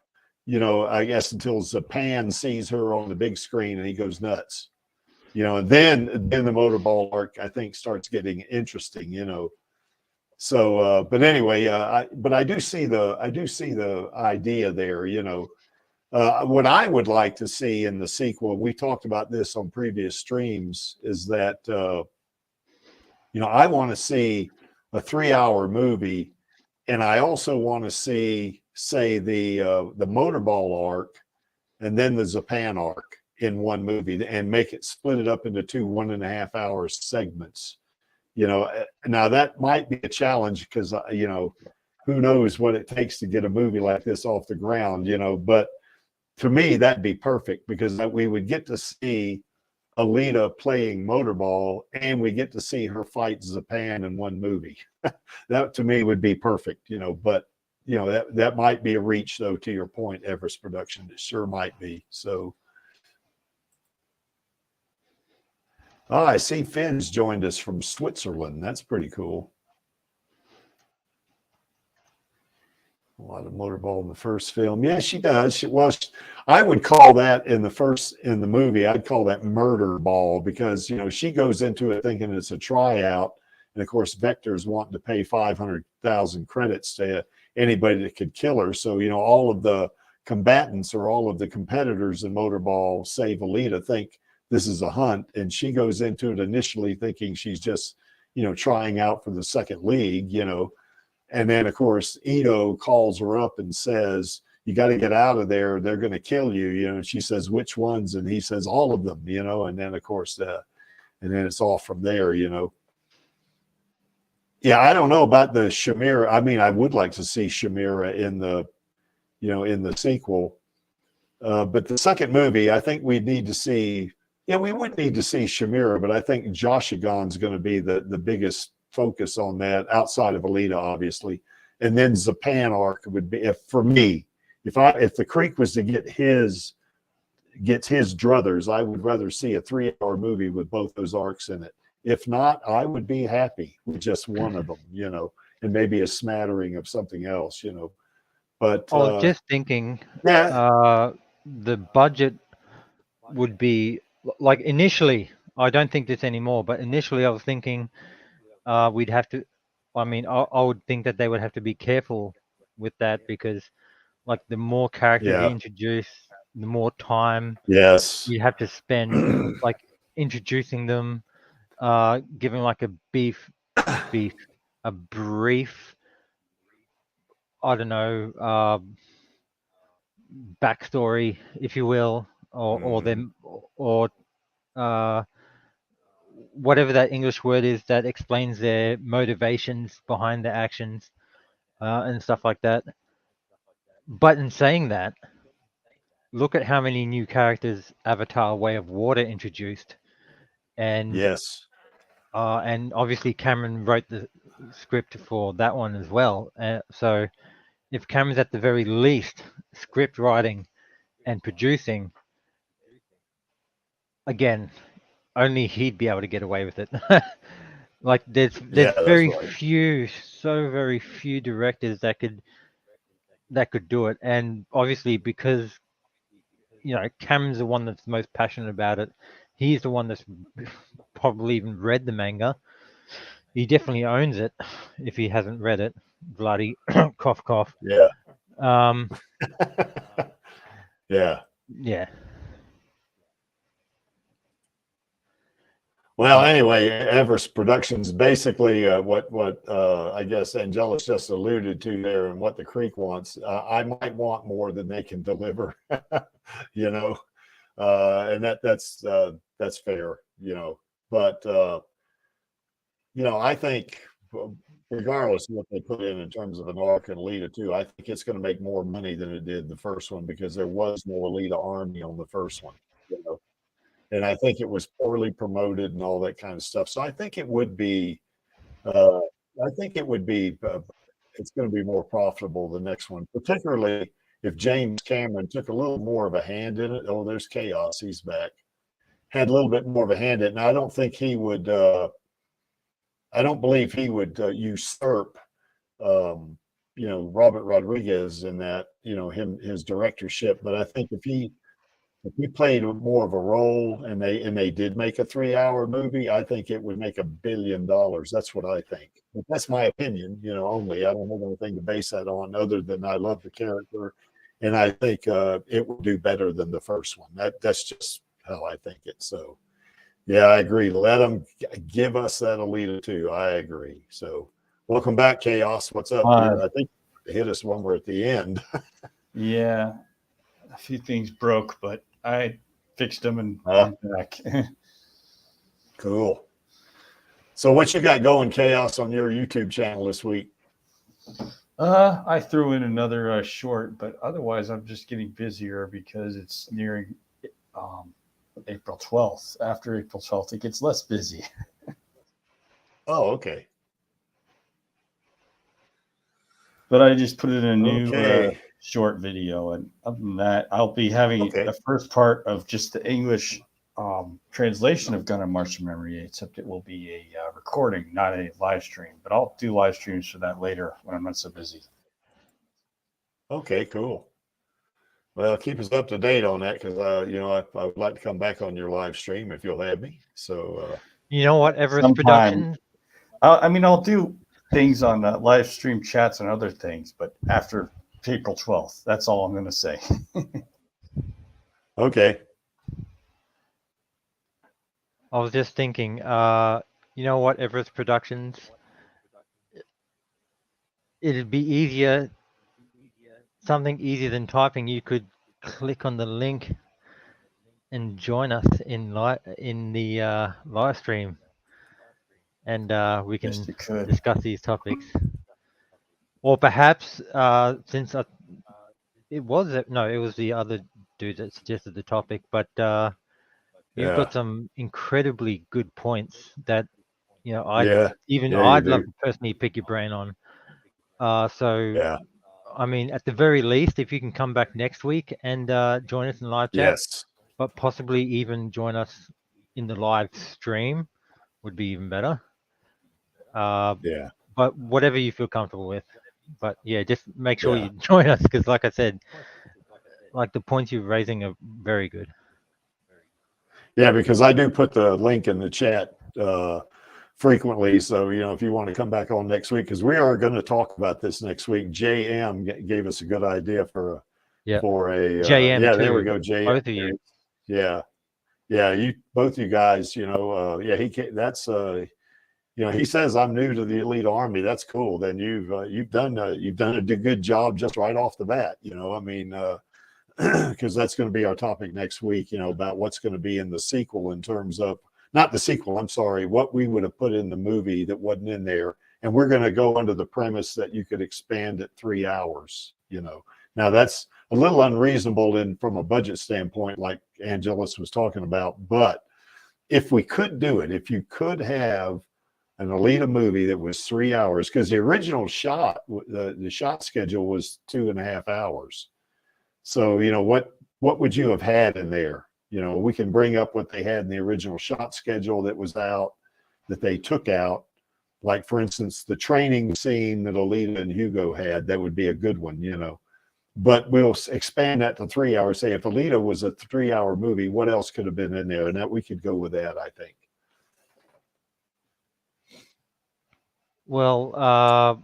you know, I guess until Zapan sees her on the big screen and he goes nuts, you know. And then the motorball arc, I think, starts getting interesting, you know. So, but anyway, I do see the idea there, you know. What I would like to see in the sequel, we talked about this on previous streams, is that, you know, I want to see a 3-hour movie, and I also want to see, say, the motorball arc and then the Zapan arc in one movie, and make it, split it up into 2 1.5-hour segments. You know, now that might be a challenge because, you know, who knows what it takes to get a movie like this off the ground, you know. But to me, that'd be perfect, because we would get to see Alita playing motorball, and we get to see her fight Zapan in one movie. That to me would be perfect, you know. But, you know, that might be a reach, though, to your point, Everest Production. It sure might be. So. Oh, I see Finn's joined us from Switzerland. That's pretty cool. A lot of motorball in the first film. Yeah, she does. I would call that in the movie, I'd call that murder ball, because, you know, she goes into it thinking it's a tryout. And of course, Vector's wanting to pay 500,000 credits to anybody that could kill her. So, you know, all of the combatants or all of the competitors in motorball, save Alita, think this is a hunt, and she goes into it initially thinking she's just, you know, trying out for the second league, you know. And then, of course, Ito calls her up and says, you got to get out of there. They're going to kill you. You know, and she says, which ones? And he says, all of them, you know, and then, of course, and then it's all from there, you know. Yeah, I don't know about the Shamira. I mean, I would like to see Shamira in the, you know, in the sequel. But the second movie, I think we need to see, yeah, we would need to see Shamira, but I think Joshigon's going to be the biggest focus on that, outside of Alita, obviously. And then Zapan arc would be, if for me, if the Creek was to gets his druthers, I would rather see a 3-hour movie with both those arcs in it. If not, I would be happy with just one of them, you know, and maybe a smattering of something else, you know. But I was just thinking, yeah, the budget would be like initially. I don't think this anymore, but initially I was thinking we'd have to. I mean, I would think that they would have to be careful with that, because like the more characters you yeah, introduce, the more time yes, you have to spend like introducing them, giving like a brief, I don't know, backstory, if you will, or them, or whatever that English word is that explains their motivations behind their actions, and stuff like that. But in saying that, look at how many new characters Avatar: Way of Water introduced, and yes, and obviously Cameron wrote the script for that one as well. So if Cameron's at the very least script writing and producing, again, only he'd be able to get away with it. Like there's yeah, that's very right. few, so very few directors that could do it, and obviously because you know Cameron's the one that's most passionate about it. He's the one that's probably even read the manga. He definitely owns it if he hasn't read it. Bloody cough cough. Yeah, Um, yeah. yeah. Well, anyway, Everest Productions basically what I guess Angelus just alluded to there, and what the Creek wants. I might want more than they can deliver, you know, and that's fair, you know. But you know, I think regardless of what they put in terms of an arc and Alita too, I think it's going to make more money than it did the first one, because there was no Alita army on the first one, you know. And I think it was poorly promoted and all that kind of stuff. So I think it would be, uh, it's going to be more profitable the next one, particularly if James Cameron took a little more of a hand in it. Oh, there's Chaos. He's back. Had a little bit more of a hand in it. And I don't think he would, I don't believe he would usurp, you know, Robert Rodriguez in that, you know, his directorship. But I think if he played more of a role, and they did make a 3-hour movie, I think it would make $1 billion. That's what I think. But that's my opinion, you know, only. I don't have anything to base that on other than I love the character, and I think it would do better than the first one. That's just how I think it. So, yeah, I agree. Let them give us that Alita too. I agree. So, welcome back, Chaos. What's up? I think you hit us when we're at the end. Yeah, a few things broke, but I fixed them and I'm back. Cool. So what you got going, Chaos, on your YouTube channel this week? I threw in another short, but otherwise I'm just getting busier because it's nearing April 12th. After April 12th, it gets less busy. Oh, okay. But I just put in a new short video, and other than that, I'll be having the first part of just the English translation of Gun and March to Memory, except it will be a recording, not a live stream. But I'll do live streams for that later when I'm not so busy. Okay, cool. Well, keep us up to date on that, because you know, I would like to come back on your live stream if you'll have me. So you know what, Everest Production? I mean, I'll do things on live stream chats and other things, but after April 12th, that's all I'm going to say. Okay. I was just thinking, you know what, Everest Productions? it'd be easier, something easier than typing. You could click on the link and join us in the live stream, and we can Yes, you could. discuss these topics. Or perhaps since it was the other dude that suggested the topic, but you've got some incredibly good points that I'd you love do. to personally pick your brain on. So Yeah. I mean, at the very least, if you can come back next week and join us in live chat, Yes. but possibly even join us in the live stream would be even better. Yeah. But whatever you feel comfortable with. But yeah, just make sure Yeah. you join us, because like I said, like the points you're raising are very good. Yeah, because I do put the link in the chat frequently. So, if you want to come back on next week, because we are going to talk about this next week. JM gave us a good idea for a JM yeah, too, there we go. JM. both of you. Yeah. Yeah. Both you guys, yeah, he says I'm new to the elite army. That's cool. Then you've done a good job just right off the bat. Because that's going to be our topic next week, about what's going to be in the sequel in terms of, not the sequel, I'm sorry, what we would have put in the movie that wasn't in there. And we're going to go under the premise that you could expand it 3 hours, Now that's a little unreasonable from a budget standpoint, like Angelus was talking about. But if we could do it, if you could have an Alita movie that was 3 hours, because the original shot, the shot schedule was 2.5 hours. So, what would you have had in there? We can bring up what they had in the original shot schedule that was out, that they took out. Like, for instance, the training scene that Alita and Hugo had, that would be a good one, But we'll expand that to 3 hours. Say if Alita was a 3-hour movie, what else could have been in there? And that we could go with that, I think. Well,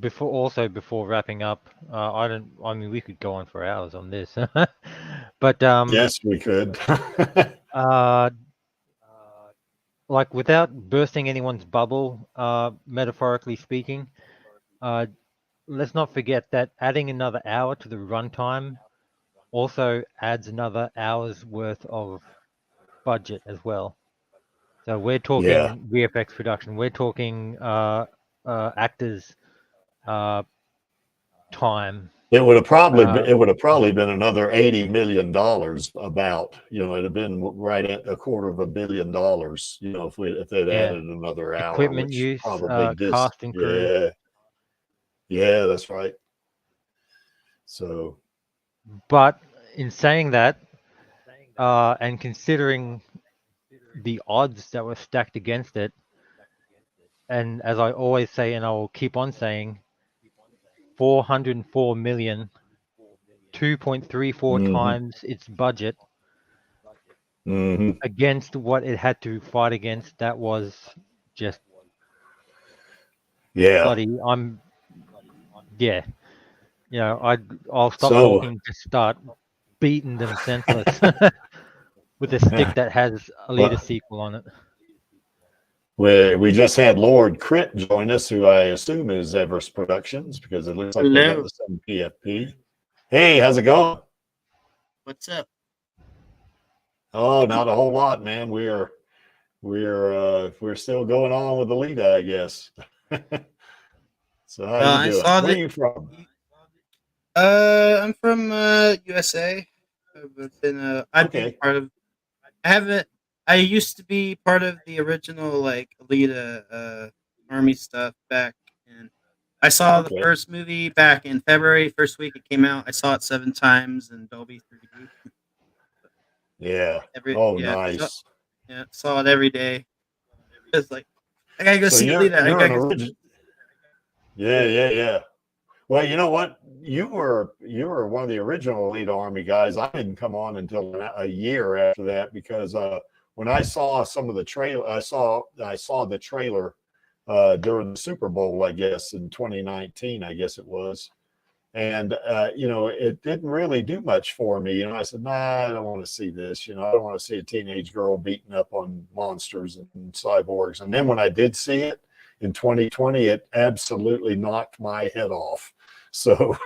before wrapping up, we could go on for hours on this, but yes, we could. like without bursting anyone's bubble, metaphorically speaking, let's not forget that adding another hour to the runtime also adds another hour's worth of budget as well. So we're talking VFX production. We're talking actors time. It would have probably been another $80 million about, it'd have been right at $250 million, if they'd added another hour. Equipment use, cast and crew. Yeah, that's right. So, but in saying that, and considering the odds that were stacked against it, and as I always say, and I will keep on saying, 404 million, 2.34 times its budget against what it had to fight against. That was just bloody. I'll stop talking to start beating them senseless with a stick that has Alita sequel on it. We just had Lord Crit join us, who I assume is Everest Productions, because it looks like they got the same PFP. Hey, how's it going? What's up? Oh, not a whole lot, man. We're still going on with Alita, I guess. So how you doing? Where are you from? I'm from USA. I used to be part of the original Alita Army stuff back, and I saw the first movie back in February, first week it came out. I saw it 7 times in Dolby 3D. Yeah. Nice. Saw it every day. It's like I gotta go see Alita. Yeah. Well, you know what? You were one of the original Alita Army guys. I didn't come on until a year after that, because when I saw some of the trailer, I saw the trailer during the Super Bowl, I guess in 2019, I guess it was, and it didn't really do much for me. I said, nah, I don't want to see this. I don't want to see a teenage girl beating up on monsters and cyborgs. And then when I did see it, in 2020, it absolutely knocked my head off. So,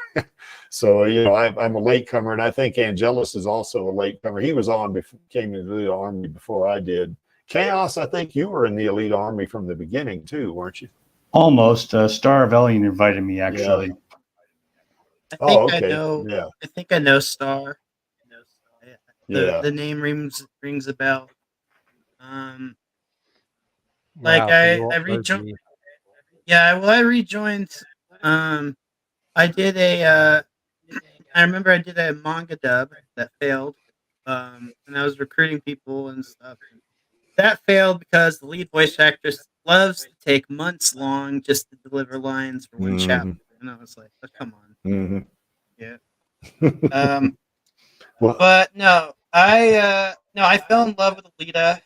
so you know, I'm a latecomer, and I think Angelus is also a latecomer. He was on before, came into the Army before I did. Chaos, I think you were in the Elite Army from the beginning too, weren't you? Almost. Star Rebellion invited me, actually. I think Oh, okay. I know. Yeah. I think I know Star. Yeah. The name rings a bell. Like Wow, so I you're rejoined. OG. Yeah, well, I rejoined. I did a. I remember I did a manga dub that failed. And I was recruiting people and stuff. That failed because the lead voice actress loves to take months long just to deliver lines for one chapter, and I was like, oh, "Come on." Yeah. Well, But no, I fell in love with Alita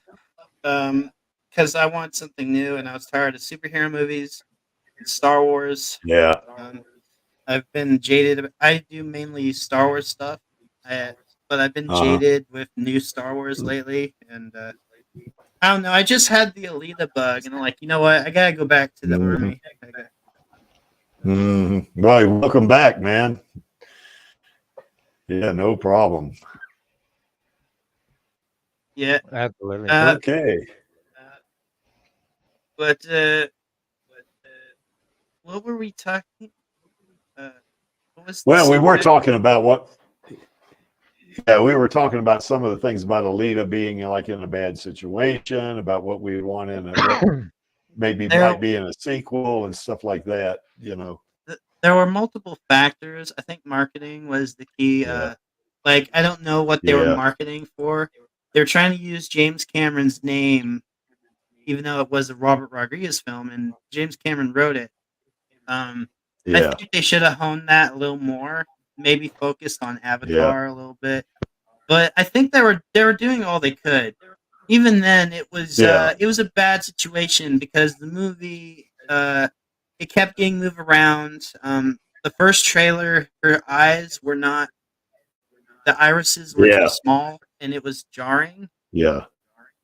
because I wanted something new, and I was tired of superhero movies and Star Wars. yeah. I've been jaded. I do mainly Star Wars stuff, but I've been jaded with new Star Wars lately, and I don't know. I just had the Alita bug, and I'm like, you know what? I gotta go back to the army. Well, welcome back, man. Yeah, no problem. Yeah. Absolutely. Okay. But what were we talking? What was Well, we were secret? talking about what. Yeah, we were talking about some of the things about Alita being like in a bad situation, about what we want in what maybe might be in a sequel and stuff like that. You know, there were multiple factors. I think marketing was the key. Like I don't know what they were marketing for. They were trying to use James Cameron's name, even though it was a Robert Rodriguez film, and James Cameron wrote it. I think they should have honed that a little more. Maybe focused on Avatar a little bit. But I think they were doing all they could. Even then, it was a bad situation because the movie it kept getting moved around. The first trailer, her eyes were not, the irises were too small, and it was jarring. Yeah,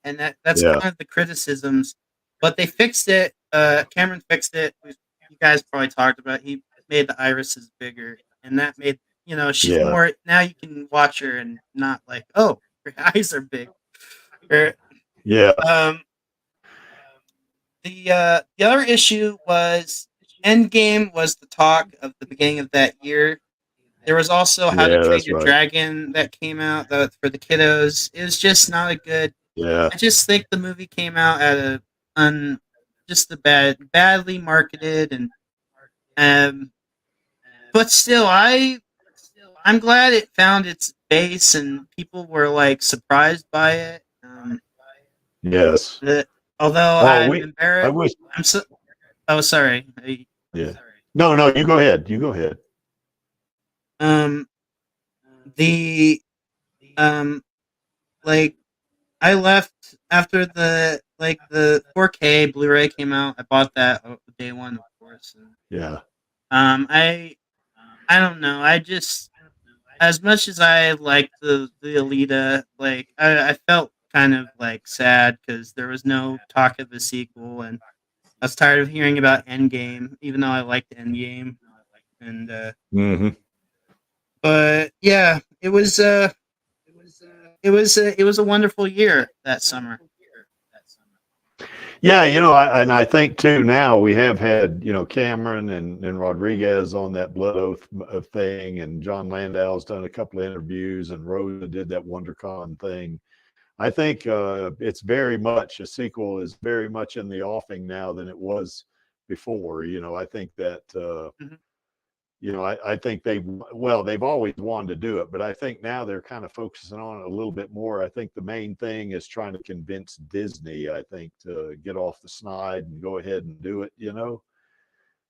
and that's kind of the criticisms. But they fixed it. Cameron fixed it. You guys probably talked about it. He made the irises bigger, and that made she's more. Now you can watch her and not like, oh, her eyes are big. The other issue was Endgame was the talk of the beginning of that year. There was also How to Train Your Dragon that came out for the kiddos. It was just not a good. I just think the movie came out at badly marketed and but still I'm glad it found its base and people were like surprised by it. Yes. Although I'm embarrassed. I'm so. Oh, sorry. No, you go ahead. You go ahead. Like I left after the 4K Blu-ray came out. I bought that day one, of course. And, I don't know. I just, as much as I liked the Alita, like I felt kind of like sad because there was no talk of a sequel, and I was tired of hearing about Endgame, even though I liked Endgame. And but yeah, it was a wonderful year that summer. Yeah, I think too now we have had, Cameron and Rodriguez on that Blood Oath thing, and John Landau's done a couple of interviews, and Rosa did that WonderCon thing. I think it's very much, a sequel is very much in the offing now than it was before. I think that, I think they've always wanted to do it, but I think now they're kind of focusing on it a little bit more. I think the main thing is trying to convince Disney, I think, to get off the snide and go ahead and do it,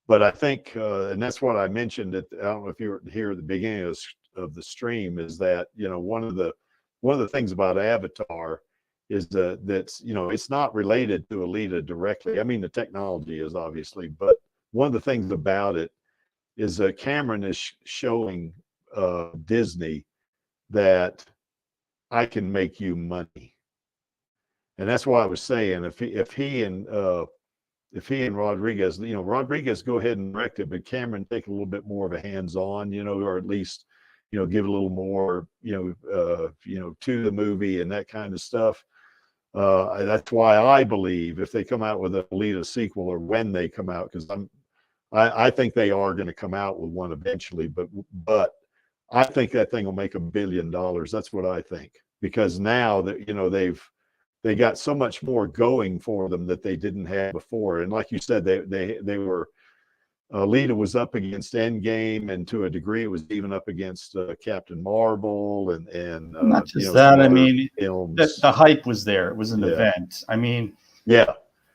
But I think, and that's what I mentioned I don't know if you were here at the beginning of the stream, is that, one of the things about Avatar is that's, it's not related to Alita directly. I mean, the technology is obviously, but one of the things about it is Cameron is showing Disney that I can make you money. And that's why I was saying, if he and if he and Rodriguez, Rodriguez go ahead and direct it, but Cameron take a little bit more of a hands-on, or at least, give a little more, to the movie and that kind of stuff. That's why I believe if they come out with a Alita sequel, or when they come out, because I think they are going to come out with one eventually, but I think that thing will make $1 billion. That's what I think, because now that they got so much more going for them that they didn't have before. And like you said, they were, Alita was up against Endgame, and to a degree it was even up against Captain Marvel and not just that. I mean, the hype was there. It was an event. I mean, yes.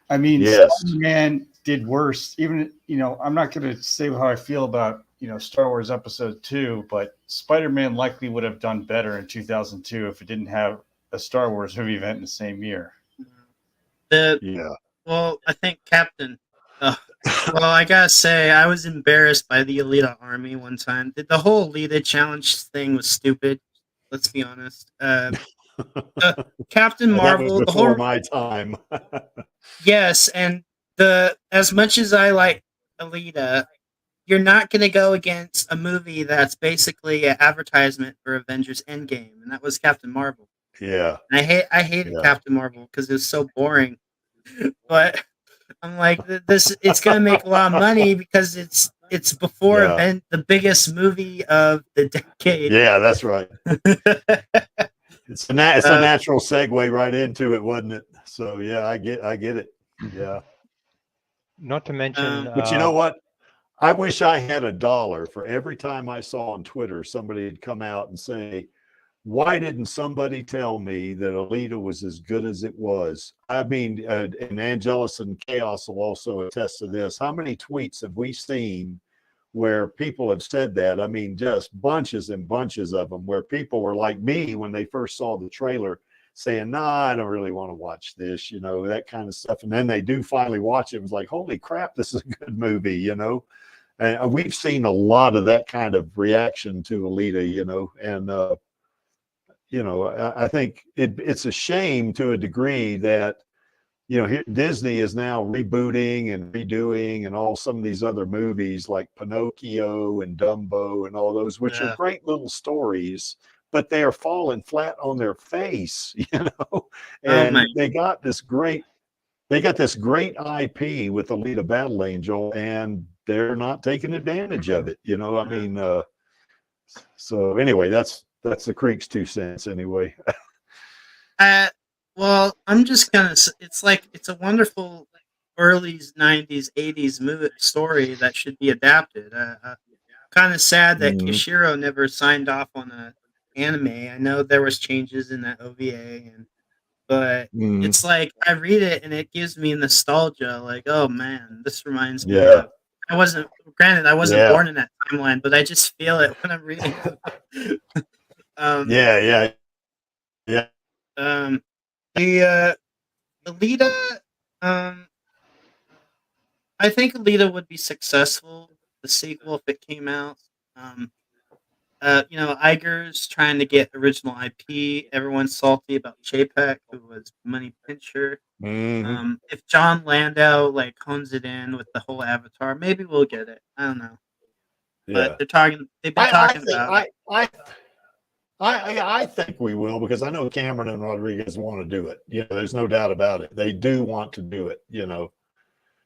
Spider-Man did worse. Even, I'm not going to say how I feel about, Star Wars Episode 2, but Spider-Man likely would have done better in 2002 if it didn't have a Star Wars movie event in the same year. Well, I think Captain. Well, I gotta say, I was embarrassed by the Alita army one time. The whole Alita challenge thing was stupid. Let's be honest. Captain Marvel, that was before my time. Yes, and as much as I like Alita, you're not going to go against a movie that's basically an advertisement for Avengers Endgame, and that was Captain Marvel. Yeah. And I hated Captain Marvel because it was so boring. But I'm like, it's going to make a lot of money because it's before the biggest movie of the decade. Yeah, that's right. It's a natural segue right into it, wasn't it? So yeah, I get it. Yeah. Not to mention, but you know what? I wish I had $1 for every time I saw on Twitter somebody had come out and say, why didn't somebody tell me that Alita was as good as it was? I mean, and Angelus and Chaos will also attest to this. How many tweets have we seen where people have said that? I mean, just bunches and bunches of them, where people were like me when they first saw the trailer saying, nah, I don't really want to watch this, that kind of stuff. And then they do finally watch it. It was like, holy crap, this is a good movie, And we've seen a lot of that kind of reaction to Alita, and I think it's a shame to a degree that Disney is now rebooting and redoing and some of these other movies like Pinocchio and Dumbo and all those, which are great little stories, but they are falling flat on their face, And they got this great IP with Alita Battle Angel, and they're not taking advantage of it. I mean, so anyway, that's the Creek's 2 cents anyway. Well, I'm just it's a wonderful early 90s, 80s movie story that should be adapted. Kind of sad that Kishiro never signed off on an anime. I know there was changes in that OVA, but it's like I read it and it gives me nostalgia. Like, oh man, this reminds me of. I wasn't born in that timeline, but I just feel it when I'm reading it. The Alita, I think Alita would be successful, the sequel, if it came out. Iger's trying to get original IP. Everyone's salty about Chapek, who was Money Pincher. If John Landau hones it in with the whole Avatar, maybe we'll get it. I don't know. But they've been talking about it. I think we will, because I know Cameron and Rodriguez want to do it. There's no doubt about it. They do want to do it,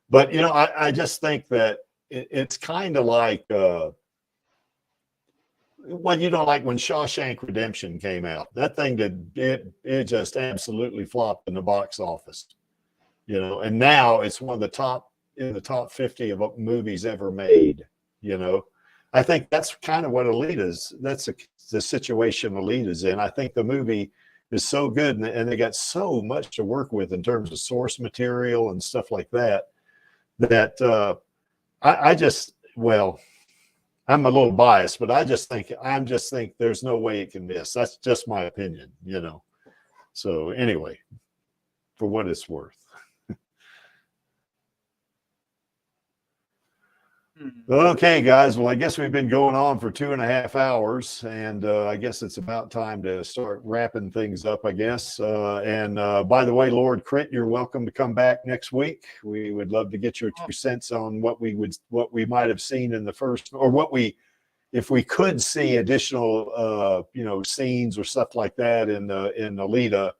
But, I just think that it's kind of like, when when Shawshank Redemption came out, that thing it just absolutely flopped in the box office, and now it's one of the top 50 of movies ever made, I think that's kind of what that's the situation Alita's in. I think the movie is so good, and they got so much to work with in terms of source material and stuff like that, that I'm a little biased, but I just think there's no way it can miss. That's just my opinion, So anyway, for what it's worth. Okay, guys. Well, I guess we've been going on for 2.5 hours, and I guess it's about time to start wrapping things up, I guess. By the way, Lord Crit, you're welcome to come back next week. We would love to get your 2 cents on what we might have seen in the first, or if we could see additional, scenes or stuff like that in Alita.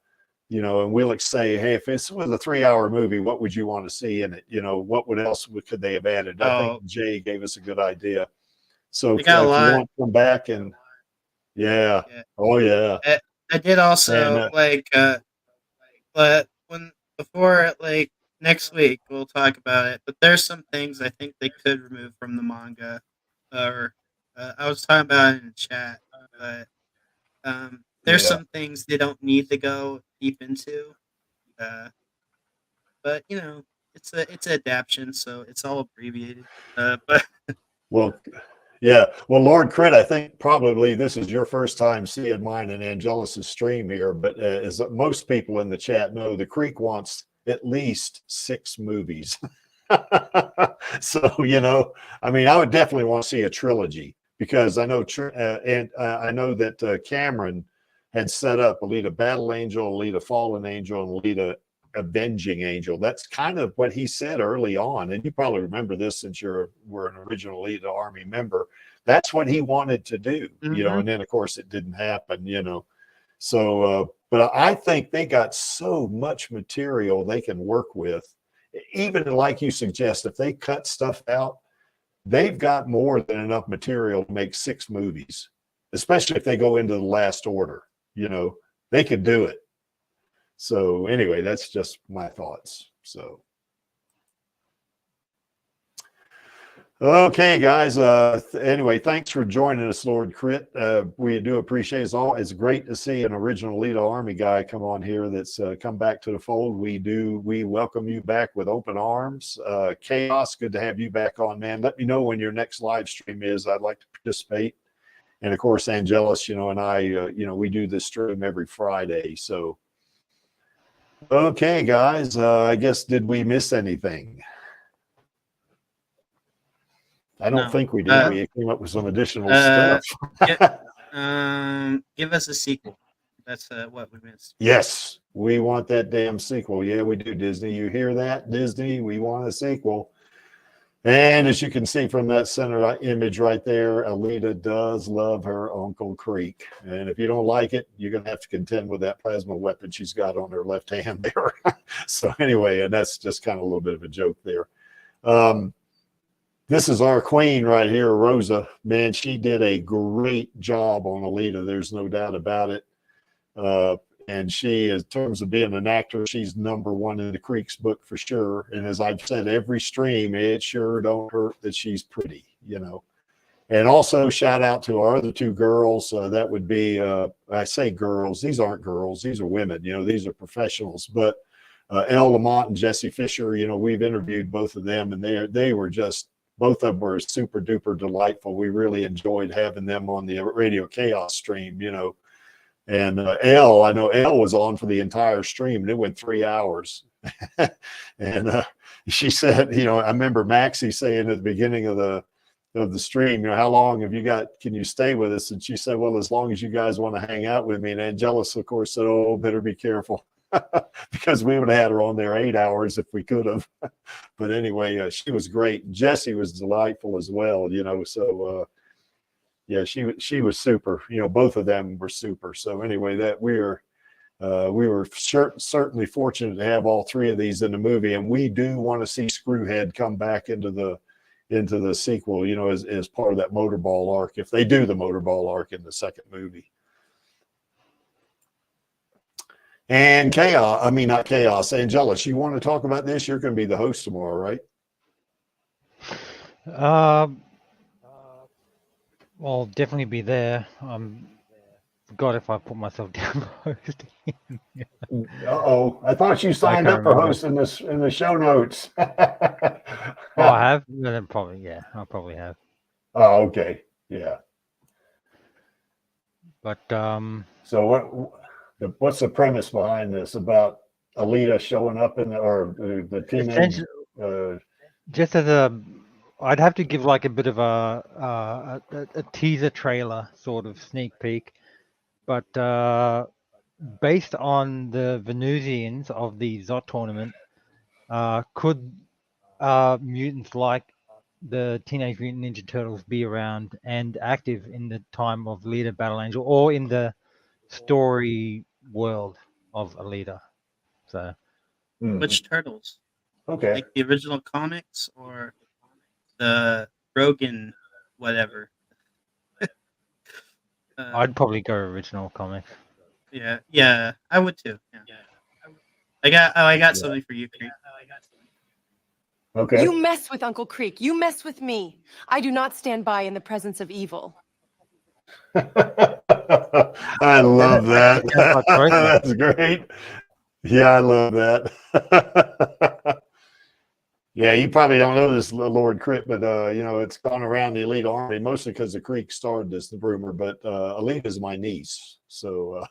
And we'll say, hey, if this was a 3-hour movie, what would you want to see in it? What else could they have added? I think Jay gave us a good idea. So if you want to come back and yeah. Oh yeah. I did also but before next week we'll talk about it. But there's some things I think they could remove from the manga, or I was talking about it in the chat, but there's some things they don't need to go deep into, but it's an adaptation, so it's all abbreviated. But well, yeah. Well, Lord Crit, I think probably this is your first time seeing mine and Angelus's stream here, but as most people in the chat know, the Creek wants at least 6 movies. So I would definitely want to see a trilogy, because I know I know that Cameron had set up Alita Battle Angel, Alita Fallen Angel, and Alita Avenging Angel. That's kind of what he said early on, and you probably remember this since we're an original Alita Army member. That's what he wanted to do, and then of course it didn't happen, So, but I think they got so much material they can work with. Even like you suggest, if they cut stuff out, they've got more than enough material to make 6 movies, especially if they go into the last order. They could do it. So anyway, that's just my thoughts. So okay, guys. Anyway, thanks for joining us, Lord Crit. We do appreciate it. It's great to see an original Alita Army guy come on here that's come back to the fold. We welcome you back with open arms. Chaos, good to have you back on, man. Let me know when your next live stream is. I'd like to participate. And of course, Angelus, and I, we do this stream every Friday. So, okay, guys, I guess, did we miss anything? I don't think we did. We came up with some additional stuff. Give us a sequel. That's what we missed. Yes, we want that damn sequel. Yeah, we do, Disney. You hear that, Disney? We want a sequel. And as you can see from that center image right there, Alita does love her Uncle Creek. And if you don't like it, you're going to have to contend with that plasma weapon she's got on her left hand there. So anyway, and that's just kind of a little bit of a joke there. This is our queen right here, Rosa. Man, she did a great job on Alita. There's no doubt about it. And she, in terms of being an actor, she's #1 in the Creek's book for sure. And as I've said every stream, it sure don't hurt that she's pretty, And also shout out to our other 2 girls. That would be, I say girls, these aren't girls, these are women, these are professionals. But Elle Lamont and Jessie Fisher, we've interviewed both of them, and they were just, both of them were super duper delightful. We really enjoyed having them on the Radio Chaos stream, And Elle, I know Elle was on for the entire stream, and it went 3 hours. And she said, I remember Maxie saying at the beginning of the stream, how long have you got? Can you stay with us? And she said, well, as long as you guys want to hang out with me. And Angelus, of course, said, oh, better be careful, because we would have had her on there 8 hours if we could have. But anyway, she was great. Jessie was delightful as well, So yeah, she was super. Both of them were super. So anyway, that we were certainly fortunate to have all 3 of these in the movie, and we do want to see Screwhead come back into the sequel, as part of that motorball arc, if they do the motorball arc in the second movie. And not Chaos, Angelus, you want to talk about this? You're going to be the host tomorrow, right? I'll definitely be there. God, if I put myself down for hosting. Uh-oh. I thought you signed up for hosting this in the show notes. Oh, I have? Then probably, yeah. I probably have. Oh, okay. Yeah. But so what's the premise behind this about Alita showing up in the teenage? Just as a I'd have to give like a bit of a teaser trailer sort of sneak peek, but based on the Venusians of the Zot tournament, could mutants like the Teenage Mutant Ninja Turtles be around and active in the time of Alita Battle Angel or in the story world of Alita? So, Which turtles? Okay. Like the original comics or the Rogan whatever? I'd probably go original comics. Yeah, I would too. Yeah. I got something for you, Creek. Okay. You mess with Uncle Creek. You mess with me. I do not stand by in the presence of evil. I love that. That's great. Yeah, I love that. Yeah, you probably don't know this, Lord Crit, but you know, it's gone around the Elite Army mostly because the Creek started this rumor. But Alita is my niece, so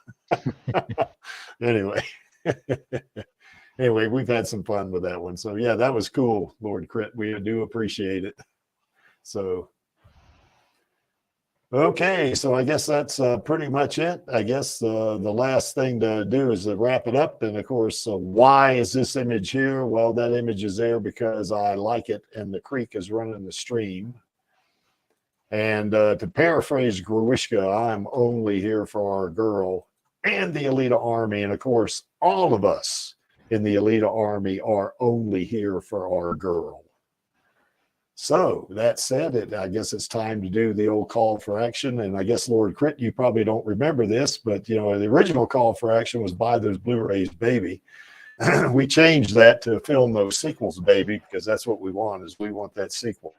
anyway. Anyway, we've had some fun with that one. So yeah, that was cool, Lord Crit. We do appreciate it. So okay, so I guess that's pretty much it. I guess the last thing to do is to wrap it up. And of course, why is this image here? Well, that image is there because I like it and the Creek is running the stream. And to paraphrase Gruishka, I'm only here for our girl and the Alita Army. And of course, all of us in the Alita Army are only here for our girl. So that said, I guess it's time to do the old call for action. And I guess, Lord Crit, you probably don't remember this, but, you know, the original call for action was buy those Blu-rays, baby. We changed that to film those sequels, baby, because that's what we want, is we want that sequel.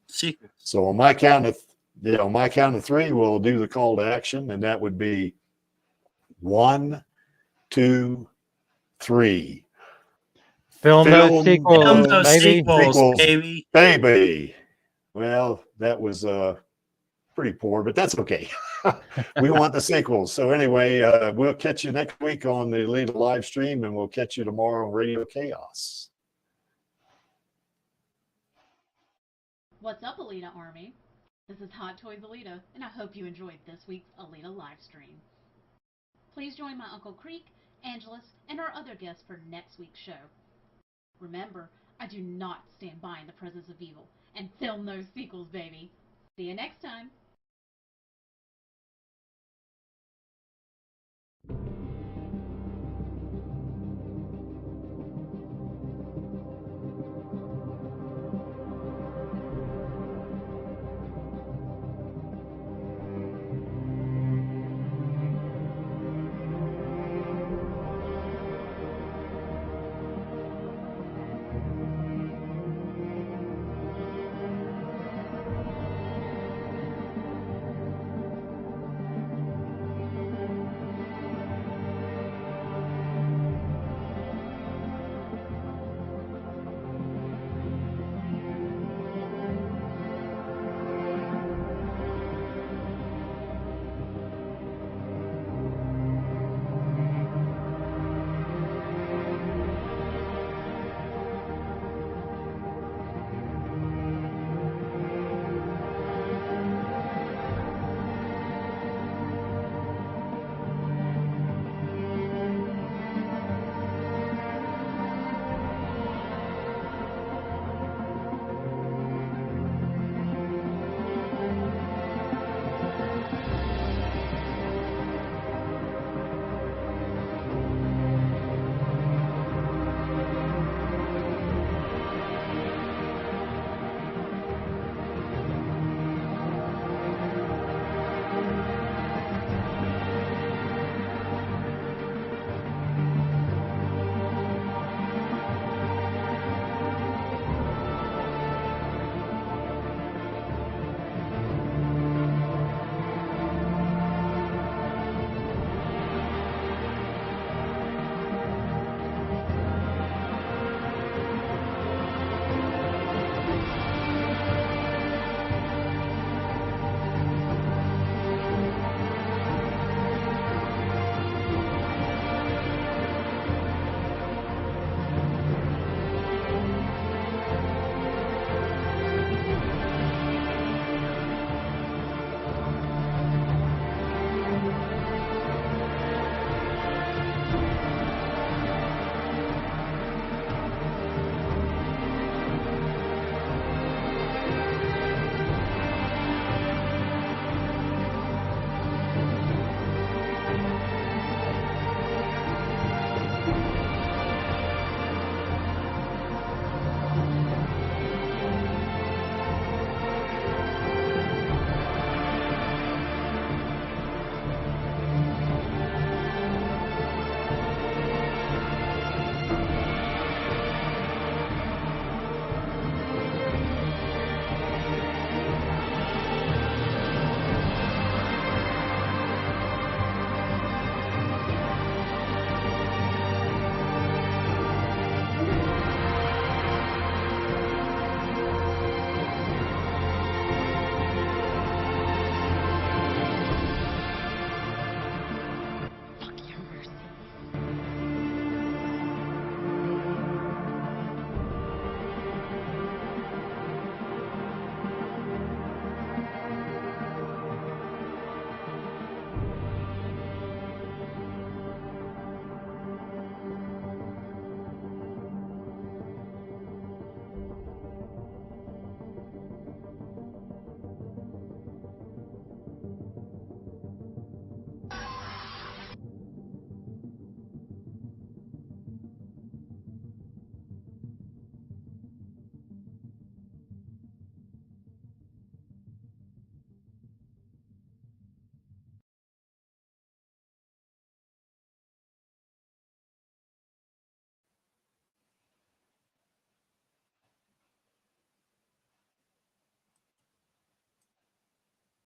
So on my count of three, we'll do the call to action, and that would be 1, 2, 3. Film those sequels, Film those baby. sequels, baby. Baby. Well, that was pretty poor, but that's okay. We want the sequels. So anyway, we'll catch you next week on the Alita live stream, and we'll catch you tomorrow on Radio Chaos. What's up, Alita Army? This is Hot Toys Alita, and I hope you enjoyed this week's Alita live stream. Please join my Uncle Creek, Angelus, and our other guests for next week's show. Remember, I do not stand by in the presence of evil, and film those sequels, baby. See you next time.